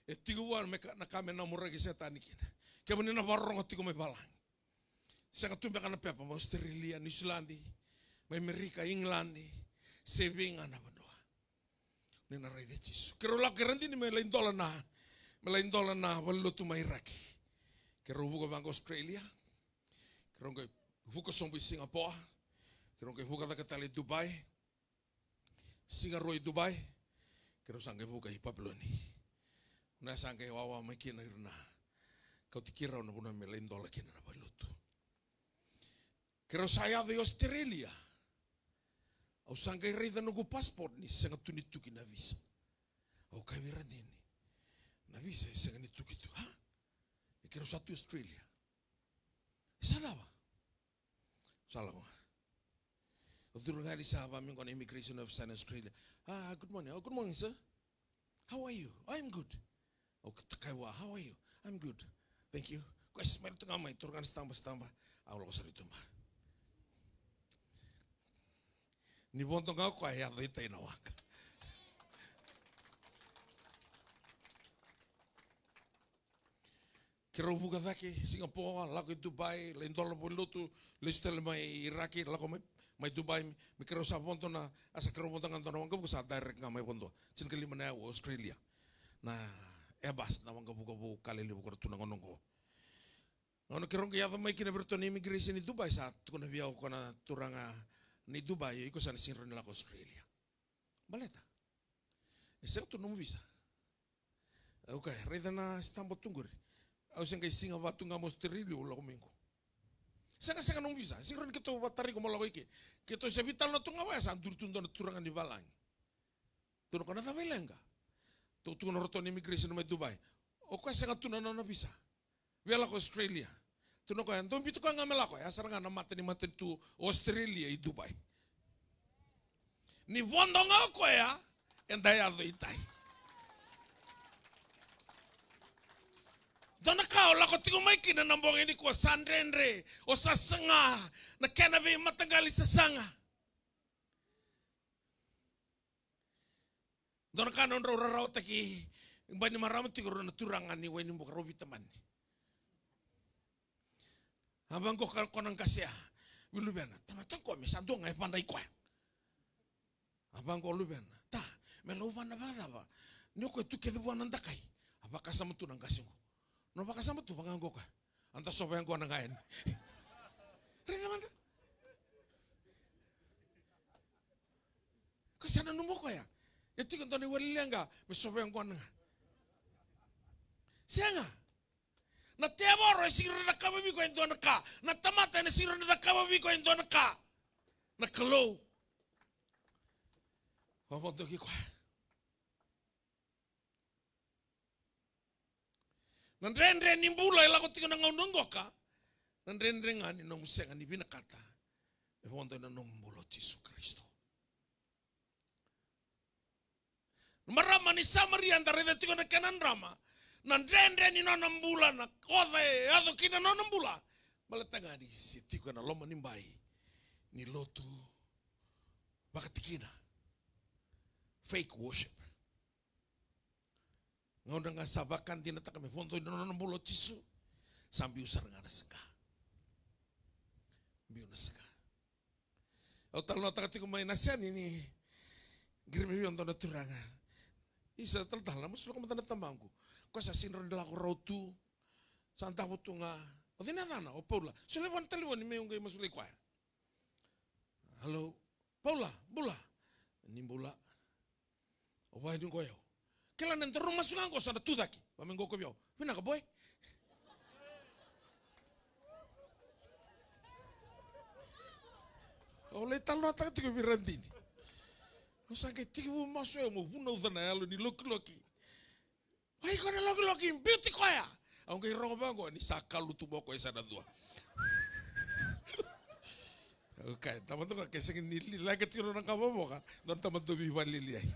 e tigo wan me na kame na muragi setani kina ke menina barong tigo me balang sanga tumbe kana pepa mo Australia New Zealand me Amerika England saving ana bandoa nina rai de chisu kero la kerandi ni me lain dola na wallo tu mai raki kero bugo bang Australia kero ngai buko sombi Singapore kero ngai buka ta tali Dubai Singaroi Dubai kero sangai buka i Papiloni. Na sangka wawa makina irna kau tikira na buna melain dola kina na balutu. Kero saya de Australia. Au sangka irida nugu pasport ni sanga tunitu kina visa. Au kai viradini. Na visa sanga nitu kitu. Ha? Kero satu Australia. Salawa. Turun kali sahabat ming kon immigration officer in Australia. Good morning. Oh, good morning, sir. How are you? I'm good. Oh, Kaiwa, how are you? I'm good. Thank you. Kau smell tu ngamai turun kali stamba. Aku lakukan itu mbak. Ni bonto ngau kau ya tu itu nawak. Kira buka lagi Singapura, laku Dubai, lain dolar bolu tu, listel mai Iraki, laku mai Dubai, mikir usah bonto na, asa kira bonto ngantor nawang kabu sa direct ngamai bonto, cin kali mana Australia, na ebas nawang kabu kali libu kira tunang onongko. Ngono kira ngki yata mai kina bertoni immigration di Dubai saat tu kena biau kena turanga ni Dubai, ikut sana sinron laku Australia, baleta, esok tu nomu visa, okay, reda na Istanbul tunggur. Aku sengkai singa batu nggak mau steril ulah minggu. Sengka nung bisa. Singron kita batari ko malawi ke. Kita sebital na tunga waya santur tundon turangan di balang. Tuno kana ta belenga. Tu tuno roton immigration me Dubai. O ka sengka tuna na bisa. Biala ko Australia. Tuno ko anton bitu ka ngamela ko. Asar nga na mate tu Australia i Dubai. Ni vondo nga ko ya. Endaya do itai. Dona kau lako tigo mai kina nambong ini ko sandrenre o sasanga na kenabe matanggali sasanga. Dona kau nondro rarau taki bani maram tigo rona turangan ni weni buka robi teman. Abang ko konang kasih wilu bena tamatang ko misa dong ai pandai ko. Abang ko lu bena ta melo wana bala ba nyoko tu kedu wana ndakai abaka sama tu nang kasih. No baka sama tu panganggo ka. Anta sopa yang ko nangain. Rega man. Kasana numo ko ya. Iti kan tani walilenga me sopa yang ko nanga. Sianga. Na tebo ro sira na kababi ko endo naka. Na tamata na sira na kababi ko endo naka. Na kalo. Wa dogi ko. Nandrendre nimbula ila ko tingana ngaunongo ka. Nandrendre ngani nong senga ni binakata. E fondo na nombulo Yesu Kristo. Marama ni Samaria ndare de tingana kanan rama. Nandrendre ni nonambula na ode ado kina nonambula. Malatanga ni sitiko na loma nimbai. Ni lotu bakatikina. Fake worship. Ngau nga sabakan tinata kami fondo inonon bulo Yesu sambil usar ngana seka. Biu na seka. Au tal nota kati kumai nasian ini girmi bion tona turanga. Isa tal tal namus lo kamata tamangku. Ko sa sinron dela ko rotu santa butunga. O dinadana o Paula. Sulewan talwan ni meung gay masuli kwa. Halo Paula, bula. Nimbula. O wai dun koyo. Kela nanti rumah sungang kau sana tu daki, pamenggo kau biau, mana kau boy? Oleh talu nata kau biranti ni, kau sangkai tiga masuk yang mau bunuh tanah lalu ni loki. Wah kau ni loki, beauty kau ya? Aku kira orang bang kau ni sakal lu tu bawa kau sana dua. Oke, taman tu kau kesengin nili lagi tiru orang kau bawa kah? Dan taman tu biwan lili ay.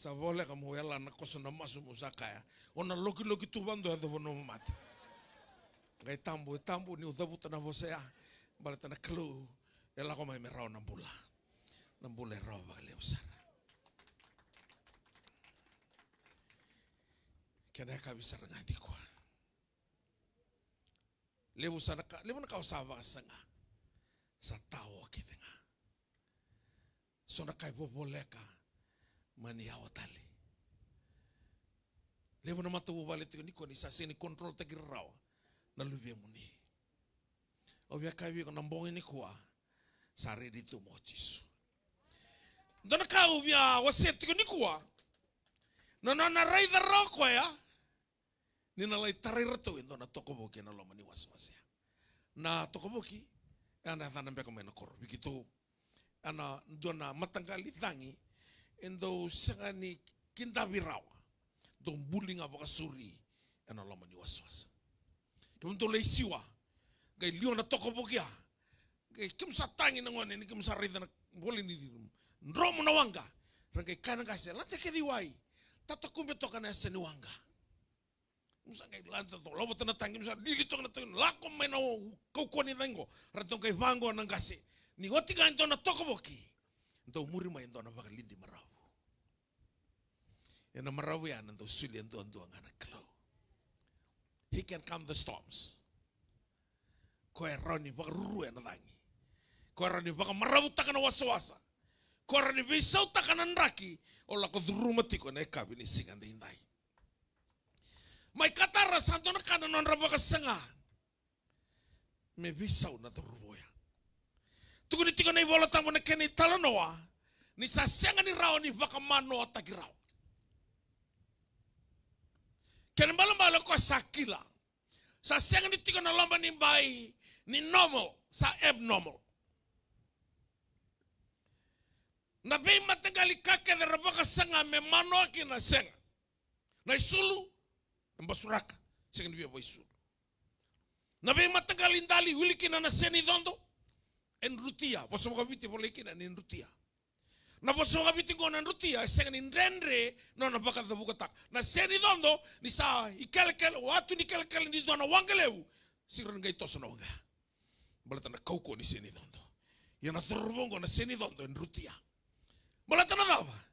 Savole kamu ela na koso na masu musaka ya. Ona loki tu bando ya dobo no mate. Gai tambu ni udabu tana vose ya. Bale tana klu. Ela koma me rao nambula. Nambula rao bagale usara. Kena ka bisara ngadi kwa. Lebu na ka usaba sanga. Sa tawo kivenga. Sona kai boboleka. Mani awatali. Levo na matu balik tu ni koni sase ni kontrol tegi rawa na lubia muni. Obia kawi ko nambong ini kuah sare di tu mo Yesu. Dona kau bia waset ko ni kuah. Nona na rai da roko ya. Ni na lai tarai ratu endo na tokoboki na lo mani was ya. Na tokoboki ana thana mbeka mena kor bikitu ana dona matanggali tangi endo sangani kinta birawa dong buling apa kasuri ena lama ni waswas Tumto le siwa. Gai liona toko bokia. Gai kim sa tangi na ngone ni kim sa rida na boli ni ndromo na wanga. Rangai kana kase late ke diwai. Tata kumbe toka na seni wanga. Musa gai lanta to lobo tana tangi musa dili toka na tangi lako mai na kau koni tango. Rato gai vango na kase. Ni goti ga ndo na toko boki. Ndo muri mai ndo na baka lindi marawu. Yana marawu ya ndo suli ndo ngana klau. He can calm the storms. Ko eroni baka ruru na tangi. Ko eroni baka marawu takana wasa-wasa. Ko eroni bisau takana nraki. Ola ko dhuru matiko na ekabi ni singa de indai. Mai katara santo na kana non rabaka sanga. Me bisau na dhuru boya. Tuku ni tiko na ibola tamu na keni talanoa. Ni sa senga ni rao ni baka mano atagi rao. Kene mbala ko sakila. Sa senga ni tiko na lomba ni bai ni normal sa abnormal. Na bei matagali kake de rabaka sanga me mano aki na senga. Na isulu mbasuraka senga ni biya isulu. Na bei matagali ndali wiliki na seni dondo en rutia. Boso mga biti boleki na en rutia. Na boso mga biti ko na rutia senga ni ndrenre no na baka da bukatak. Na seni dondo ni sa ikelkel watu ni kelkel ni dona wangeleu. Siran gai toso na wanga. Balata na kauko ni seni dondo. Yana turbongo na seni dondo en rutia. Balata na dava.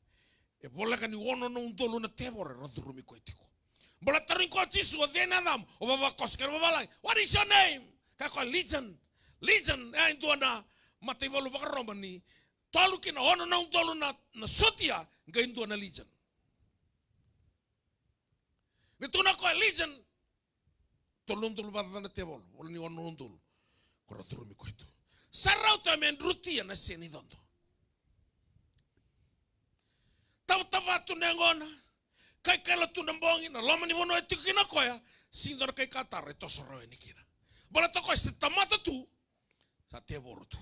E bola ka ni wono no undolo na tebore radurumi ko etiko. Balata rin ko tisu o denadam o baba kosker babalai. What is your name? Kako Legion. Legion ai dona matay bolo baka romani. Tolu kina ono na undolo na sotia ga indo na Legion. Nituna ko Legion. Tolong tolu bata na tebolo. Wala ni ono undolo. Ko radurumi ko ito. Sarauta men rutia na seni dondo. Tava tu nengona, kai kala tu nambongi na lama ni wono etiku kina koya, sindor kai katare to soro ni kina. Bola to ko este tamata tu, sa te boro tu.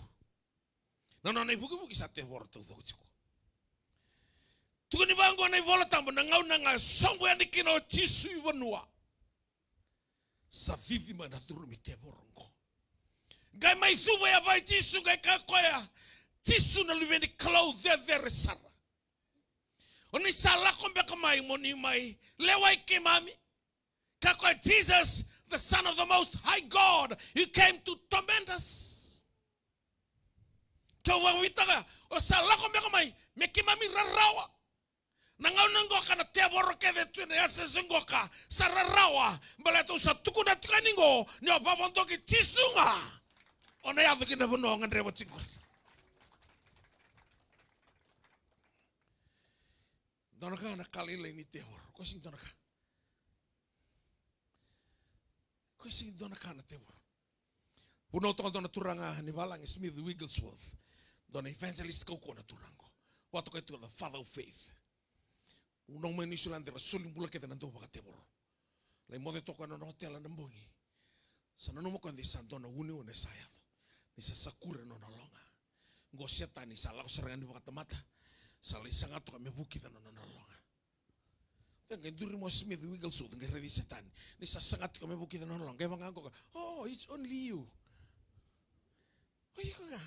No nei buki sa te boro tu do chiko. Tu ni bango nei bola tambo na ngau na songo ya ni kina o tisu iwanua. Sa vivi mana turumi te borongo. Gai mai subo ya vai tisu gai ka koya. Tisu na luweni klau de sara. Oni salah kombe kamai moni mai lewai kimami. Kako Jesus, the Son of the Most High God, He came to torment us. Kawa witaga o salah kombe kamai me kimami rarawa. Nangau nangoka na teboro kede tu ne ase zengoka sararawa baleto sa tuku na tikaningo ni opabonto ki tisunga. Ona ya tukina bono ngandrewa tingur. Dona ka na kalile ni tebor. Ko sing dona ka. Ko sing dona ka na tebor. Puno to dona turanga ni balang Smith Wigglesworth. Dona evangelist ko na turango. Watu ka tu the father of faith. Unong man isulan de rasulim bula ke nando ba tebor. Lai mo de to na hotel na mbongi. Sa nanu mo kan di sa dona uni one saya. Ni sa sakura no longa. Ngosiata ni sa lau serangan di mata. Salai sangat to kami bukit na nolonga. Tengah duri mo Smith Wigglesworth ngai ready setan. Ni sa sangat kami bukit na nolonga. Kaya mga ko, oh, it's only you. Oh, iko nga.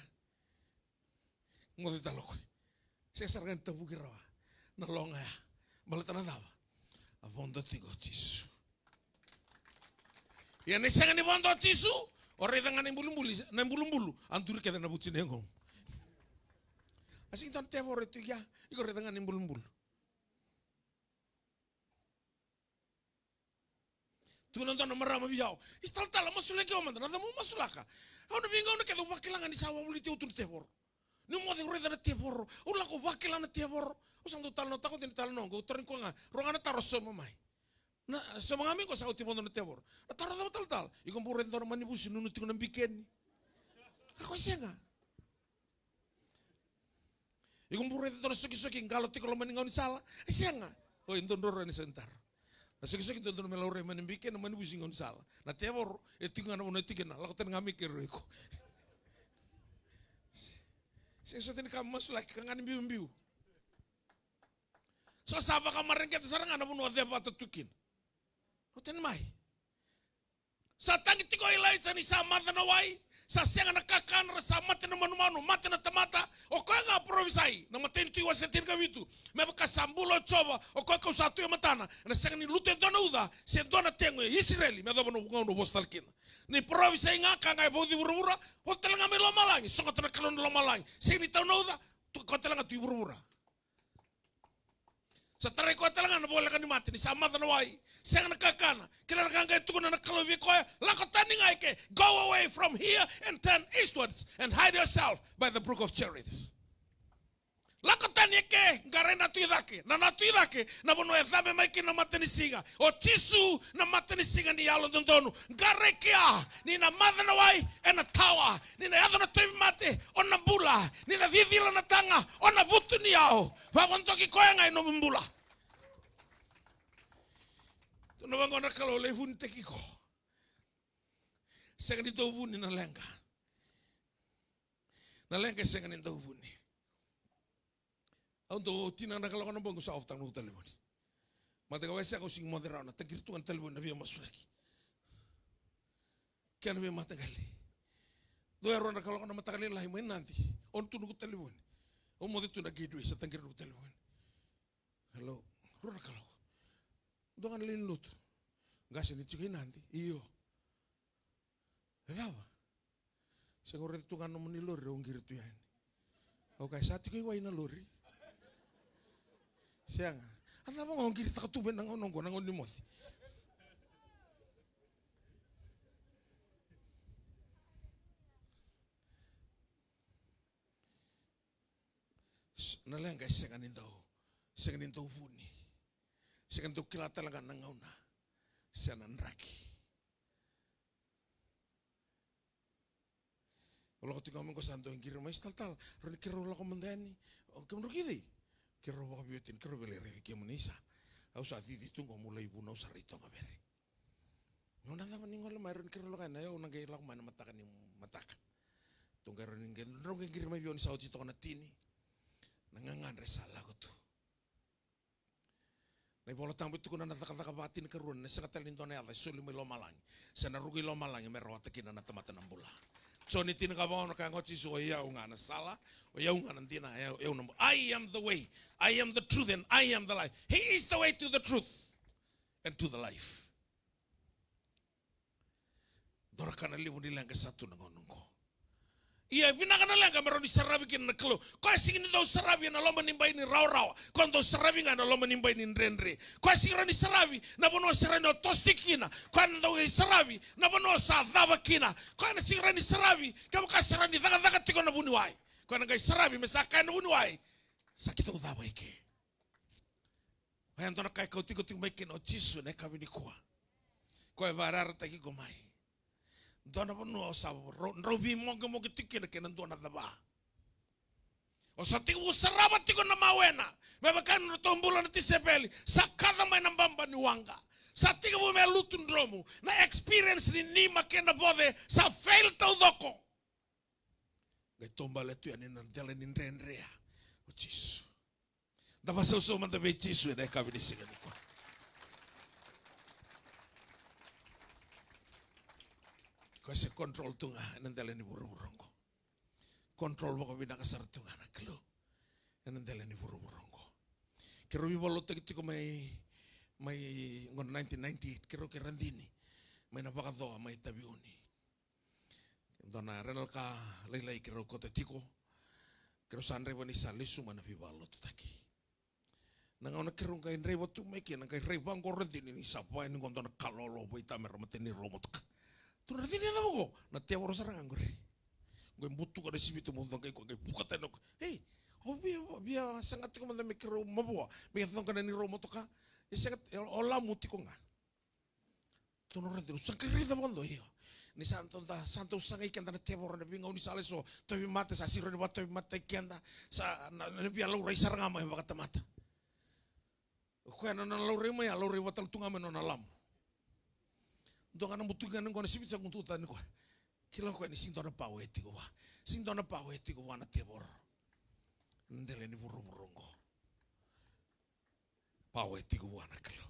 Ngote talo ko. Sa sargan tabuki rawa. Nolonga ya. Balata na dawa. Abondo tigo tisu. Yan isang ni bondo tisu. Ore dengan nembulu. Anturi kita nabutin engkong. Asing ton tebor itu ya, iko retangan nimbul-nimbul. Tu nonton nomor ramah biau. Istal tala masulake omanda, nada mu masulaka. Au na bingo na kedo wakilangan di sawa muli tiu tu tebor. Ni mo de retana tebor, ula ko wakilana tebor. Usang tu tal no takut ni tal no, go torin ko nga. Rongana taros so mamai. Na sa mga amigo sa uti mo na tebor. Na taro tal. Iko mo retana manibusi nunu tiko nang biken. Kako siya nga. Iku murete tono soki-soki ngalo tiko lo maningau ni sala. Sianga. Oh indon roro ni sentar. Na soki-soki indon melore manimbiken na manibusi ngau ni sala. Na tebor etinga na uno tiken na lako ten ngami kero iko. Sing tin kam mas laki kang ani biu-biu. So saba kamarin kita sarang ana buno de batutukin. Hoten mai. Sa tangi tiko ilai ni sa mata na wai. Sa sianga na kakan sa mata na manu mata na tamata. O ko nga provisai na mateni tu wa sentir ka vitu. Me ka sambulo chova o ko ka satu ya matana. Na sianga ni lute dona uda se dona tengo Israeli me do no ngono bostalkina. Ni provisai nga ka nga bodi burura. O telanga me lo malangi so ka tana kalon lo malangi. Sini tau no uda ko telanga tu burura. Sa tarai ko telanga na bola kan mati ni sa mata na wai. Sianga na kakana kila na kanga tu na kalo vi ko la ko tani nga ke go away from here and turn eastwards and hide yourself by the brook of Cherith. La ko tani ke garena tu idake na bono e zabe mai ke na matani singa o tisu na matani singa ni yalo dondonu garekia ni na mata na wai and a tower ni na yado na tu mate on na bula ni na vivila na tanga on na vutu ni yao wa bontoki ko nga no mbula. No vango na kalo le vuni tekiko. Senga ni to vuni na lenga. Na lenga senga ni to vuni. Auto tina na kalo na bongo sa oftang no telefoni. Mate ka wesa ko sing moderao na takirtu an telefoni na via masulaki. Kian via mata gali. Do ero na kalo na mata gali lahi main nanti. On tu no telefoni. O mo tu na gateway sa takirtu telefoni. Hello. Ro na kalo. Dongan lin luto. Gasi ni cikai nanti. Iyo. Edawa. Seguro itu kan nomor ni lori ongkir tu ya. Oke, saat cikai wai na lori. Siang. Ata mo ongkir tak tu benang onong ni mothi. Nalang guys senganin tau funi. Sengan tu kila talaga nangauna. Sianan raki. Kalau ketika ngomong ko santo yang kira mais tal ron kira lo ko mandani. O ke mrukidi. Kira lo ko biotin kira beleri ke munisa. Au sa di tu ngomulai buno sarito ngabere. Nona da maningol mayron kira lo kana yo nang gilak man matakan ni mataka. Tunggaron ningen ron ke kira may bion sa utito na tini. Nangangan resala ko tu. Nai bola tambu tu kuna nataka batin kerun na sakatal ninto na yala suli lo malang. Sana rugi lo malang me rawat kina na tamata nambula. So ni tin ka ba na kango chisu o ya unga na sala o ya unga na tina ya unam. I am the way, I am the truth and I am the life. He is the way to the truth and to the life. Dora kana libu nilang ka satu na ngonong ko. Iya binakana lang meron sarabi kin na klo. Ko singin daw sarabi na lo manimbay ni raw. Kon daw sarabi nga na lo manimbay ni renre. Ko singin ni sarabi na bono sarano tostikina. Kon daw sarabi na bono sa dabakina. Ko na singin ni sarabi kamo ka sarani daga tiko na bunuway. Ko na gay sarabi mesaka na bunuway. Sakit daw dabay ke. Ayan to na kay ko tiko may kin o chisu na kami ni kuha. Ko e varar ta ki gomay. Dona bono sa robi mo tikin ke nan dona daba. O sa tiku saraba tiku na mawena. Mebakan no tombulo na tisepeli. Sa kada may nambamba ni wanga. Sa tiku mo me lutun dromu. Na experience ni nima ke na bode sa fail tau doko. Gay tombale tu yan nan dela ni renrea. O chisu. Daba so man da be chisu na kabini singa ni kwa. Kasi control tunga nandala ni buru-burongko. Control mo ko binakasar tunga na klo. Nandala ni buru-burongko. Kiro bibolo tagiti ko may 1998 kiro kirandini. May napakado may tabiuni. Dona renal ka laylay kiro ko tatiko. Kiro sanre wani salisu mana bibalo tutaki. Nangaw na kiro kay rewa tumeki nang kay rewa ang korandini ni sapay ni kondo na kalolo boy tamer matini romot ka. Turun ini apa kok? Nanti orang serang anggur. Gue butuh kada sibitu muntang kayak gue buka tenok. Hei, oh biar sangat kau mendem mikir rumah buah. Biar tentang kada ni rumah tu kah? Ya sangat olah muti kau nggak. Turun itu sangat kerja bondo iya. Ni santo sangat ikan tanah tiap orang nabi ngau ni sales so. Tapi mata sasiro ni batu mata ikan dah. Sa nabi alau rai serang ama yang bakat mata. Kau yang nona alau rai mah alau rai batal tunga menona alam. Dongan ang butugan ng kung nasibit sa kuntutan ko. Kila ko ni sing dona pawe tigo wa. Sing dona pawe tigo wa na tebor. Ndele ni buru-burong ko. Pawe tigo wa na kilo.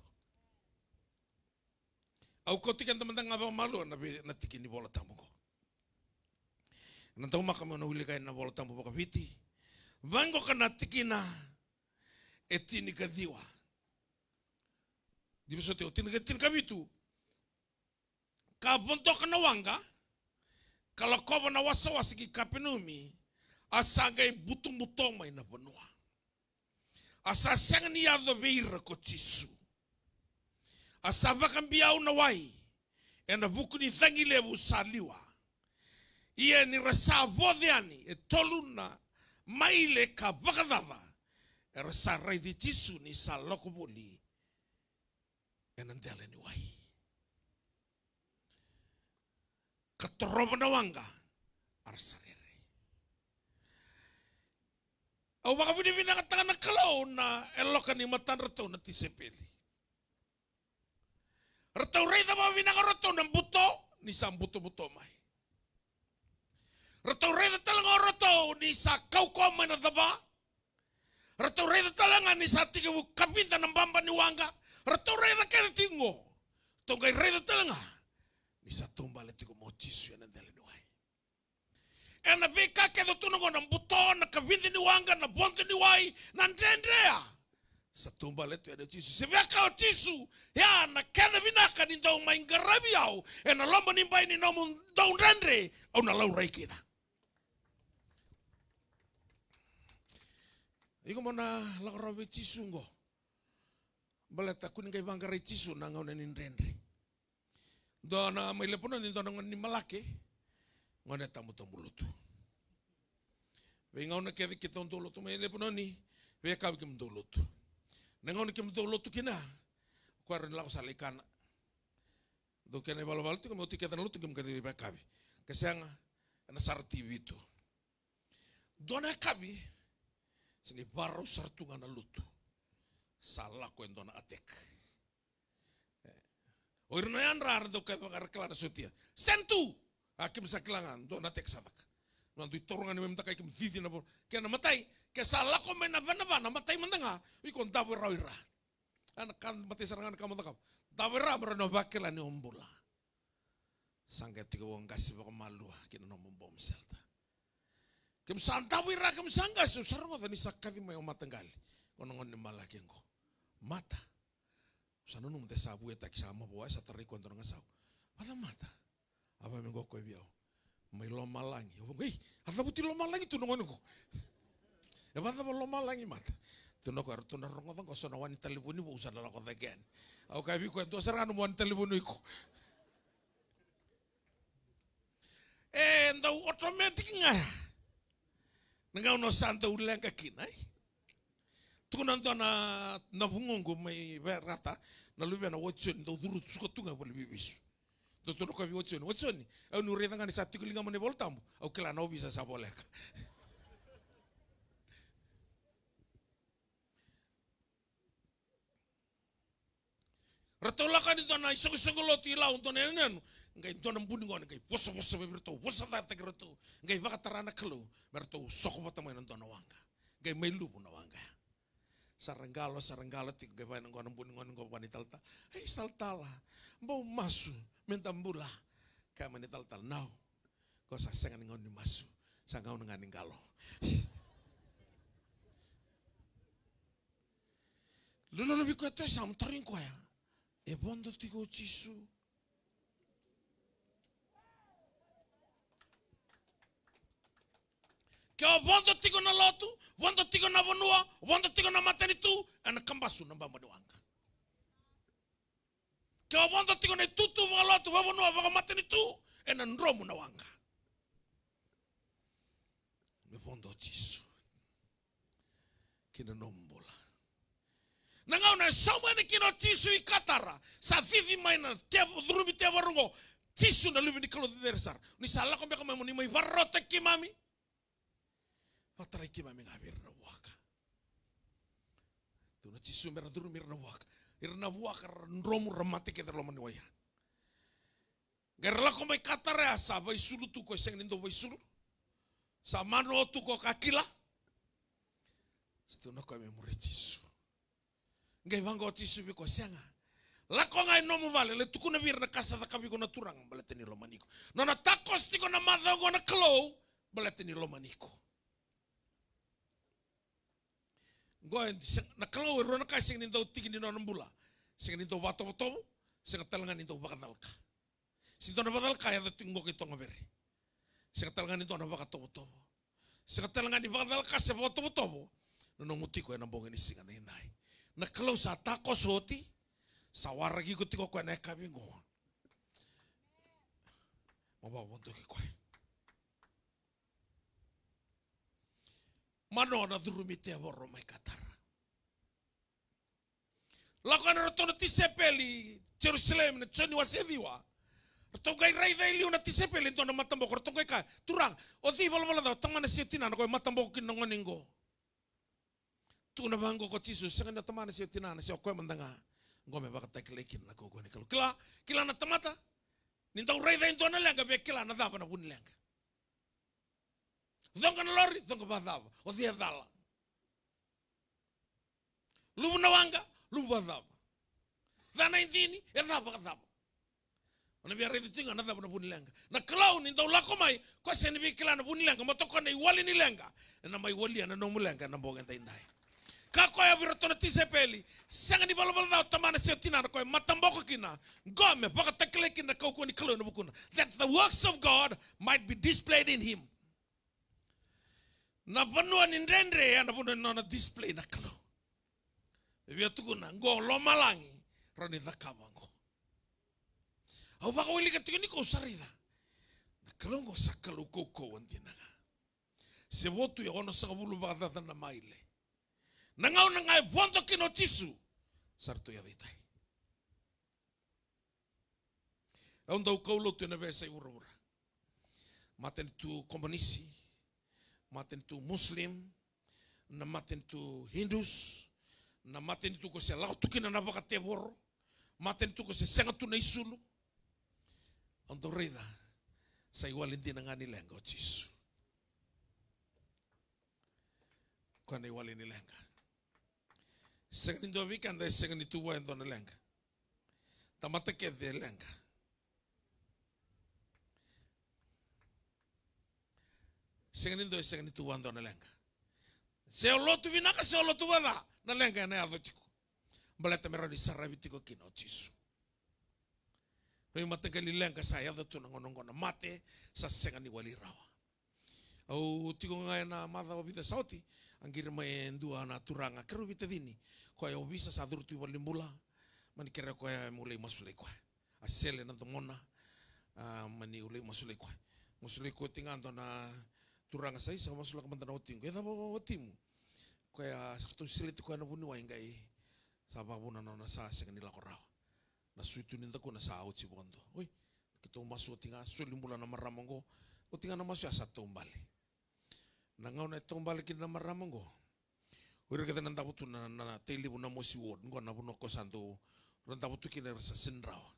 Au kau tikan teman-teman ngapa malu na tikin ni bola tamu ko. Nantau makam na uli kain na bola tamu baka viti. Vango kana tikina etini kadiwa. Di besote otini kabitu. Ka bontok na wanga. Kalau kau na wasa-wasi ki kapenumi asagai butung-butong mai na benua. Asa sangan ni ado beira ko tisu. Asa vakan biau na wai. Ena vuku ni thangi levu saliwa. Ia ni rasa vodeani e toluna maile ka vakadava. E rasa raithi tisu ni sa loko boli. Ena ndele ni wai. Katoroba na wanga. Arsarere. Au baka vina katakan na kalau na elokan ni matan ratau na tisepeli. Ratau reida ba vina ka ratau na buto ni sa buto-buto mai. Ratau reida talanga ratau ni sa kau mai na daba. Ratau reida talanga ni sa tiga kapinta na bamba ni wanga. Ratau reida kaya tingo. Tongkai reida talanga ni sa tumbale tigo mo tisu ya nandele ni wai. Ena vika kedo tunongo na buto na kapinta ni wanga na bonto ni wai na ndendrea. Sa tumbale tu ada tisu. Sebia kau tisu ya na kena vinaka ni dau main garabiau. Ena lomba ni bai ni nomun dau rendre au na lau raikina. Iko mana lakarabe tisu ngo. Baleta kuning kai banggarai tisu na ngau na rendre. Dona mai lepono ni dona ngani malake. Ngone tamu-tamu lutu. Ve ngau na kedi kita untuk lutu mai lepono ni. Ve kau kim lutu. Nengau ni kim lutu kina. Kuaran lau salikan. Do kena balo-balo tu kemo tiket lutu kim kedi bakabi. Kesanga na sarti itu. Dona kabi singi baru sartungan na lutu. Salah ko dona atek. Oirno yan rar do ka kelana sutia. Stentu. Akim sa kelangan dona atek sabak. Nanti torungan ni memta kai kim titi na por. Kena matai ke salah ko mena vana matai mendenga. Ikon dawe rawira. Anak kan mati serangan kamu takam. Dawe rawira no bakela ni ombula. Sangka tiga wong kasih baka malu kina no bom selta. Kim santawira kim sangga su sarang ni sakati mai omatenggali. Konongon ni malaki engko. Mata. Sana nung te sabu eta kisama bawa sa tarik kontor ngasau. Mata. Apa mengko ko biau. Mai lomalangi. Hei, asa buti lomalangi tu nongon ko. Ya bata lomalangi mata. Tu no ko tu na rongo ko sona wani telefoni bo usala ko again. Au kai bi ko to sarang no wani telefoni ko. Ndau automatic nga. Nangau no santa ulang kakinai. Tukunan to na bungongo may berata na lubi na watson do durut suka tunga boleh bibisu. Do to no ka watson ni. Au nuri tangan di satu kulinga mane voltamu. Au kela no bisa sa boleh. Ratolakan itu na isong-isongoloti lau to nenen. Ngai to nam buningon ngai poso-poso berto. Poso ta tegroto. Ngai vakatarana kelo berto soko patama nan to na wanga. Ngai melu na wanga. Saranggalo tiga gaya nang ngon ngon wanita talta. Hei saltala, mau masu mentambula. Kaya wanita talta now. Kau sasengan ngon ni masu, sangau dengan ninggalo. Lulu lebih kuat sam tering kau ya. Bondo tigo cisu. Kau bondo tigo na lotu, bondo tigo na bonua, bondo tigo na matenitu, anak kambasu na bamba doanga. Kau bondo tigo na tutu mga lotu, bonua baka matenitu, enan romu na wanga. Me bondo cisu. Kina nombola. Nangau na sama ni kino cisu ikatara, sa vivi maina, durumi te warungo, cisu na lubi ni kalau dersar. Ni salah kau biarkan memang ni mai barotek kimami. Patarai kima mengabir na waka. Tu na cisu merah duru mirna waka. Irna waka romu ramate kita lo maniwaya. Gerla ko may katare sa bay sulu tu ko seng nindo bay sulu. Sa mano tu ko kakila. Tu na ko me muri cisu. Ngai vango cisu bi ko senga. Lako ngai no vale le tukuna vir na kasa ta kabi kona turang baleteni lo maniko. Nona takos tiko na madha gona klo baleteni lo maniko. Goen na klo ro na kasing ni do tigi ni no mbula. Sing ni do bato bato sing talangan ni do bakadalka. Sing do na badalka ya tingo ki tonga bere. Sing talangan ni do na bakato bato. Sing talangan ni bakadalka se bato bato. No mutiko na bonga ni singa ni nai. Na klo sa takos hoti sawaragi ko tiko kwa na kabingo. Mabawa to ki kwa. Mano na durumite borro mai katara. Lakana rotono tisepeli Jerusalem na tsoni waseviwa. Rotongai raida ili una tisepeli ntona matamboko rotongai ka turang odi volvola da tamana setina na ko matamboko kinongo ningo. Tuna bango ko tisu sanga tamana setina na se ko mandanga. Ngome baka taklekin na ko ni kalau kila na tamata. Nintau raida ntona lenga be kila na daba na bun lenga. Zonga na lori, zonga badava, o dia dala. Lubu na wanga, lubu badava. Zana indini, e dava kadava. Ona bia revi tinga na dava na bunilenga. Na klau ni ndau lako mai, kwa se ni bikila na bunilenga, matoko na iwali ni lenga. Na mai wali na nomulenga na boga ndai. Kako ya birotona tisepeli, sanga ni balabala da tamana setina na koe matamboko kina. Ngome baka takleki na kauko ni klau na bukuna. That the works of God might be displayed in him. Na vanua ni ndendre ya na vuna na display na kalo. Bebia tukuna ngo lo malangi rani dhakaba ngo. Au baka wili katika niko sarida. Na kalo ngo sakalo koko wandinaga. Se votu ya ono sakavulu baka dhata na maile. Na ngau na ngai vondo kino tisu. Sarto ya ditai. Au ndau kaulo tu na vesa ura. Maten tu komunisi. Maten tu Muslim, na maten tu Hindus, na maten tu ko se lau tukina na baka teboro, maten tu ko se senga tu na isulu. Ando reda, sa iwalindi na ngani lenga o Jisu. Kwa na iwali ni lenga. Senga ni ndo wika anda senga ni tuwa endo na lenga. Tamata ke de lenga. Sengani do sengani tu wando na lenga. Se olotu vinaka se olotu wada na lenga na avotiko. Baleta meroni sarabitiko kino Jisu. Pei matanga li lenga sa yada tu ngonongona mate sa sengani wali rawa. Au tiko ngai na madha obita sauti angir mai ndua na turanga keru bita dini. Ko ya obisa sa durtu wali mula mani kera ko ya mulai masule ko. Asele na tomona mani ulai masule ko. Masule ko tingando na turanga sai sa masula kamantana otingo eta bo otimu ko ya sakto siliti ko na buni wa ingai sa babuna na sa sengani la korao na suitu ninda ko na sa uchi bondo oi kito masu tinga sulimbula na maramongo otinga na masu asa tombale na ngau na tombale kin na maramongo uri kita nanda butu na teli buna mosi word ngo na buno ko santo ronda butu kin sa sinrawa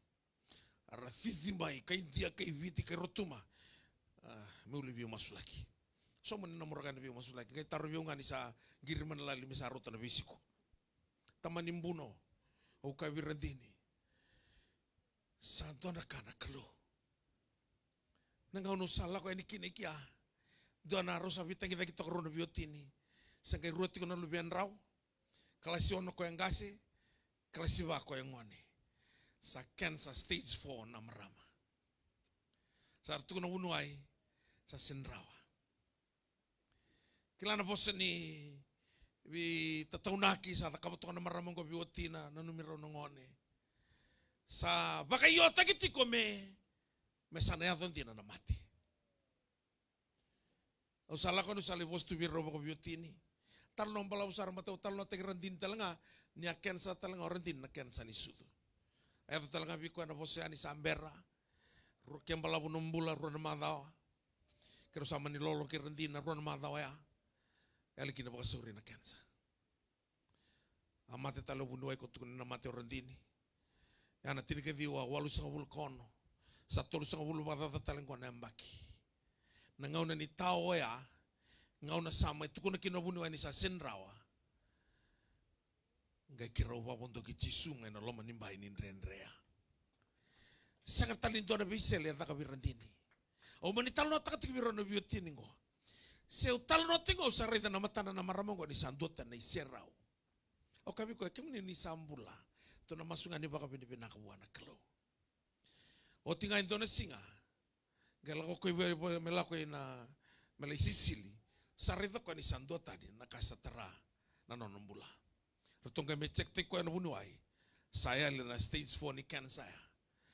ara fifi mai kai dia kai viti kai rotuma me ulivio masulaki. So mo na muragan biyo masulaki kay taro biyo nga ni sa girman lalim sa ruta na bisiko. Tamanimbuno o kabirandini. Santo na kanaklo. Nangauno sala ko ni kinikia. Do na rosa vitang kita kita korona biyo tini. Sangkay ruti ko na lubian raw. Kalasyon ko yang gasi. Kalasiba ko yang ngone. Sa cancer stage 4 na marama. Sa artu ko na unuay sa sinrawa. Kila na bosa ni tataunaki sa takabuto na maramang ko biwotina na numero ngone. Sa bakayota kiti ko me sanayadon din na mati. O sala ko no sa livos tu biro ko biwotini. Talong pala usar mataw talong tegrandin talaga ni akensa talaga orandin na kensa ni sudo. Ayo talaga biko na bosa ni sambera. Rukyang pala bunumbula ron madaw. Kero sama ni lolo kirandin na ron madaw ya. Kali kina baka suri na kensa. Amate talo bunuay ko tukun na mate orandini. Yana tinike diwa walu sa vulkono. Sa tolu sa vulu badata talang ko na mbaki. Nangaw na ni tao ya. Ngaw na sama tukun na kinabunuay ni sa sinrawa. Ngai kira uwa wondo ki chisunga na loma nimba ini ndrea. Sangat talin dona bisel ya taka birandini. O mani talo taka tiki birano biotini ngo. Seu talo no tingo sarita na matana na maramongo ni sandota na iserau. O kami ko kemuni ni sambula. To na masunga ni baka bini binaka wana kalo. O tinga indona singa. Galako ko melako na melai Sisili. Sarita ko ni sandota ni nakasatara na nonombula. Rotonga me cek te ko na bunuai. Saya lena stage 4 ni kan saya.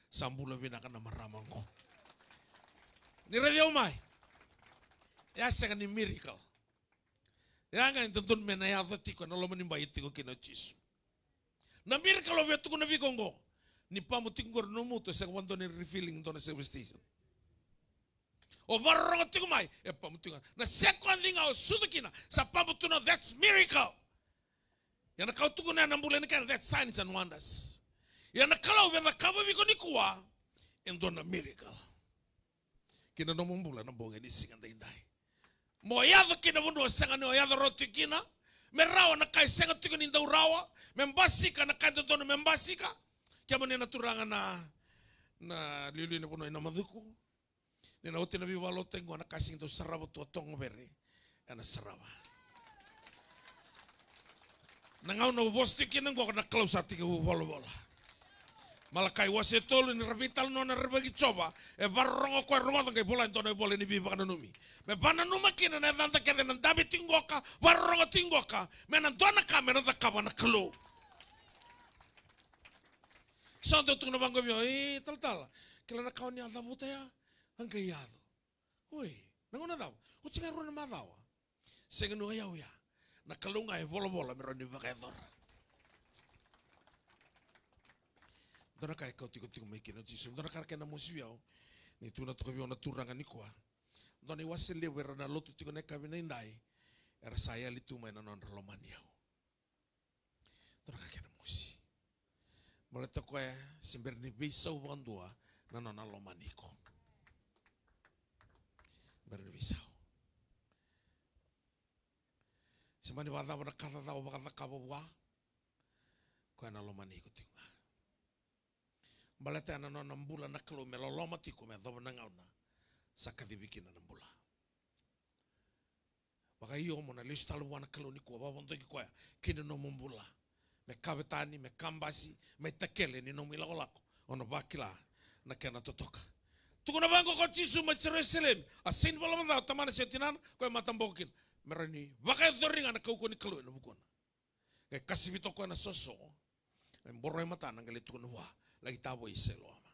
Sambula binaka na maramangko. Ni radio mai. Ya sanga ni miracle. Ya nga intentun menaya tiko na loma nimba itiko kina chisu. Na miracle of yatu kuna bikongo. Ni pamu tingor no muto sa wando ni refilling to na service station. O varro tiko mai e pamu tinga. Na second thing au sudukina sa pamu tuna that's miracle. Ya na kau tuku na nambula ni kan that's signs and wonders. Ya na kalau venda kaba biko ni kuwa endona miracle. Kina no mumbula na bonga ni singa ndai. Mo yado kina mundu senga ni yado roti kina. Me rawa na kai senga tiko ni ndau rawa. Membasika na kai tono membasika. Kia mani na turanga na liuli na puno ina madhuku. Ni na uti na biwalo tengo na kai singa saraba tua tongo bere. Ana saraba. Na ngau na ubosti kina ngok na kalau sati ke uwalo-wala. Malakai wase tolu ni rabital no na rebagi coba e varrongo ko rongo ngai bola ntono bola ni biba kana numi me bana numa kina na danta kede na dabi tingoka varrongo tingoka me na dona kamera da kabana klo santo tu na bango bio tal kila na kauni ada buta ya angai yado oi nangona daw o tinga ro na madawa segeno ya na kalunga e bola me ro ni vagador. Dona kai kau tiko mai kina chisu. Dona kara kena musibiao. Ni tuna toko biona turanga ni koa. Dona iwase lewe rana lotu tiko ne kawina indai. Era saya li tuma ina non rolomaniao. Dona kara kena musi. Maleta koe simber ni bisau bandua na non alomaniko. Ber ni bisau. Simani wada wana kata tau baka kabo wa. Koe na alomaniko tiko. Balete ana no nambula na kalo me loloma tiko me doba na ngauna sakadi bikina nambula. Waka iyo mo na listalu wana kalo ni kuwa babonto ki koya kina no mambula. Me kabetani, me kambasi, me takele ni no milako lako. Ono bakila na kena totoka. Tuko na bango ko chisu ma Jerusalem. Asin bala manda tamana setinan ko matambokin. Merani waka doringa na kauko ni kalo na bukona. Ke kasibito ko na soso. Mboro mata na ngale tuko no wa. Lagi tabo iselo ama.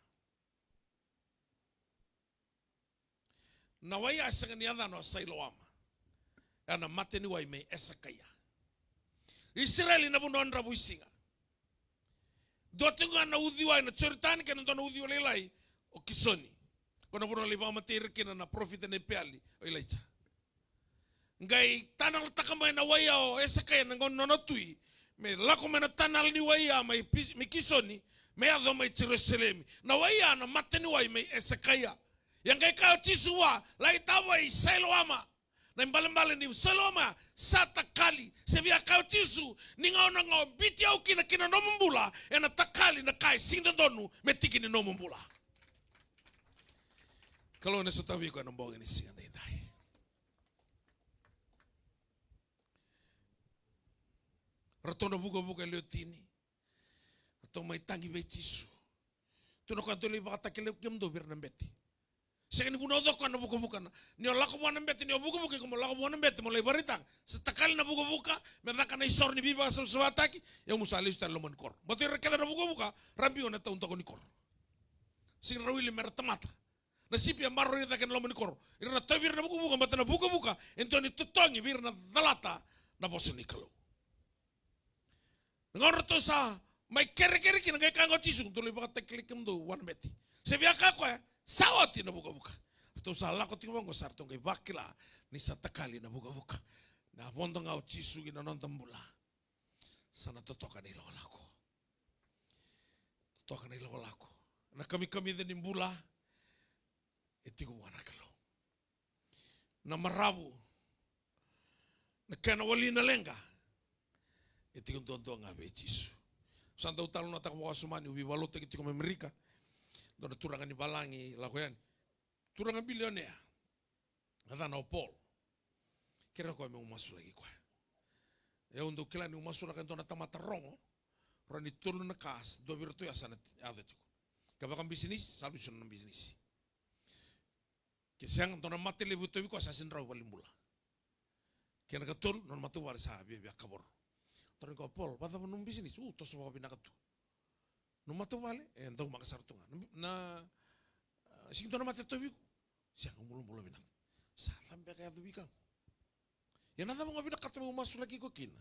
Na wai asanga ni ada no sailo ama. Ana mate ni wai me esakaya. Israeli na buno andra buisinga. Dotinga na udhiwa na choritani kana ndo na udhiwa lelai o kisoni. Kona buno liba mate irkina na profit ne peali o ilaicha. Ngai tanal takama na wai o esakaya na ngono no tui. Me lako mena tanal ni wai ama mi kisoni. Me ado mai Jerusalem. Na waya na mateni wai mai Esekaya. Yang kai kau tisua lai tawa i Siloama. Na mbale ni Siloama sata kali. Sebia kau tisu ni ngau na ngau biti au kina no mbula ena takali na kai sinda donu metiki ni no mbula. Kalau na sotawi ko na mbongi ni singa dai. Ratono buka leotini. Mai tangi be chisu. Tu no kanto le baka takele kem do birna beti. Segen buno do kana buka ni lako bona beti ni buka como lako bona beti mo le barita. Setakal na buka me raka na isor ni biba sa swataki ya musali sta lo mon kor. Boti rekada na buka rambi ona ta unta ko ni kor. Sing rawili mer tamata. Na sipia marro ida kan lo mon kor. Ira tawir na buka mata na buka entoni tutongi birna dalata na bosni kalo. Ngorto sa mai kere kina ngai kango tisu tuli baka teklikem do wan beti. Sebia kako ya sawati na buka. Tu sala ko tingo ngo sarto ngai bakila ni satakali na buka. Na bondo ngau tisu gina non tambula. Sana totoka ni lolako. Totoka ni lolako. Na kami de nimbula etigo wana kalo. Na marabu. Na kana wali na lenga. Iti kong tuan ngabe Jisu. Santa utalo na takwa sumani ubi walote kiti kong Amerika. Doon turangan ni balangi lakoyan. Turangan bilionea. Ngata na Paul. Kira ko may umaso lagi ko. Ya untuk kila ni umaso na kanto na tamata rongo. Rani tulo na kas. Do virtu ya sana ada tiko. Kabakang bisnis, sabi sunan ng bisnis. Kisang to na mati lebu to ko asasin raw walimbula. Kaya nakatul non matu wala sa biya kabor. Toro ko Paul, bata mo nung bisnis, to sa mga pinakatu. Nung matu wala, daw makasarto nga. Na sing to na mati to ko. Siya umulong binak. Salam biya kaya tuwi ka. Yan na mga binakata mo umaso lagi ko kina.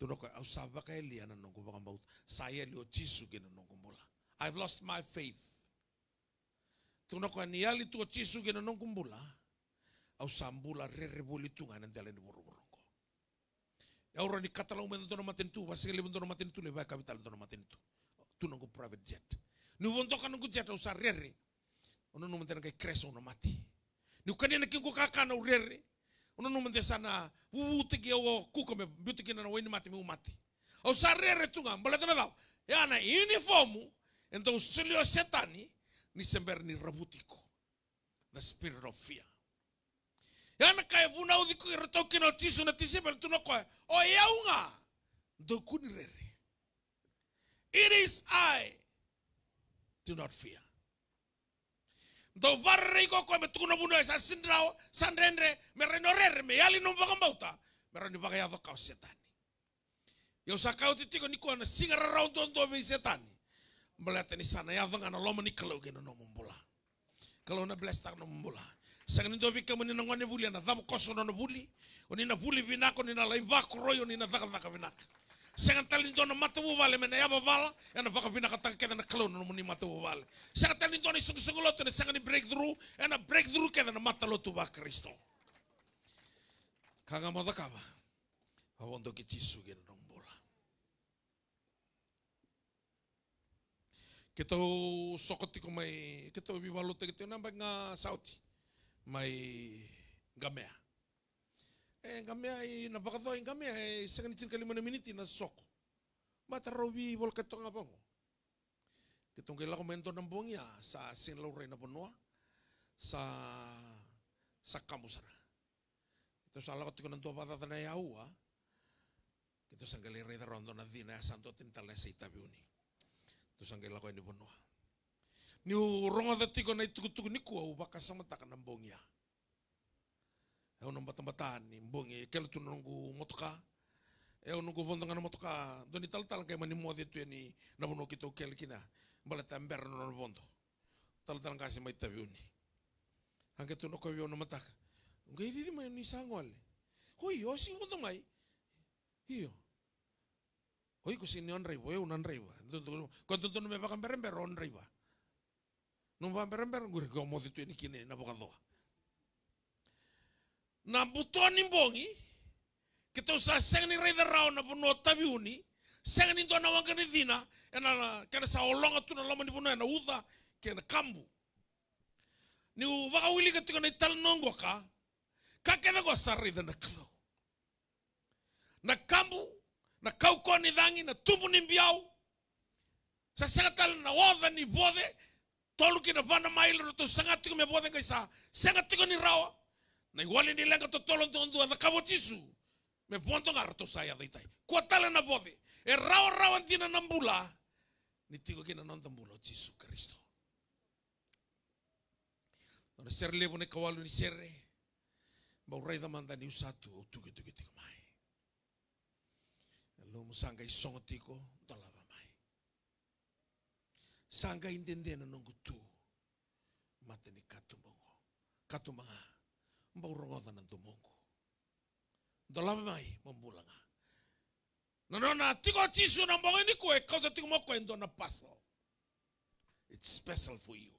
Tuno ko, au saba kaya liya na nung kubakang baut. Saya liyo Jisu gina nung kumbula. I've lost my faith. Tuno ko, niyali tuwa Jisu gina nung kumbula. Au sambula re-rebuli tunga ng dala ni buru-buru. Ya orang di kata lau menonton matentu, pasti kali menonton matentu lebih kapital menonton matentu. Tu nunggu private jet. Nunggu kan nunggu jet usah rere. Ono nunggu menonton kayak crash ono mati. Nunggu kan yang kau kakak nau rere. Ono nunggu menonton sana tegi awo kuka me tegi na wini mati me mati. Usah rere tu ngam. Boleh tahu? Ya na uniformu. Então selio setani ni sember ni rabutiko. The spirit of fear. Yana kaya bunau di kuira tokin o Jisu na tisibel tu noko o yaunga do kuni rere. It is I. Do not fear. Do barre ko me tukuna bunau sa sindrao sandrendre me renorere me yali no bagambauta me reni bagayado kau setani. Yo sakau titiko ni ko na singara round do be setani. Belata ni sana ya vanga na loma ni kalau gena no mbola. Kalau na blestar no mbola. Sangan ndo bika muni na ngone buli na dhabu koso na buli. Oni na buli binako ni na laibako royo ni na dhaka binaka. Sangan tali ndo na matabu vale mena yaba vala ya na baka binaka takeda na klon no muni matabu vale. Sangan tali ndo ni suguloto ni sangan ni breakthrough ya na breakthrough keda na matalotu ba Kristo. Kanga modakaba. Awondo ki Jisu gena no mbola. Kita sokoti ko may kita biwalote kita na nga sauti. May gamea. Gamea ay napakato ang gamea ay sanganitin kalima na miniti na soko. Bata rawi wal kato nga bango. Kitong kaila komento ng buongya sa Sinlauray na punwa sa kamusara. Ito sa alakot ko ng tuwa bata na yahuwa. Ito sa galiray na rondo na dina santo tintal na sa itabiuni. Ito sa kaila ko ni punwa. Ni ronga dati ko na itugutugo ni kuwa baka samata ka ng bongya. Ewan ng batang-bataan ni bongya. Kaya ito nunggu motoka. Ewan nunggu bondang ng motoka. Doon ital-tal kay manimo dito yan ni nabuno kito kaya kina. Balata ang berno ng bondo. Tal-tal kasi may tabi ni. Hanggang ito no kayo na matak. Ngay di mo yun ni sangwal. Hoy, osing mo tamay. Iyo. Hoy, kusin ni on raibo. Ewan on raibo. Kung ito may bakang berember on raibo. Nung pamper-pamper, gue mau itu ini kini, na bukan doa. Na butuan nimbongi, kita usah seng ni reda rau na puno tabi uni, seng ni tuan awang kene dina, kena sa olong atu na lama ni puno na uda, kena kambu. Ni waka wili ketika na ital nonggo ka, kakena go sari dan na klo. Na kambu, na kau ko ni dangi, na tubu ni biau, sa sengatal na wada ni bode, tolu kina vana mailo to sangat tiko me boden kaisa sangat tiko ni rawa na igual ni lenga to tolon to ndo da kabo Jisu me bondo ngarto saya daitai ko tala na bode e rawa tina nambula ni tiko kina non tambulo Jisu Kristo na ser levo ne kawalu ni serre ba urai da manda ni usatu tuki tiko mai lo musanga isongo tiko dolava sangga intendena nunggu tu mata ni katumanga mbau rongotan ng tumongo dalam mai membulanga nana tiko Jisu nang bangun ni kue kau tiko mo kue ndo na pasal it's special for you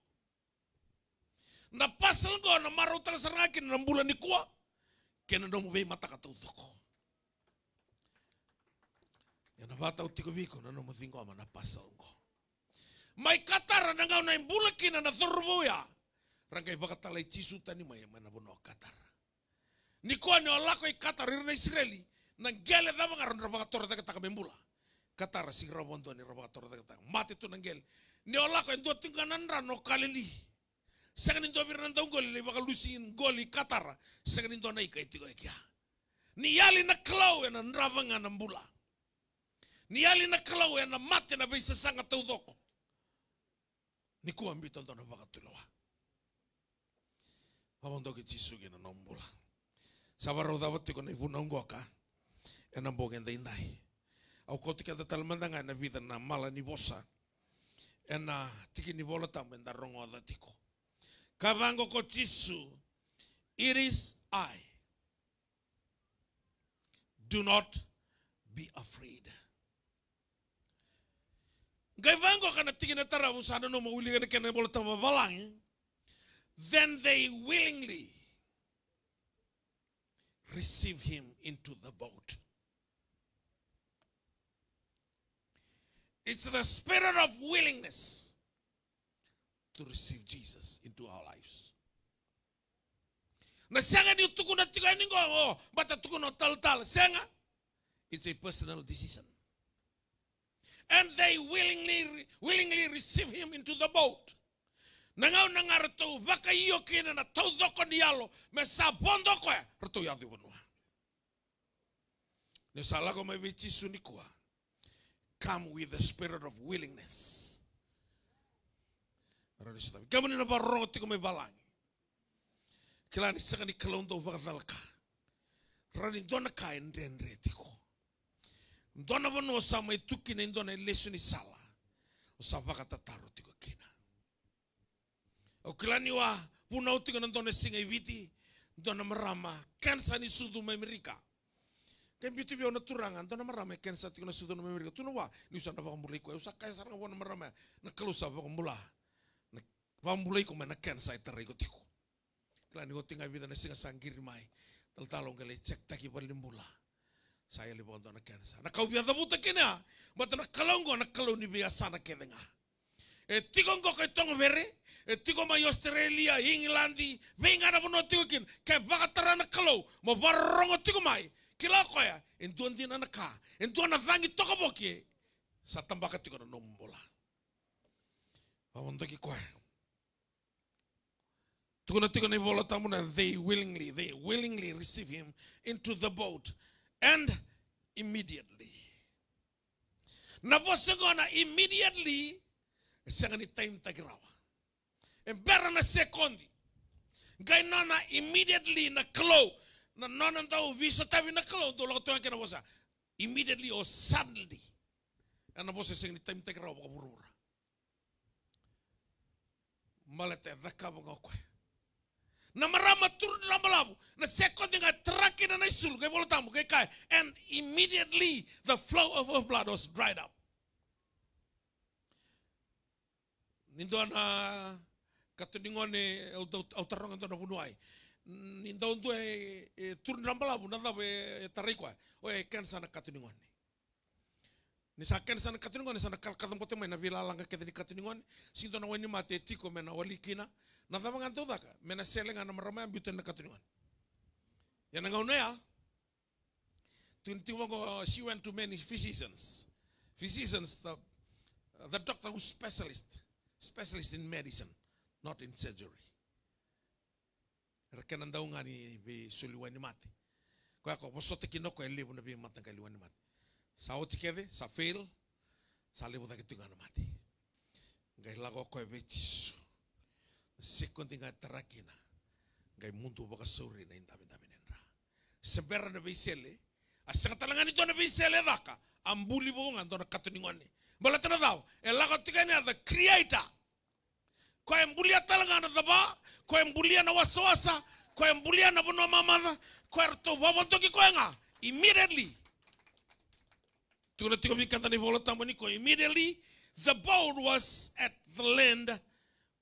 na pasal go na marutang sarakin nang bulan ni kuwa kena dong be mata katutoko yana bata utiko biko nano mo thingo ama na pasal go mai katara na ngau na imbulakina na thurbuya. Rangkai bakatalay Jisu tani mai mana bono katara. Ni ko ni olako i katara na Israeli nanggele dama ngaron rabaka tora taka membula. Katara sing rawondo ni rabaka tora taka. Mati tu nanggele. Ni ola ko endo tinganan rano kalili. Sangan indo birnan tau goli baka lusin goli katara. Sangan indo naika itigo ekia. Ni yali na klau na nravanga na mbula. Ni yali na klau na mate na bisa sanga tau doko. Ni kuambito ndo na baka tulawa. Pamondo ke Jisugi na nombula. Sabaro dawati ko na ibunang goka. En ang bogenda inday. Au koti kada talmandanga na vida na mala ni bosa. En na tiki ni bola tamben da rongo adatiko. Kavango ko Jisu. It is I. Do not be afraid. Kavango kana tiki na tarabu sana no mawili kana kena bola tamba balang. Then they willingly receive him into the boat. It's the spirit of willingness to receive Jesus into our lives. Na sanga ni tukuna tiga ni go bata tukuna tal sanga. It's a personal decision. And they willingly receive him into the boat. Nangau nangarto vaka iyo kina na tau doko ni yalo me sabondo ko rto yadi bonua. Ne sala ko me vichi sunikua. Come with the spirit of willingness. Kamu ni na barong tiko me balangi. Kila ni saka ni kalondo vakadalka. Rani dona kaendre tiko. Dona bono sama ituki na dona lesu ni sala. Usavaka tataro tiko kina. O kilani wa puna uti kana dona singa iviti dona marama kansa ni sudu Amerika. Kan biti biona turangan dona marama kansa ti kana sudu Amerika. Tuna wa ni usana ba mulai ko usa kaya sarang wana marama na kalusa ba mula. Na ba mulai ko mana kansa itare ko tiko. Kilani ko tinga vida na singa sangir mai. Taltalong kale cek taki balimbula. Saya libon dona kansa. Na kau biasa buta kena. Bata na kalongo na kaloni biasa na kenenga. Tikong ko kay tong vere. Tiko ma Australia, Englandi, venga na bono tiko kin, kay bakatara na kalo, mo barongo tiko mai, kila ko ya, enduan din na ka, enduan na vangi toko boki, sa tambaka tiko na nombola. Pamondo ki ko. Tiko na bola tamu na they willingly receive him into the boat, and immediately. Na bosengo na immediately, sangani time tagirawa. En berra na sekondi. Gai nana immediately na klo. Na nana tau viso tabi na klo. Do lago tuan kena bosa. Immediately or suddenly. Ana bosa sing ni time take raw baka burura. Malete dhaka baka kwe. Na marama turu na malabu. Na sekondi nga traki na naisul. Gai bola tamu. Gai kai. And immediately the flow of blood was dried up. Nindo na katuningone au taronga dona bunuai. Nindo ndo turun rambalabu na dawe tarikwa. Oe kansa na katuningone. Ni sa kansa na katuningone sa na kalkadam pote mai na vila langa kete ni katuningone. Sindo na wani mate tiko mena walikina. Na dawa nganto daka mena selenga na marama ambute na katuningone. Yana ngaunea. Tuntiwango she went to many physicians. Physicians the doctor who's specialist in medicine, not in surgery. Rekenan daw nga ni be suliwan ni mati. Kaya ko bosote kinoko elibo na be matang kaliwan ni mati. Sa otikeve, sa fail, sa libo ta kitunga na mati. Ngai lago ko be Jisu. Sekundi nga tarakina. Ngai mundu baka suri na indabi nenra. Sebera na be sele, asang talangan ito na be sele daka. Ambuli bo nga na katuningone. Balatana daw, lago tigani the creator. Ko embulia talaga na daba, ko embulia na wasawasa, ko embulia na bono mamaza, ko erto wabonto ki ko nga immediately. Tuna tiko bikanta ni vola tambo ni ko immediately the boat was at the land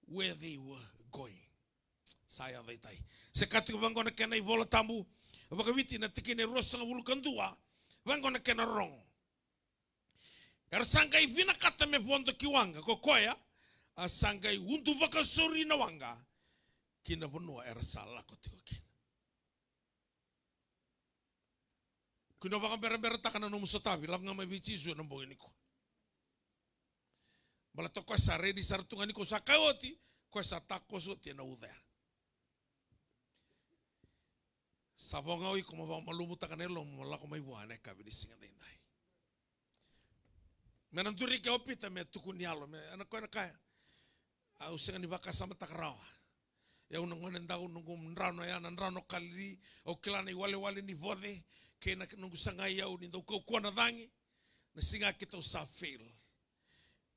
where they were going. Saya daitai. Sekati bango na kena vola tambo, bakawiti na tikine rosa wulukan dua, bango na kena rong. Ersangkai vina kata me vondo kiwanga ko koya. Asangkai untu baka sori na wanga kina bonua ersala ko tiko kina. Kuna baka bera-bera takana no musotabi lang nga may bichisu ng bongin ko. Bala to ko sa ready sa tungan ko sa kawoti, ko sa takoso ti na uda. Sabongawi ko mabang malumuta kanelo mala ko may buwan ka binisingan na inday. Menanduri ka opita me tukunialo me anak ko na kaya. Au singa ni baka sama takrawa. Ya unang manandao nung rano ya nan rano kali o kilana wale ni bode kena nung sangay yaw ni daw ko na dangi na singa kita sa fail.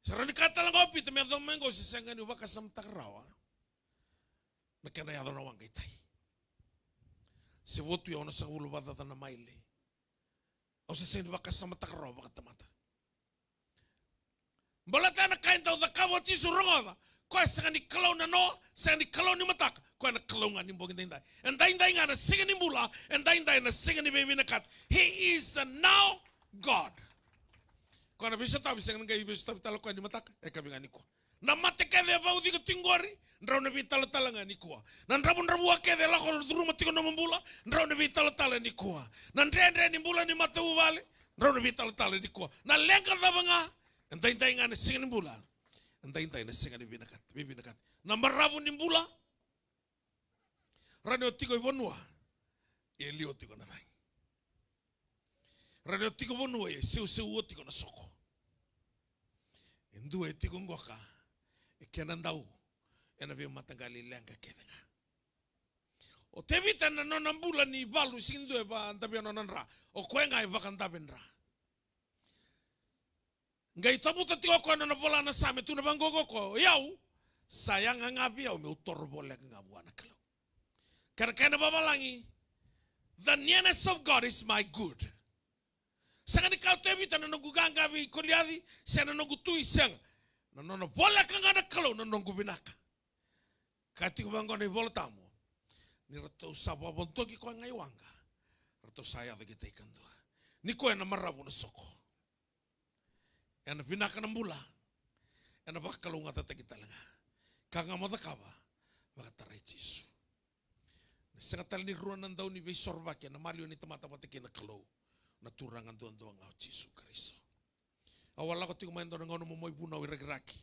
Sarani kata lang opita me domingo si singa ni baka sama takrawa. Nakanayado na wang kitay. Si wotu ya ona sa ulo bada na maile. O sa singa baka sama takrawa baka tamata. Balata na kain tau da kawati suronga. Ko sa ni kalau na no, sa ni kalau ni matak. Ko na kalau nga ni bogin dai. And dai nga na singa ni mula, and dai na singa ni baby na kat. He is the now God. Ko na bisa tabi singa nga bisa tabi talo ko ni matak. Kami nga ni ko. Na mate ka de bau di ko tingori, ndraw na bi talo nga ni ko. Nan rabu ke de la ko duru matiko no mambula, ndraw na bi talo ni ko. Nan rendre ni mula ni matu vale, ndraw na bi talo ni ko. Na lenga da nga Entay nga na singa ni bula. Entay na singa ni binakat. Na marabu ni bula. Rani otiko ibonua. Eli otiko na thang. Rani otiko bonua ye. Seu otiko na soko. Endu etiko ngoka. Ekenandau. Enabi matangali lenga kethenga. O tevita na nonambula ni balu sindu eba antabi anonanra. O kwenga eba kantabenra. Ngai tamuta tiko ko na bola na same tu na bangogo ko yau sayang ngabi au me utor bola ngabu ana kalau karena babalangi the nearness of God is my good sanga ni kau tebi tan no guganga bi koliavi sana no gutui sang no bola kanga na kalau no binaka kati ko bango ni bola tamu ni rato sabo bontoki ko ngai wanga rato saya de kita ikan doa ni ko na marabu na soko Yana pinaka ng bula. Yana bakakalunga tatagi talaga. Kanga mo takaba. Makataray Jisu. Nasangatal ni ruanan daw ni Bay Sorbak. Yana maliw ni tamatapatiki na kalaw. Naturangan doon ang Jisu Karisto. Awala ko tikumayan doon ang ano mo mo'y bunaw iragiraki.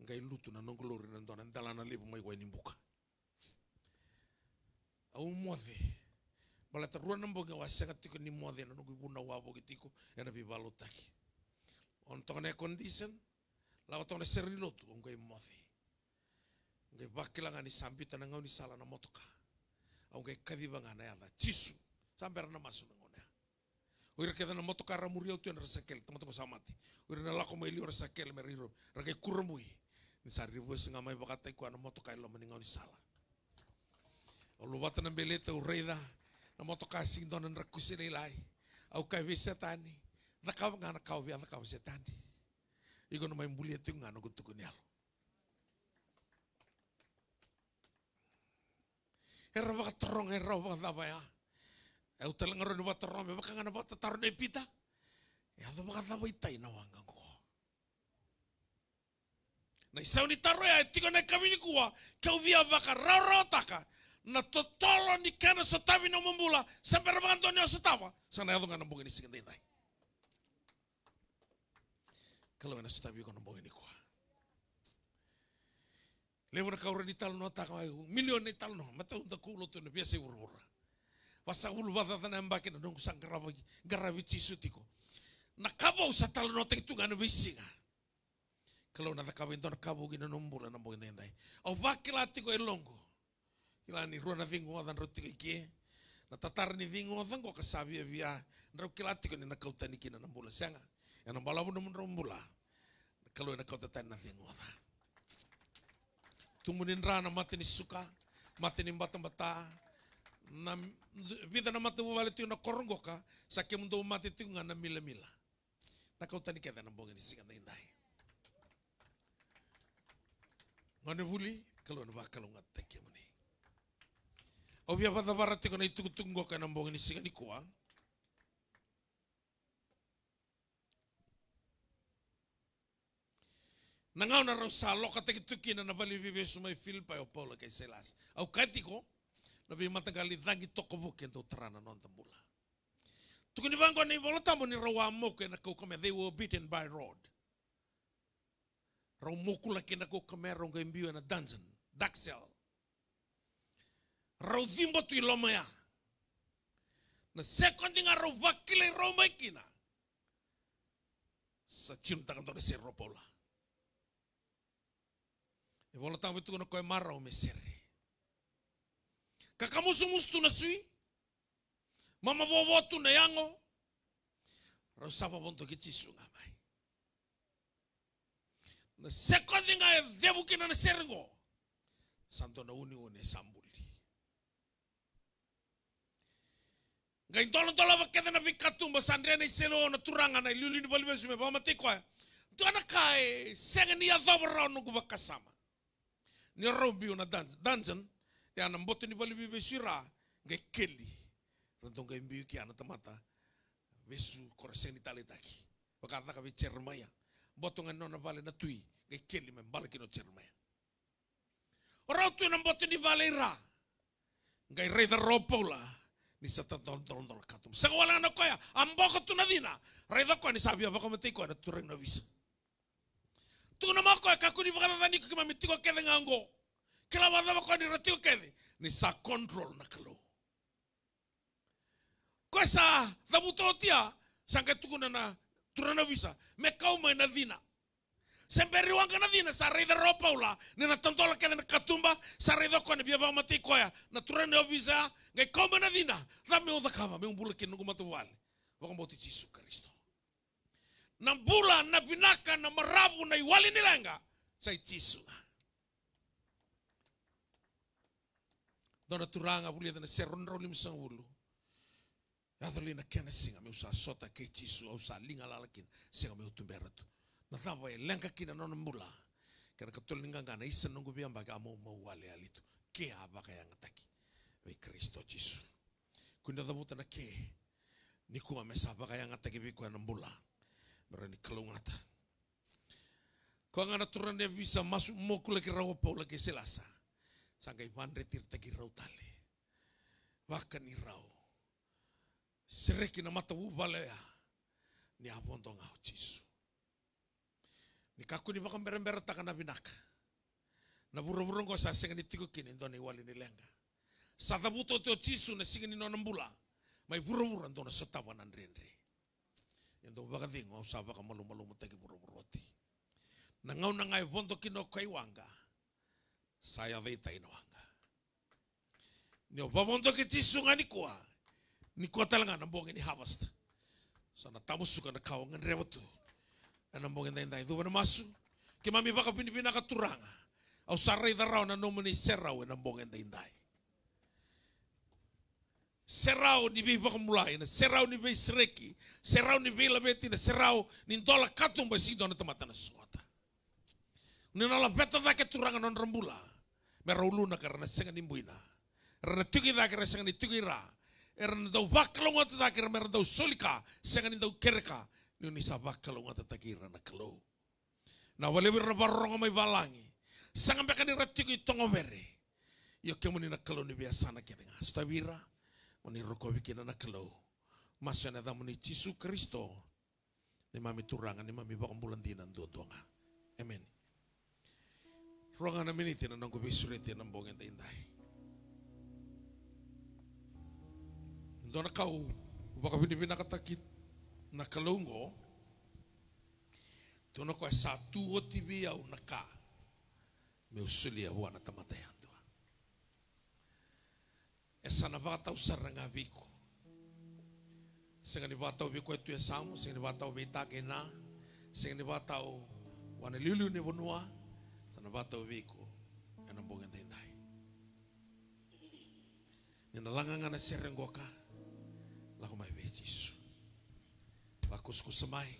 Ngay luto na nung glory nandoon. Ang dala na libo may guay nimbuka. Aw mwade. Balataruan ng boga. Wasangat tiko ni mwade. Nanong bunaw wabog itiko. Yana bibalotaki. Untuk ne condition, lawa tong ne serilotu ongai mothi. Ongai bakilangan ni sambita na ngau ni sala na motoka. Ongai kadibanga na yala Jisu sampai na masu na ngona. Uira keda na motoka ramuriau tu na rasakel tamo samati. Uira na lako mai lior rasakel meriro ragai kurmui. Ni saribu singa mai bakatai ku na motoka ilo meningau ni sala. Olu bata na beleta ureida na motoka sing donan rakusine ilai. Au kai visetani. Nakau nga nakau biya nakau setani. Igo na may muli ito yung nga nagutuko niya. Hera baka tarong hera baka tabaya. Ew talang ron baka tarong baka nga na baka tarong na ipita. Ew baka tabay tayo nawangan ko. Na isaw ni taro ya tiko na kami ni kuwa. Kau biya baka raw taka. Na totolo ni kana sa tabi ng mambula. Sampai baka Antonio sa tawa. Sana yato nga nambungin ni siganditay. Kalau na sutabi ko nambong ini ko. Lewo na kaura ni talo no taka milyon ni talo no mata unda kulo to na biasa urura. Wasa ulu bata na mbaki na dong sang garabi chisutiko. Na kabo sa talo no tek tunga na bisinga. Kalau na taka bento na kabo gina nombula nambong ini dai. Au bakilati ko elongo. Ila ni ruana vingo adan roti ke. Na tatar ni vingo adan ko kasabi via. Ndro kilati ko ni nakautani kina nambula sanga. Yang nambalamu namun rombula. Kalau nak kau tetan nanti ngoda. Tumunin rana mati ni suka, mati ni bata-bata. Na vida na mati wale tu na korongoka, sakim ndo mati tu ngana mila-mila. Na kau tani kita nambong ini singa indai. Ngane buli kalau nak kalau ngat tak muni. Obia bata barat tu kena itu tunggu kan nambong ini singa ni kuang. Nangau na raw sa loka tagitukin na nabali vive sumay Filipa o Paulo kay Silas. Au katiko, nabi matagali dangi toko bukin to trana non tambula. Tukuni bango ni volotamo ni rawa moke na kukame, they were beaten by rod. Raw moku laki na kukame ronga imbiwa na dungeon, dark cell. Raw dhimbo tu iloma ya. Na sekondi nga raw wakile raw maikina. Sa cinta kanto na serro pola. E volotamo itu kuna koe mara o mesere. Kakamusu-mustu na sui. Mama vovotu na yango. Raw sapa bonto kichisu ngamai. Na sekondi nga devukina na sergo. Santo na uni sambuli. Nga intolo vakete na vikatumba sandrena iselo na turanga na iluli ni balibesu me bama tekoa. Tuana kai sengeni ya dhobra no gubakasama. Ni rombi una dungeon ya na mboto ni balibesu ra nga keli. Rantonga imbiu ki ana tamata. Vesu koraseni taletaki. Wakata ka vichermaya. Mboto nga nona vale na tui nga keli me balaki no chermaya. Ora tu na mboto ni vale ra. Nga ireda ropola. Ni sa tondol katum. Sa wala na koya, amboko tu na dina. Raida ko ni sabi abako matay ko na tureng na visa. Tu na mako ka kuni baka tani ko kimamiti ko kede ngango. Kila wala ko ni rati ko kede ni sa control na kalo. Ko sa dabutotia sangka tu na tureng na visa. Me kau mai na dina. Semberi wanga na dina sa raida ropaula ni na tondol kede na katumba sa raida ko ni biaba matay ko ya na tureng na visa. Ngai koma na dina, dame o dakava, me umbula ke nungu matawale. Wakamboti Jesu Kristo. Na bula, na binaka, na marabu, na iwali nilanga, say Jesu. Dona turanga bulia na seron rolim sang ulu. Yadali na kena singa, me usa sota ke Jesu, usa linga lalakin, singa me utumbera tu. Na thawa e lenga kina nona mbula. Kena katulinga ngana isa nungu biamba amo mauwale alitu. Ke abaka yang ataki. May Kristo Jesu. Kunda dabuta na ke ni kuma mesa baka yang atake bi ko na mbula. Mera ni kalungata. Ko nga naturan dia bisa masuk mokula ki rawa paula ke selasa. Sangkai mandre tirta ki raw tale. Baka ni raw. Sereki na mata ubale ya. Ni abondo ngao Jesu. Ni kaku ni baka mbera takana binaka. Na buru-buru ko sa senga ni tigo kini ndoni wali ni lenga. Sa tabuto teo Jesu na singini no nambula. May buru-buru ando na sotawa nan renre. Yando baka dingo sa baka malu-malu matagi buru-buroti. Nangaw na ngay bondo kino kay wanga. Saya veita ino wanga. Nio babondo ki Jesu nga ni kuwa talaga nambong ini harvest. Sa natamos suka na kawangan rewatu. Nambong inday-inday. Duwa na masu. Kimami baka pinipina katuranga. Au saray daraw na nomuni seraw nambong inday-inday. Serau ni bei bakamulai na serau ni bei sereki, serau ni bei labeti na serau ni dola katung basi dona temata na suata. Ni nala beta da keturangan non rambula, merauluna karena sengan imbuina, karena tuki da karena sengan tuki ra, karena dau bakalong at da karena merah dau solika, sengan dau kereka, ni unisa bakalong at takira na kalo. Na wale berbarong may balangi, sangan beka ni ratuki tongomere, yo kemuni na kalo ni biasa na kaya nga stabira. Ni roko bikin anak kalau masuk na tamu ni Jesu Kristo ni mami turangan ni mami bakang bulan dinan doa. Amen. Ruangan namin iti na nang kubisuriti ng bongin inday. Doon na kau baka pinakatakit na kalungo doon ako sa tuo tibiyaw na ka may usuliya na tamatayan. Esa na bata usar nga viko. Senga ni bata viko itu ya samu, senga ni bata beta kena, senga ni bata wana lilu ni bonua, sana bata viko ena bongen dai. Ni nalanga na serengoka, la kuma be Jesu. Bakus ku semai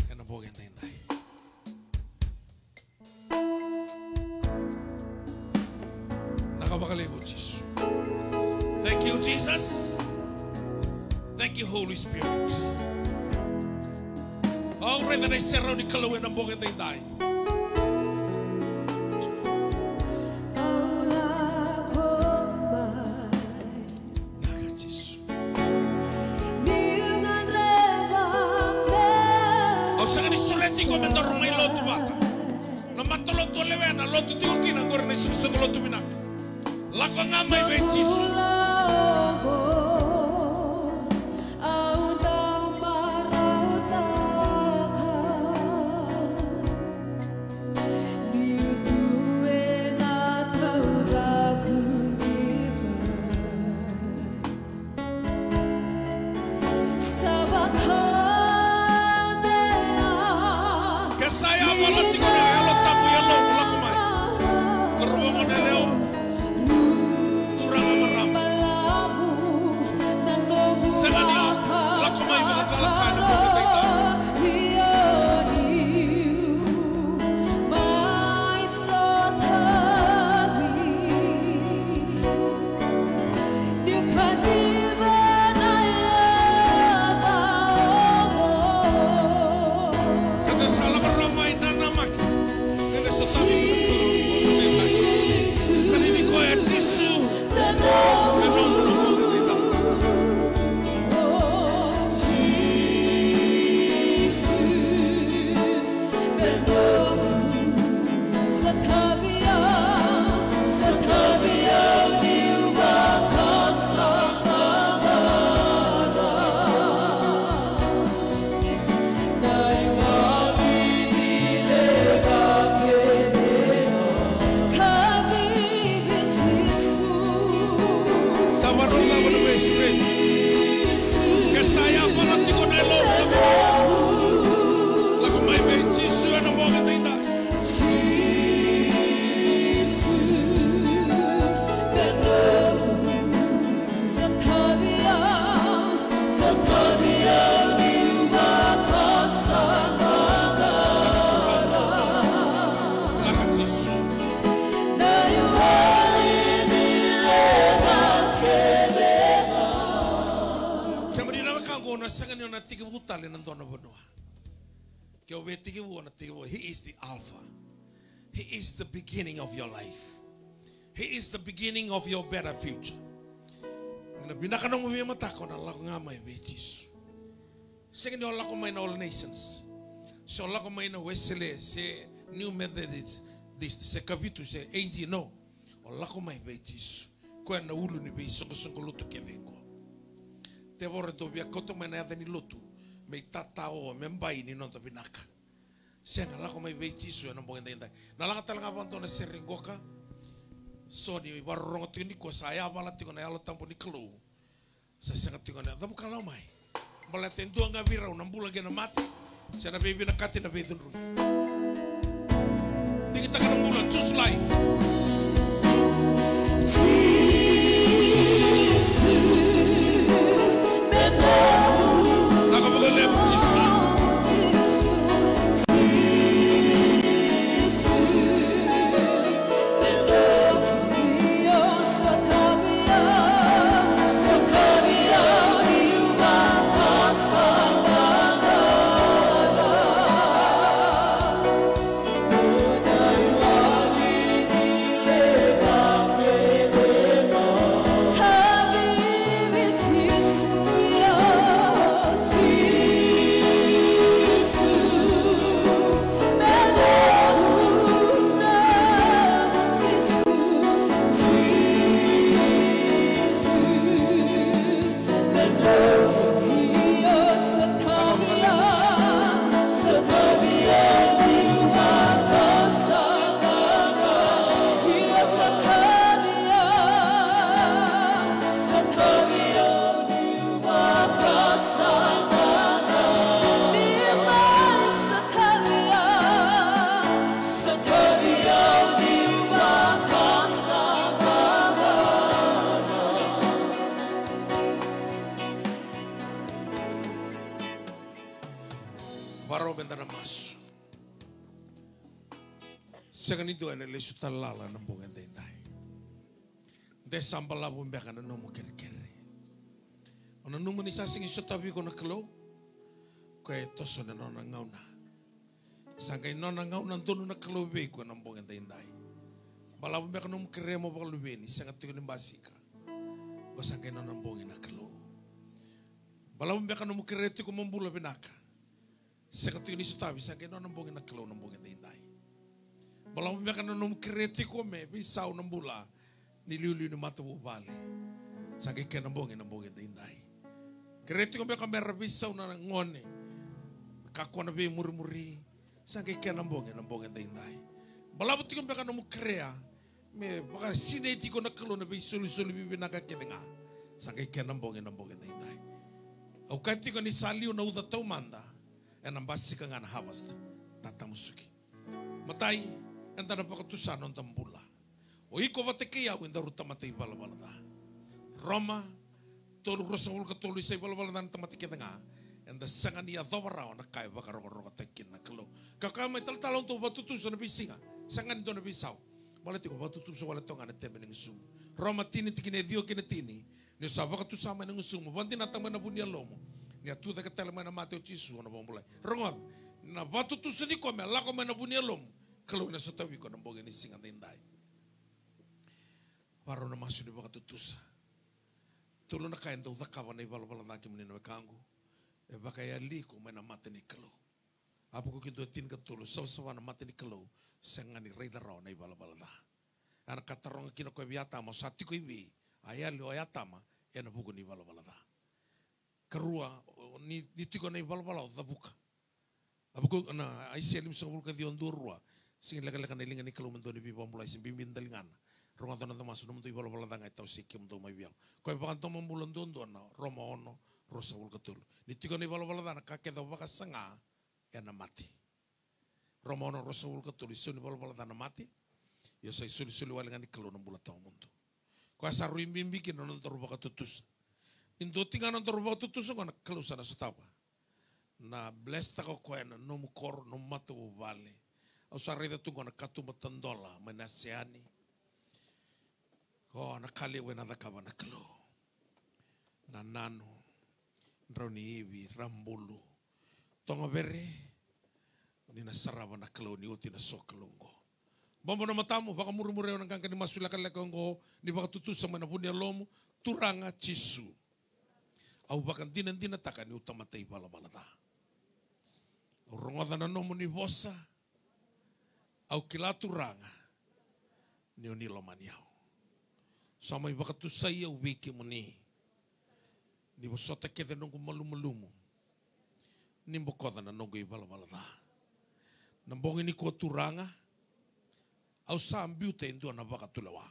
ena bongen dai. Nakabakalego Jesu. Thank you, Jesus. Thank you, Holy Spirit. Oh, reda na serau ni kalau enam bongeng dai. Ni lotu bata. Na matolotu lewena lotu tiko kina ngor na susu lotu binak. Lako ngamai be Jisu. Saya malah tiga orang tamu yang lo laku mai. Terbang leo, turang meram. Sengaja laku mai mengalahkan pemerintah. He is the Alpha. He is the beginning of your life. He is the beginning of your better future. Binakanong mo mata ko na Allah ngamay be Jesus. Second Allah ko may na all nations. So Allah ko may na Wesley se New Methodist this se kapitu se AG no. Allah ko may be Jesus. Ko na ulo ni be song luto kevengo. Te vorre to via koto may na ni luto. May tatao membai ni non to binaka. Senga lako may be Jisu na mbong inday. Nalanga talaga panto na seringoka. So ni barong tini ko saya bala tiko na yalo tampo ni kelu. Sa senga tiko na tabu kalau mai. Bala tentu anga vira unambula gena mati. Sana baby na kati na bedun ru. Tiki taka na mbula choose life. Jisu bebo. Lako mga lebo Jisu. Seganito ene le sutalala na mbonga ndai. Desambala bumbeka na nomo kere. Ona numu ni sasingi sotabi ko na klo. Ko e toso na nona ngauna. Sangai nona ngauna tonu na klo be ko na mbonga ndai. Bala bumbeka nomo kere mo baklu be ni sangat tiko ni basika. Ko sangai nona mbonga na klo. Bala bumbeka nomo kere tiko mombula binaka. Sekati ni suta bisa ke non nambongin na klo nambongin dai. Balang mereka non kreti kome bisa nambula ni liuli ni mata bali. Sangke ke nambongin dai. Kreti kome kamera bisa na ngone. Kakona be muri sangke ke nambongin dai. Balang buti kome mereka non krea me baka sine ti ko na klo na be sulu bibi na ka kedenga. Sangke ke nambongin dai. Au kanti ko ni saliu na uda tau manda. Enambasi ka ngana harvest tatamusuki. Matai enta na pakatusan on tambula. O iko vateke ya wenda ruta matai bala da. Roma tolu rosawul ka tolu isai bala da tamati kedenga. Enda sangani ya dawara na kai bakaroko tekin na kelo. Kakak mai talon to batutusan na bisinga. Sangani to na bisau. Bala tiko batutusan wala tonga na teme ng sum. Roma tini tikine dio kine tini. Ni sabaka tu sama ng sum. Banti na tama na bunia lomo. Nia tu da katela mana mate o chisu na bomulai. Rongot na batu tu seni kome la kome na bunia lom. Kalau na satawi ko na boge ni singa dendai. Paro na masu ni baka tutusa. Tulo na kain tau takawa na ibala bala naki muni na kangu. E baka ya liko mana mate ni kalau. Apo ko kinto tin ka tulo sawa na mate ni kalau senga ni reida rao na ibala bala da. Ana katarong kino ko biata mo sati ko ibi. Ayali o ayatama ya na buku ni ibala bala da. Karua ni tiko na ibalbala da buka. Abuko na aisialim sa bulka di ondurua. Sing laka na ilingan ni kaluman do ni bibambulay sin bimbin dalingan. Ronga to na tamaso no to ibalbala da ngai tau sikim do mai biang. Ko bakan to mambulan do na Roma ono rosa bulka tul. Ni tiko na ibalbala da na kake da baka sanga ya na mati. Roma ono rosa bulka tul isu ni ibalbala da na mati. Yo sai suli walingan ni kaluman bulata mundo. Ko asaru imbimbi kin no to baka tutus. Indo tinga non torba tutu so na kalusa na sotapa. Na blesta ko koena no mukor no matu vale. Au sarida tu na katu matandola manasiani. Ko na kali wena da kaba na kalo. Na nano roni ibi rambulu. Tonga bere ni na saraba na kalo ni uti na sokalungo. Bombo na matamu baka murmure nang kangkani masula kalakongo ni baka tutu sama na punya lomu turanga chisu. Au bakan dinan taka ni utama tei bala da. Au rongoda na nomu ni vosa. Au kilatu ranga. Ni onilo maniau. Sama iba katu saya wiki muni. Ni bosota kete nungu malumu. Ni bokoda na nungu ibala da. Nambongi ni ko turanga. Au sambiu te indua na baka tulawa.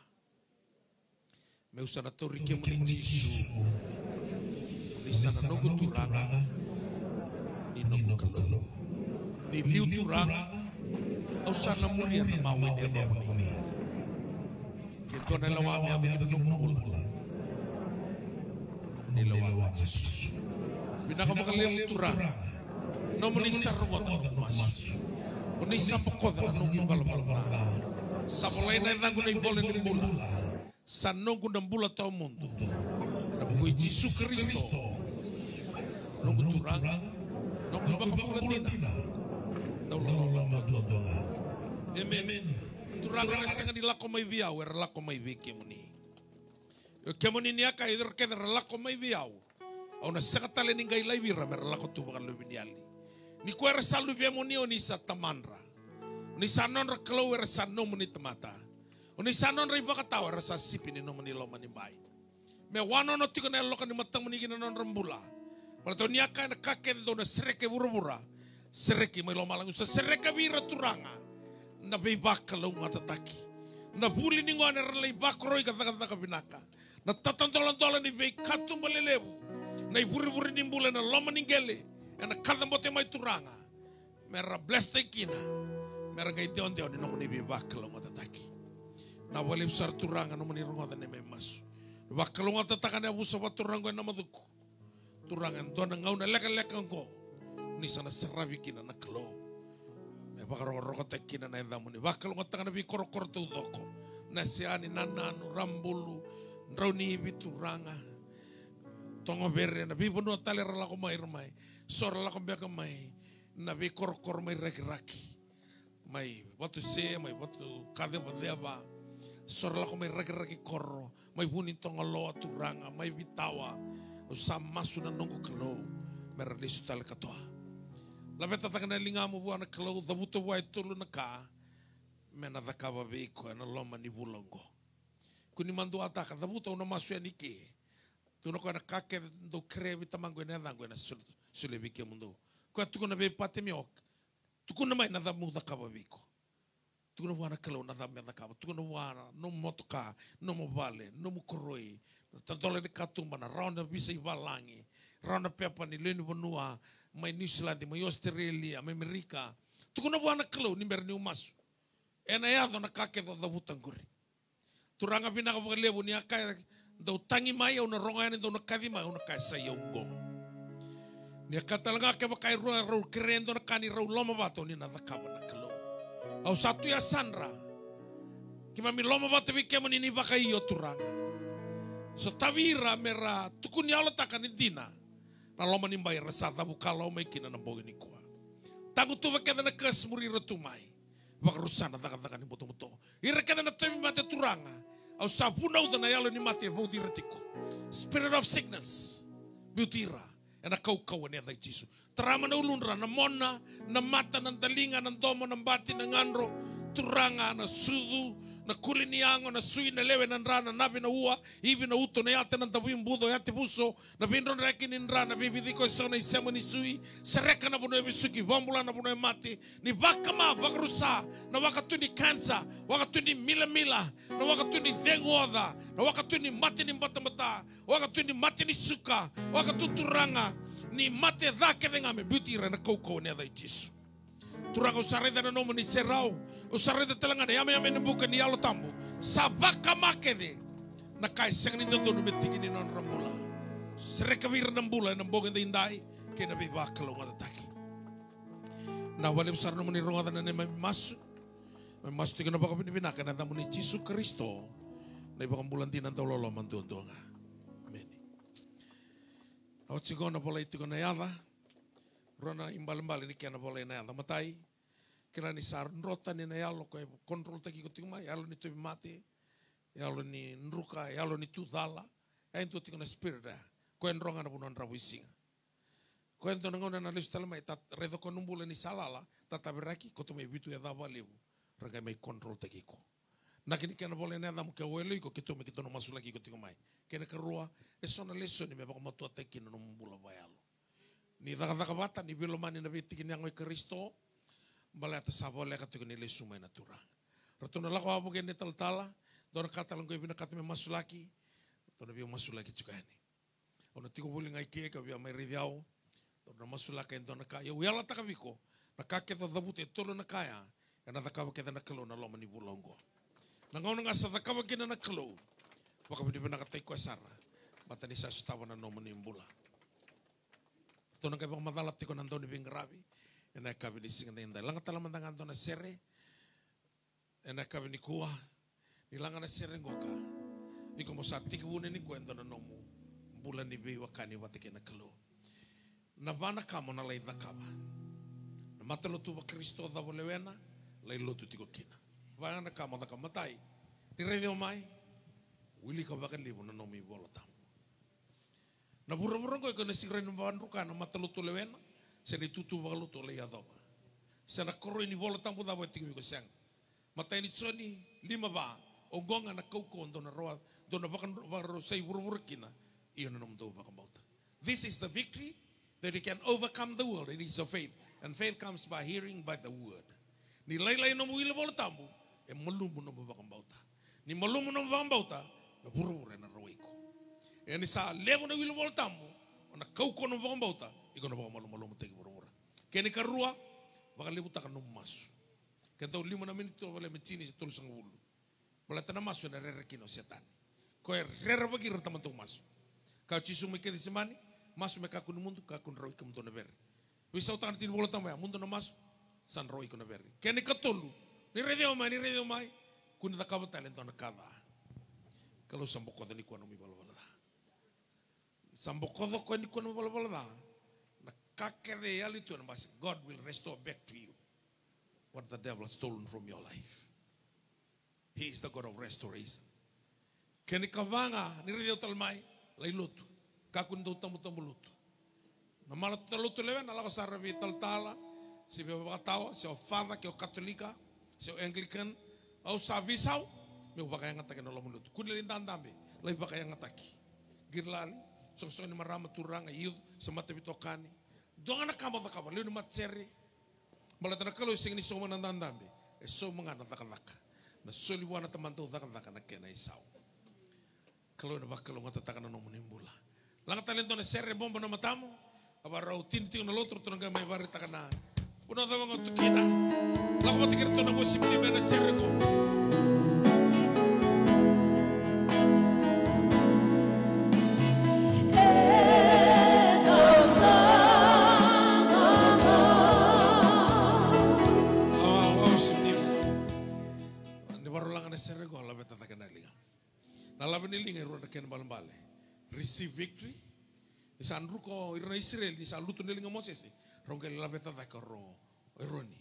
Me usana torike muni jisu. Ni sana nungu turanga. Ni nungu kalolo. Ni liu turanga. Au sana muria na mawe ni abamuni. Kito na lawa mi avini nungu mula. Ni lawa Jesus. Binaka makaliang turanga. Nomo ni sarwa na masu. Oni sapokoda na nungu bala. Sapolay na itango na ibole ni mula. Sa nungu na mula tao mundo. Na bukoy Jesus Kristo. Nungu turanga. Nungu baka pulatina. Amen. Turanga na sanga ni lako may biyaw. Era lako may biki mo ni. Yung kemoni niya ka either keder lako may biyaw. O na sanga tali ni ngay laibira. Mera lako tubakan lubiniali. Ni kuwera sa lubiyamo ni o ni sa tamanra. Ni sanon ra kalo era sanon mo ni tamata. O ni sanon ra iba katawa era sa sipin ni no manilo manibay. Me wano no tiko na loka ni matang manigi na non rambula. Palato niya ka na kaked do na sereke burubura. Sereki may lomalang sa sereka bira turanga. Na bibak kalau matataki. Na buli ni ngone relay bakroy kata-kata kabinaka. Na tatandolan-dolan ni bay katum balelebu. Na iburi-buri ni mbula na loma ninggele. Na katambote may turanga. Mera blessed kina. Mera ngay dion-dion ni nomo ni bibak kalau matataki. Na wali usar turanga nomo ni rungotan ni may masu. Bibak kalau matatakan na busa pa turanga na maduko. Turangan doon na ngaw na leka-lekang ko. Ni sana sarabi kina na kalo. May bakaroko kina na edamo ni. Bakal nga tanga na bi korokor tudoko. Na siani nanano rambulu. Rauni bituranga. Tongo bere na bi puno tali rala ko may rumay. Sora la ko biya may. Na bi korokor may raki-raki. May batu se, may batu kade badeba. Sora la ko may raki-raki koro. May bunin tongo loa turanga. May bitawa. Usama sunan nunggu kalo. Meranisu tal katoa. Labeta taka na lingamu buana kalau dabuto buai tulu na ka. Mena dakava veiko na loma ni bulongo. Kuni mandu ataka dabuto una masu ya niki. Tuno ko na kake do krevi tamango na dango na sule vike mundo. Ko tuko na be pate miok. Tuko na mai na damu dakava veiko. Tuko na buana kalau na damu dakava. Tuko na buana no motoka, no mo vale, no mo koroi. Tadole de katumba na rauna bisa ivalangi. Rauna pepa ni leni vanua. Mai New Zealand, mai Australia, mai Amerika. Tuko na buana kalau ni merni umasu. Ena ya na kake do dabutanguri. Turanga vina ka lebu ni akai do tangi mai au na ronga ni do na kadi mai au na kai sai go. Ni katalanga ke bakai ro ro krendo na kani ro loma bato ni na dakaba na kalau. Au satu ya Sandra. Ki mami loma bato vi ke mani ni bakai yo turanga. So tavira mera tukuni ala takani dina. Na loma ni mbai rasata bukala mai kina na bogi ni kuwa. Tangu tu vakeda na kasmuri rotumai. Vakarusana taka ni moto-moto. Ira kada na temi mate turanga. Au sapuna uda na yalo ni mate bodi retiko. Spirit of sickness. Biutira. Ena kau ni ada Jisu. Terama na ulunra na mona, na mata, na dalinga, na domo, na bati, na ngandro. Turanga na sudu. Na kuli ni ango, na sui, na lewe, na rana, nabi na ua, ibi na uto, na yate na tawim budo, yate buso, na bindro na reki ni rana, bibidiko isona isema ni sui, sereka na buno bisuki, bambula na buno mati, ni bakama, bakarusa, na wakatu ni kansa, wakatu ni mila, na wakatu ni dengoda, na wakatu ni mati ni mata, wakatu ni mati ni suka, wakatu turanga, ni mate dhake dengame, butira na kau ni ada Jisu. Turanga usareda na nomo ni serau. Usareda talangana yame ni buka ni alo tambu. Sabaka makede. Na kai sengni dondo no metiki ni non rambula. Sereka vir nambula na boga indai ke na biba kalau ngata taki. Na wale besar nomo ni ronga na ne masu. Masu tiga na baka binaka na tamu ni Yesus Kristo. Na iba kambulan din ang tololo mandondonga. Amen. Au chigona bola itigo na yada. Rona imbal-imbal ini kiana boleh na yala matai. Kira ni sar nrota ni na yalo ko kontrol taki ko tingma yalo ni tubi mati. Yalo ni nruka, yalo ni tudala. Ain tu tikona spirit da. Ko enronga na bunon rabu isinga. Ko ento ngona na listu talma tat redo ko numbula ni salala tataberaki ko to me bitu ya dava lebu. Raga mai kontrol taki ko. Nakini kiana boleh na yala ke welo ko kito me kito no masulaki ko tingma. Kena kerua esona leso ni me bako matua taki no numbula bayalo. Ni daka bata ni bilomani na biti kini angoi Kristo balata sabole katu ni lesu mai natura. Ratuna lako abu gene tal-tala don kata langko ibina katu me masulaki don biu masulaki juga ini. Ono tiko buli ngai ke ka biu mai ridiau don masulaki don kaya uyala takabiko na kake to dabute tolo na kaya kana takaba ke na kalo na loma ni bulongo. Na ngono ngasa takaba kina na kalo. Baka bina katai ko sara. Bata ni sa stawa na nomo ni mbula. Tona kai bang madalap tiko nandoni bingravi ena kabi ni singa ndai langa tala mandang andona sere ena kabi ni kuwa ni langa na sere ngoka ni como sa tiki wune ni kwendo na nomu bulan ni be wakani watike na kalo na vana kamo na lai dakaba na matalo tu ba Kristo da volewena lai lotu tiko kina vana kamo da kamatai ni redio mai wili ka bakan libo na nomi bolota. Na burung-burung ko na sigren banruka na mataluto lewena sa ni tutu baluto le yadoba. Sa na koro ni vola tampo da boy tingmi ko sang. Matay ni tsoni lima ba ogonga na kauko do na roa do na bakan baro say burung-burung kina iyon na namdo bakan bauta. This is the victory that you can overcome the world. It is of faith, and faith comes by hearing by the word. Ni laylay no muila vola tampo e malumo no bakan bauta. Ni malumo no bakan bauta na burung-burung na roiko. Yani sa levo na wilo voltamu ona kau kono baka bauta ikono baka malu-malu tegi boro-boro kene karua baka levo taka no masu kento 5 minuto wala mechini sa tulo sang wulu wala tana masu na rerekino setan ko rere bagi rata mantung masu ka chisu me kedi semani masu me kakun mundo kakun roi ke mundo na beri wisa utang tin voltamu ya mundo na masu san roi ko na beri kene katolu ni redeo mai kun taka talento na kada kalau samboko dani ko no mi bala Sambokodo ko ni kono bala na kakere yali tu na mas God will restore back to you what the devil has stolen from your life. He is the God of restoration. Keni kavanga ni radio talmai lai lutu kakun do tamu lutu. Na malat lutu leven ala ka sarvi tal tala Si be bakatawa, si o father ke o katolika, si o Anglican, au sa bisau, me bakaya ngataki no lomulut. Kudeli dandambe, lai bakaya ngataki. Girlali, so ni marama turanga yud, semata bitokani. Donga na kama takaba, leu ni matseri. Malatana kalau sing ni soma nandandambe, e so mangana takalaka. Na soli wana tamanto takalaka na kena isau. Kalau na bakalo ngatataka na no munimbula. Langa talento na serre bomba na matamo, abarau tinti na lotro to nga may bari takana. Una daw nga tukina. Lako matikir to na worship team na serre ko. Receive victory. Isan ruko irna Israel isa lutu nelinga Moses. Rongkel la beta ta karo eroni.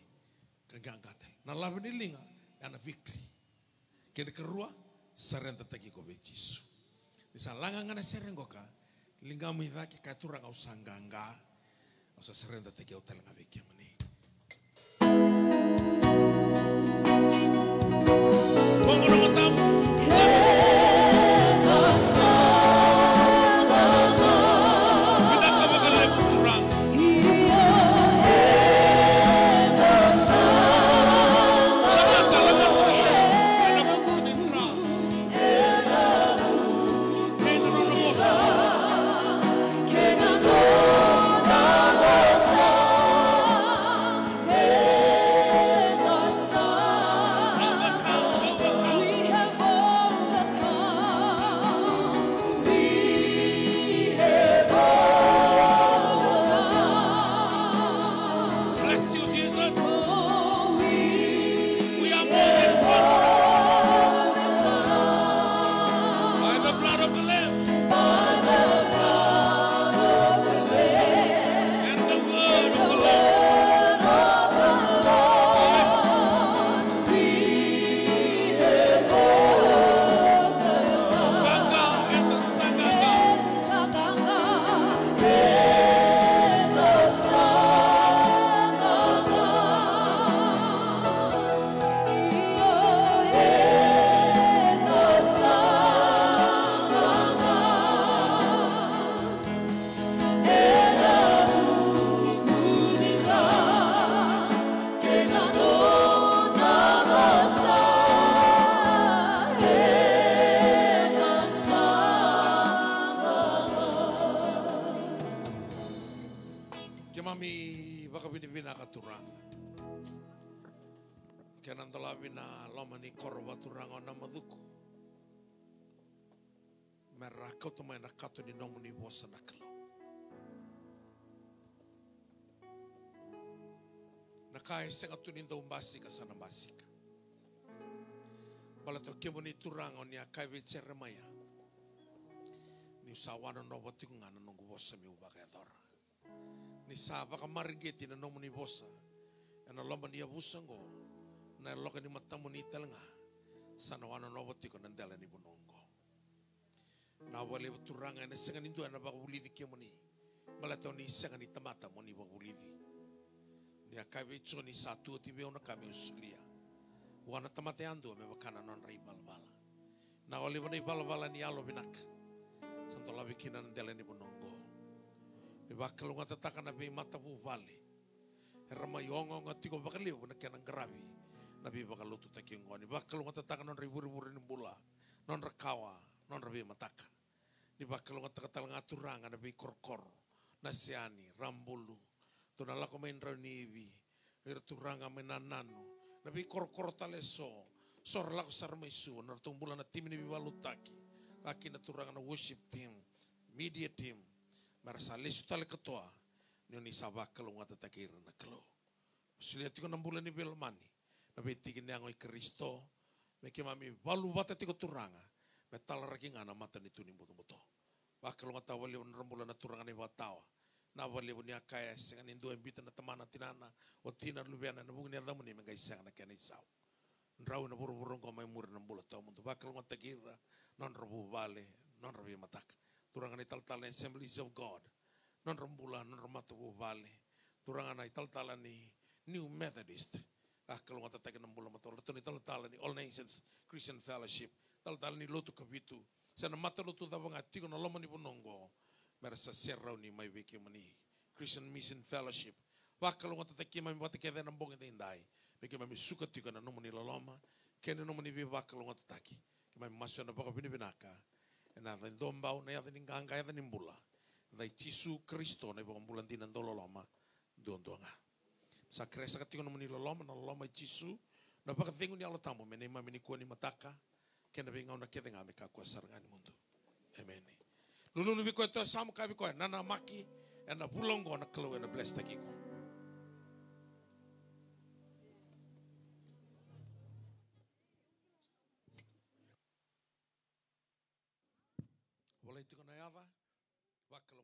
Kagangate. Na la nelinga ana victory. Kede kerua sarenta tagi ko bejisu. Isa langa ngana serengoka linga muidaki katura ngau sanganga. Osa sarenta tagi hotel ngabeke mani. Bongo na matamu. Kau temui nak katu ni nomu ni bosan nak kalau. Nakai sengat tu ni ndau basi ka sana basi ka. Bala to kemo ni turang on ya kai bicara maya. Ni sawana no boti ngana nunggu bosan mi ubakai dora. Ni saba ka margeti na nomu ni bosa. Ana lomba ni abusango. Na loka ni matamu ni telanga. Sana wana no boti ko nandela ni bunongo. Na wale turanga na sengan indu na bagulivi kemoni malato ni sengan ni tamata moni bagulivi ni akabe choni satu tibe ona kami usulia wana tamate ando me bakana non rai balbala na wale bani balbala ni alo binak santo labi kina ndele ni bonongo ni bakalo ngata takana be mata bu vale rama yongo ngati ko bakali bona kana gravi nabi bakalo tu takingo ni bakalo ngata takana non rai buru-buru ni bula non rakawa non rabi mataka di bakal ngata ngaturanga na bi korkor nasiani rambulu to na lako main raunivi turanga menanano na bi korkor taleso sor lako sarmaisu na tumbula na tim ni bibalutaki kaki na turanga na worship team media team marasa lesu tale ketua ni sabak kalau ngata takir na kelo sulihat ko ng bulan ni belmani na bitigin niya ngoy Kristo may kimami balu bata tiko turanga metal raking ana mata ni tuning buto-buto. Bakal nga tawali on rambulan na turangan ni batawa. Nawali on niya kaya sengan indo embita na tamana tinana o tinar lubiana na bungi niya ni mga isang na kena isaw. Nraw na buru-burong ko may muri ng bulat tawa mundo. Bakal nga tagira non rabu bale non rabi matak. Turangan ni tal-tal na Assemblies of God. Non rambulan non ramatabu bale. Turangan na ital-talan ni New Methodist. Kalau ngata taken nambula matol tuni tala ni All Nations Christian Fellowship. Tala ni lotu kabitu. Sana mata lotu dawa ngati kono loma ni bunongo. Merasa serau ni mai wiki mani Christian Mission Fellowship. Kalau ngata taken mai bata keda nambong ite indai. Beki mai suka tika na nomo ni loloma. Kene nomo ni biwa kalau ngata taki. Mai masuk na baka bini binaka. Na ta dombau na yata ni ganga yata ni mbula. Dai Cisu Kristo na baka mbulan dinan dololoma. Doanga. Sa kresa katiko na manilo loma na loma Cisu na baka tengu ni Allah tamu menema menikuan ni mataka kena bengau na kete ngame ka kuasarangani mundo. Amen. Lulu nubi ko ito samu kabi ko nana maki na bulongo na kalo na bless takiko. Wala ito ko na yava wakalo